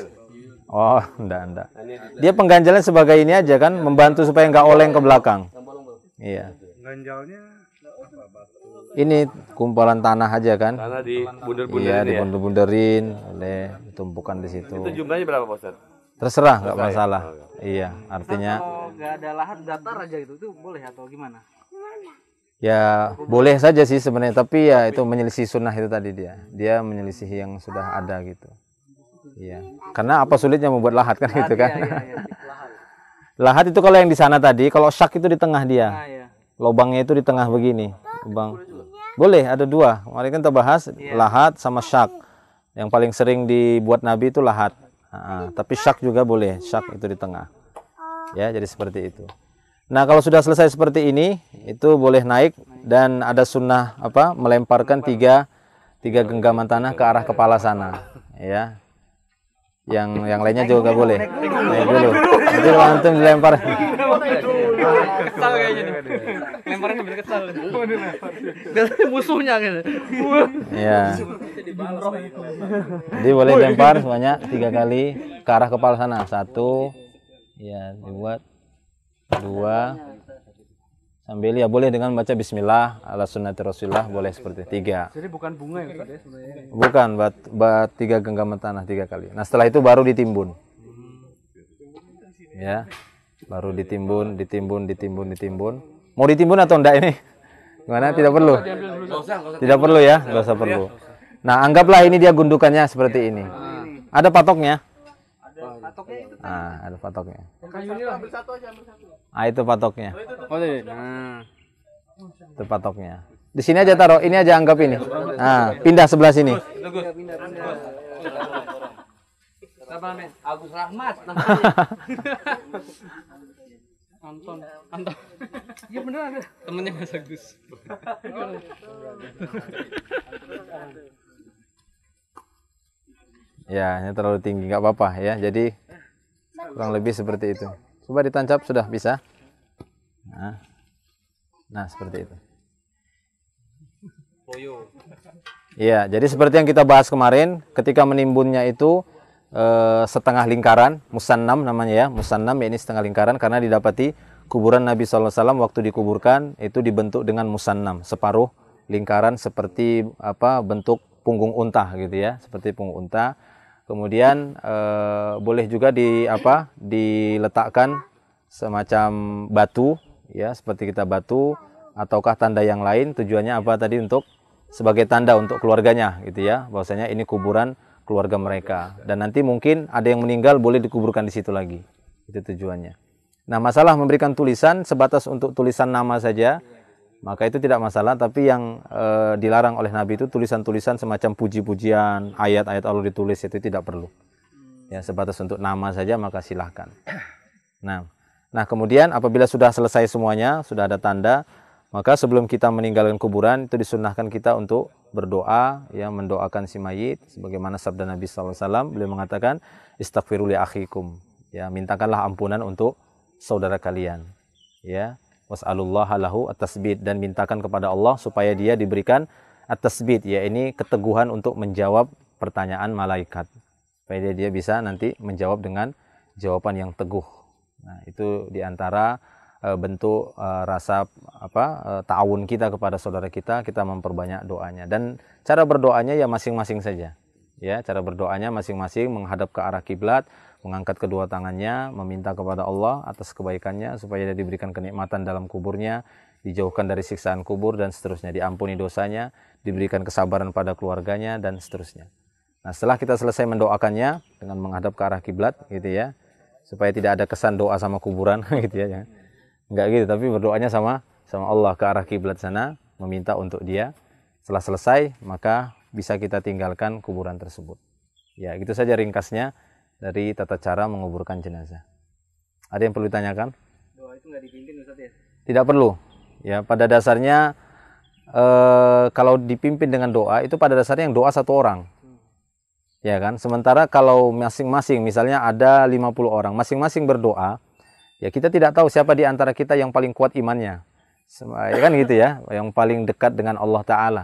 Oh, enggak. Dia pengganjalnya sebagai ini aja kan, membantu supaya enggak oleng ke belakang. Iya. ganjalnya Ini kumpulan tanah aja kan. Tanah di bunder-bunderin Iya, ya? dibundur-bunderin, oleh ditumpukan di situ. Itu jumlahnya berapa Pak Ustaz? Terserah, nggak masalah. Iya, artinya Kalau nggak ada lahan datar aja gitu, itu boleh atau gimana? ya boleh saja sih sebenarnya, tapi ya itu menyelisih sunnah itu tadi dia menyelisih yang sudah ada gitu. Iya, karena apa sulitnya membuat lahat kan gitu kan? Iya. Lahat itu kalau yang di sana tadi, kalau syak itu di tengah dia, Nah, ya. lubangnya itu di tengah begini, lubang. Boleh ada dua. Kemarin kan kita bahas lahat sama syak. Yang paling sering dibuat Nabi itu lahat. Tapi syak juga boleh, syak itu di tengah. Ya, jadi seperti itu. Nah, kalau sudah selesai seperti ini, itu boleh naik dan ada sunnah apa? Melemparkan tiga genggaman tanah ke arah kepala sana, ya. Yang lainnya juga nggak boleh. Naik dulu. Nanti kalau antum dilempar. Kesal kayaknya nih. Lemparan ambil kesal. Biasanya musuhnya gitu. Ya. Jadi boleh lempar sebanyak 3 kali ke arah kepala sana. 1, ya dibuat 2. Sambil ya boleh dengan baca Bismillah ala sunnati Rasulullah, boleh seperti 3. Jadi bukan bunga ya Ustaz ya sebenarnya. Bukan, bat 3 genggaman tanah 3 kali. Nah setelah itu baru ditimbun. Ya, baru ditimbun. Mau ditimbun atau enggak ini? Gimana? Tidak perlu. Tidak perlu ya, nggak usah perlu. Nah anggaplah ini dia gundukannya seperti ini. Ada patoknya. Nah, ada patoknya. Kayunya lah. Ah itu patoknya. Oh iya. Nah. Itu patoknya. Di sini aja taruh, ini aja anggap ini. Nah, pindah sebelah sini. Siapa namanya? Agus Rahmat namanya. Anton. Iya bener ada. Temennya Mas Agus. Ya, ini terlalu tinggi, nggak apa-apa ya. Jadi kurang lebih seperti itu. Coba ditancap, sudah bisa. Nah seperti itu. Iya, jadi seperti yang kita bahas kemarin, ketika menimbunnya itu setengah lingkaran, musannam namanya ya, musannam ya, ini setengah lingkaran karena didapati kuburan Nabi SAW waktu dikuburkan itu dibentuk dengan musannam, separuh lingkaran seperti apa bentuk punggung unta gitu ya, seperti punggung unta. Kemudian boleh juga diletakkan semacam batu ya, seperti kita batu ataukah tanda yang lain, tujuannya apa tadi, untuk sebagai tanda untuk keluarganya gitu ya, bahwasanya ini kuburan keluarga mereka, dan nanti mungkin ada yang meninggal boleh dikuburkan di situ lagi, itu tujuannya. Nah masalah memberikan tulisan sebatas untuk tulisan nama saja, maka itu tidak masalah, tapi yang dilarang oleh Nabi itu tulisan-tulisan semacam puji-pujian, ayat-ayat Allah ditulis, itu tidak perlu. Ya, sebatas untuk nama saja maka silahkan. Nah kemudian apabila sudah selesai semuanya, sudah ada tanda, maka sebelum kita meninggalkan kuburan itu disunnahkan kita untuk berdoa, ya, mendoakan si mayit sebagaimana sabda Nabi SAW. Beliau mengatakan istaghfiru li akhikum, ya, mintakanlah ampunan untuk saudara kalian, ya, was'alullaha lahu at-tasbit, dan mintakan kepada Allah supaya dia diberikan at-tasbit, ya, ini keteguhan untuk menjawab pertanyaan malaikat, supaya dia bisa nanti menjawab dengan jawaban yang teguh. Nah itu diantara bentuk rasa ta'awun kita kepada saudara kita memperbanyak doanya. Dan cara berdoanya ya masing-masing saja. Ya, cara berdoanya masing-masing menghadap ke arah kiblat, mengangkat kedua tangannya, meminta kepada Allah atas kebaikannya supaya dia diberikan kenikmatan dalam kuburnya, dijauhkan dari siksaan kubur dan seterusnya, diampuni dosanya, diberikan kesabaran pada keluarganya dan seterusnya. Nah, setelah kita selesai mendoakannya dengan menghadap ke arah kiblat gitu ya, supaya tidak ada kesan doa sama kuburan gitu ya. Enggak gitu, tapi berdoanya sama Allah ke arah kiblat sana, meminta untuk dia. Setelah selesai, maka bisa kita tinggalkan kuburan tersebut. Ya, gitu saja ringkasnya dari tata cara menguburkan jenazah. Ada yang perlu ditanyakan? Doa itu nggak dipimpin Ustaz ya? Tidak perlu. Ya, pada dasarnya kalau dipimpin dengan doa itu pada dasarnya yang doa satu orang. Ya kan? Sementara kalau masing-masing misalnya ada 50 orang, masing-masing berdoa, ya kita tidak tahu siapa di antara kita yang paling kuat imannya. Ya kan gitu ya, yang paling dekat dengan Allah Ta'ala.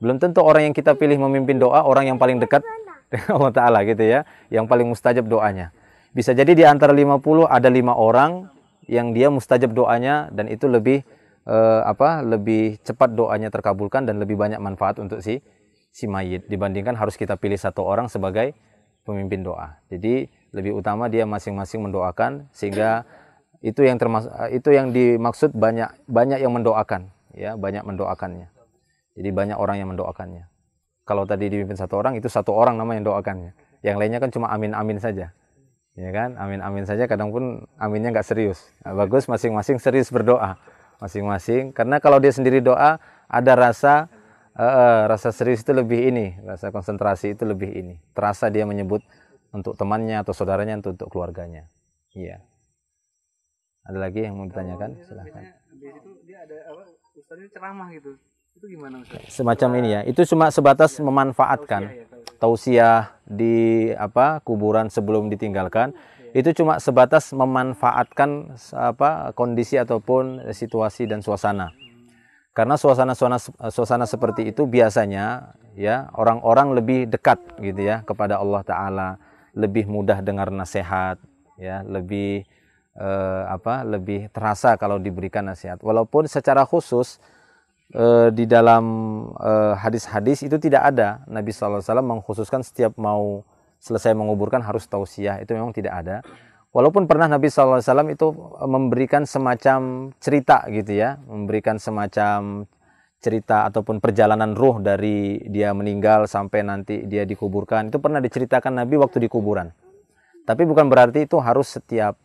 Belum tentu orang yang kita pilih memimpin doa orang yang paling dekat dengan Allah Ta'ala gitu ya, yang paling mustajab doanya. Bisa jadi di antara 50 ada 5 orang yang dia mustajab doanya dan itu lebih lebih cepat doanya terkabulkan dan lebih banyak manfaat untuk si mayit dibandingkan harus kita pilih satu orang sebagai pemimpin doa. Jadi lebih utama dia masing-masing mendoakan sehingga itu yang dimaksud banyak yang mendoakan ya, banyak mendoakannya. Jadi banyak orang yang mendoakannya. Kalau tadi dipimpin satu orang, itu satu orang namanya yang doakannya. Yang lainnya kan cuma amin-amin saja. Ya kan? Amin-amin saja, kadang pun aminnya nggak serius. Nah, bagus masing-masing serius berdoa. Masing-masing. Karena kalau dia sendiri doa, ada rasa serius itu lebih ini. Rasa konsentrasi itu lebih ini. Terasa dia menyebut untuk temannya atau saudaranya, untuk keluarganya. Iya. Ada lagi yang mau ditanyakan? Silahkan. Habis itu dia ada Ustaznya ceramah gitu. Itu gimana Ustaz? Semacam ini ya. Itu cuma sebatas memanfaatkan tausiah di kuburan sebelum ditinggalkan. Itu cuma sebatas memanfaatkan kondisi ataupun situasi dan suasana. Karena suasana seperti itu biasanya ya orang-orang lebih dekat gitu ya kepada Allah Ta'ala, lebih mudah dengar nasihat ya, lebih lebih terasa kalau diberikan nasihat. Walaupun secara khusus di dalam hadis-hadis itu tidak ada Nabi SAW mengkhususkan setiap mau selesai menguburkan harus tausiah, itu memang tidak ada. Walaupun pernah Nabi SAW itu memberikan semacam cerita gitu ya, memberikan semacam cerita ataupun perjalanan ruh dari dia meninggal sampai nanti dia dikuburkan, itu pernah diceritakan Nabi waktu di kuburan. Tapi bukan berarti itu harus setiap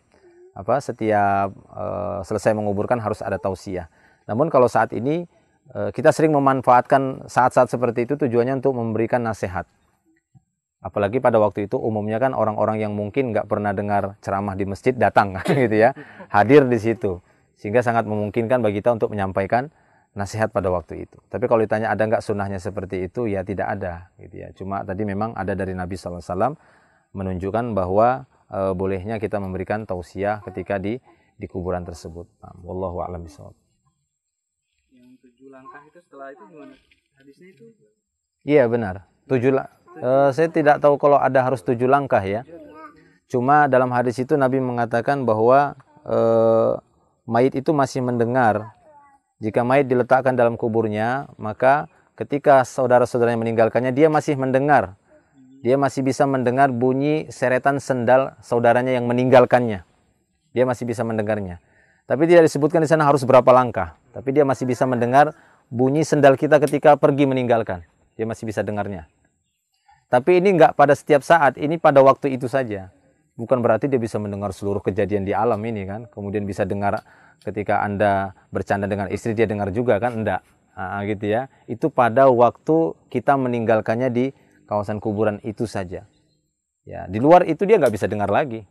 selesai menguburkan harus ada tausiah. Namun kalau saat ini kita sering memanfaatkan saat-saat seperti itu tujuannya untuk memberikan nasihat. Apalagi pada waktu itu umumnya kan orang-orang yang mungkin nggak pernah dengar ceramah di masjid datang gitu ya, hadir di situ. Sehingga sangat memungkinkan bagi kita untuk menyampaikan nasihat pada waktu itu. Tapi kalau ditanya ada nggak sunnahnya seperti itu, ya tidak ada gitu ya. Cuma tadi memang ada dari Nabi SAW menunjukkan bahwa bolehnya kita memberikan tausiah ketika di kuburan tersebut. Nah, wallahu a'lam bishawab. Yang 7 langkah itu setelah itu gimana? Hadisnya itu? Iya benar. Saya tidak tahu kalau ada harus 7 langkah ya. Cuma dalam hadis itu Nabi mengatakan bahwa mayit itu masih mendengar. Jika mayit diletakkan dalam kuburnya, maka ketika saudara-saudaranya meninggalkannya, dia masih mendengar. Dia masih bisa mendengar bunyi seretan sendal saudaranya yang meninggalkannya. Dia masih bisa mendengarnya. Tapi tidak disebutkan di sana harus berapa langkah. Tapi dia masih bisa mendengar bunyi sendal kita ketika pergi meninggalkan. Dia masih bisa dengarnya. Tapi ini enggak pada setiap saat, ini pada waktu itu saja. Bukan berarti dia bisa mendengar seluruh kejadian di alam ini kan. Kemudian bisa dengar ketika Anda bercanda dengan istri, dia dengar juga kan? Enggak. Gitu ya. Itu pada waktu kita meninggalkannya di kawasan kuburan itu saja. Ya, di luar itu dia nggak bisa dengar lagi.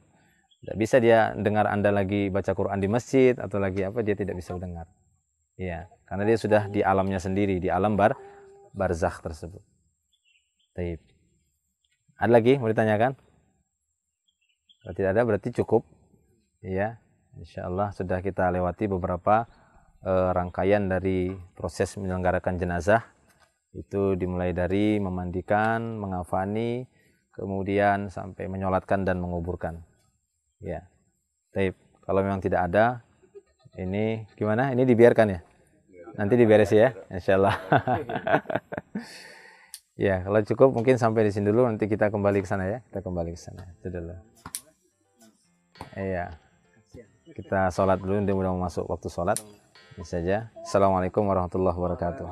Tidak bisa dia dengar Anda lagi baca Quran di masjid atau lagi dia tidak bisa dengar. Ya, karena dia sudah di alamnya sendiri, di alam barzakh tersebut. Baik. Ada lagi mau ditanyakan? Kalau tidak ada berarti cukup. Ya, insyaallah sudah kita lewati beberapa rangkaian dari proses menyelenggarakan jenazah. Itu dimulai dari memandikan, mengafani, kemudian sampai menyolatkan dan menguburkan. Ya. Baik, kalau memang tidak ada, Ini gimana? Ini dibiarkan ya? Nanti diberesin ya, insya Allah. Ya, kalau cukup mungkin sampai di sini dulu. Nanti kita kembali ke sana ya. Kita kembali ke sana. Itu dulu. Iya. Kita sholat dulu. Dia udah mau masuk waktu sholat. Ini saja. Assalamualaikum warahmatullahi wabarakatuh.